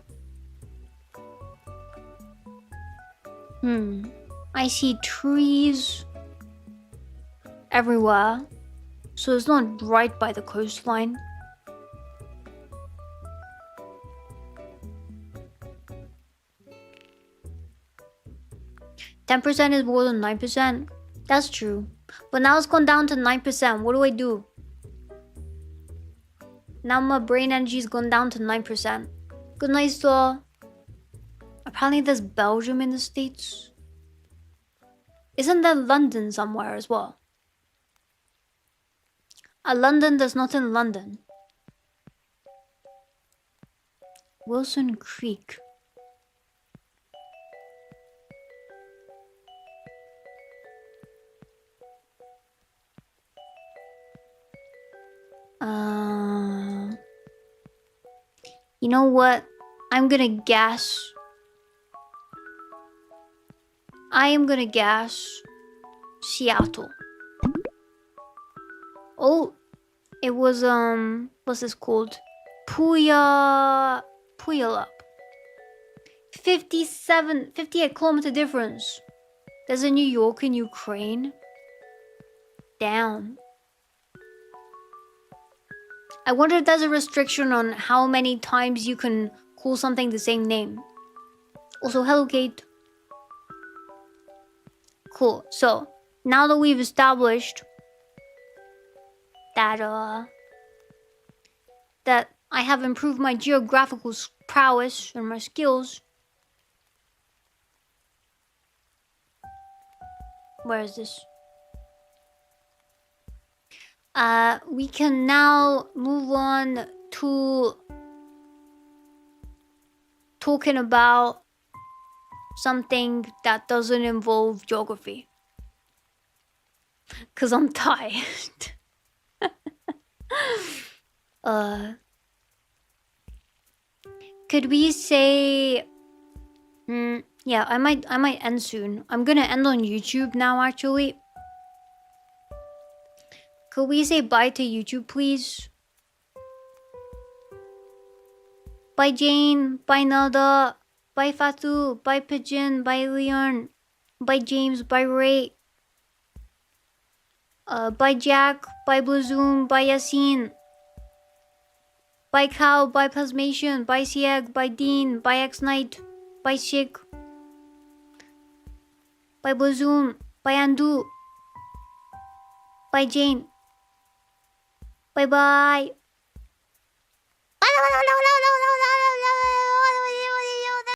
I see trees everywhere, so it's not right by the coastline. %10 is more than 9%. That's true. But now it's gone down to 9%. What do I do? Now my brain energy's gone down to 9%. Good night, sir. Apparently there's Belgium in the States. Isn't there London somewhere as well? London, there's not in London. Wilson Creek. You know what? I'm gonna guess. I am gonna guess Seattle. Oh, it was what's this called? Puyallup. 58 kilometer difference. There's a New York and Ukraine. Damn. I wonder if there's a restriction on how many times you can call something the same name. Also, hello, Kate. Cool. So, now that we've established that that I have improved my geographical prowess and my skills. Where is this? We can now move on to talking about something that doesn't involve geography. 'Cause I'm tired. Could we say yeah, I might end soon. I'm gonna end on YouTube now actually. Could we say bye to YouTube, please? Bye, Jane. Bye, Nada. Bye, Fatu. Bye, Pigeon. Bye, Leon. Bye, James. Bye, Ray. Bye, Jack. Bye, Blazoom. Bye, Yassine. Bye, Cow. Bye, Plasmation. Bye, Sieg. Bye, Dean. Bye, X-Knight. Bye, Shik. Bye, Blazoom. Bye, Andu. Bye, Jane. Bye-bye.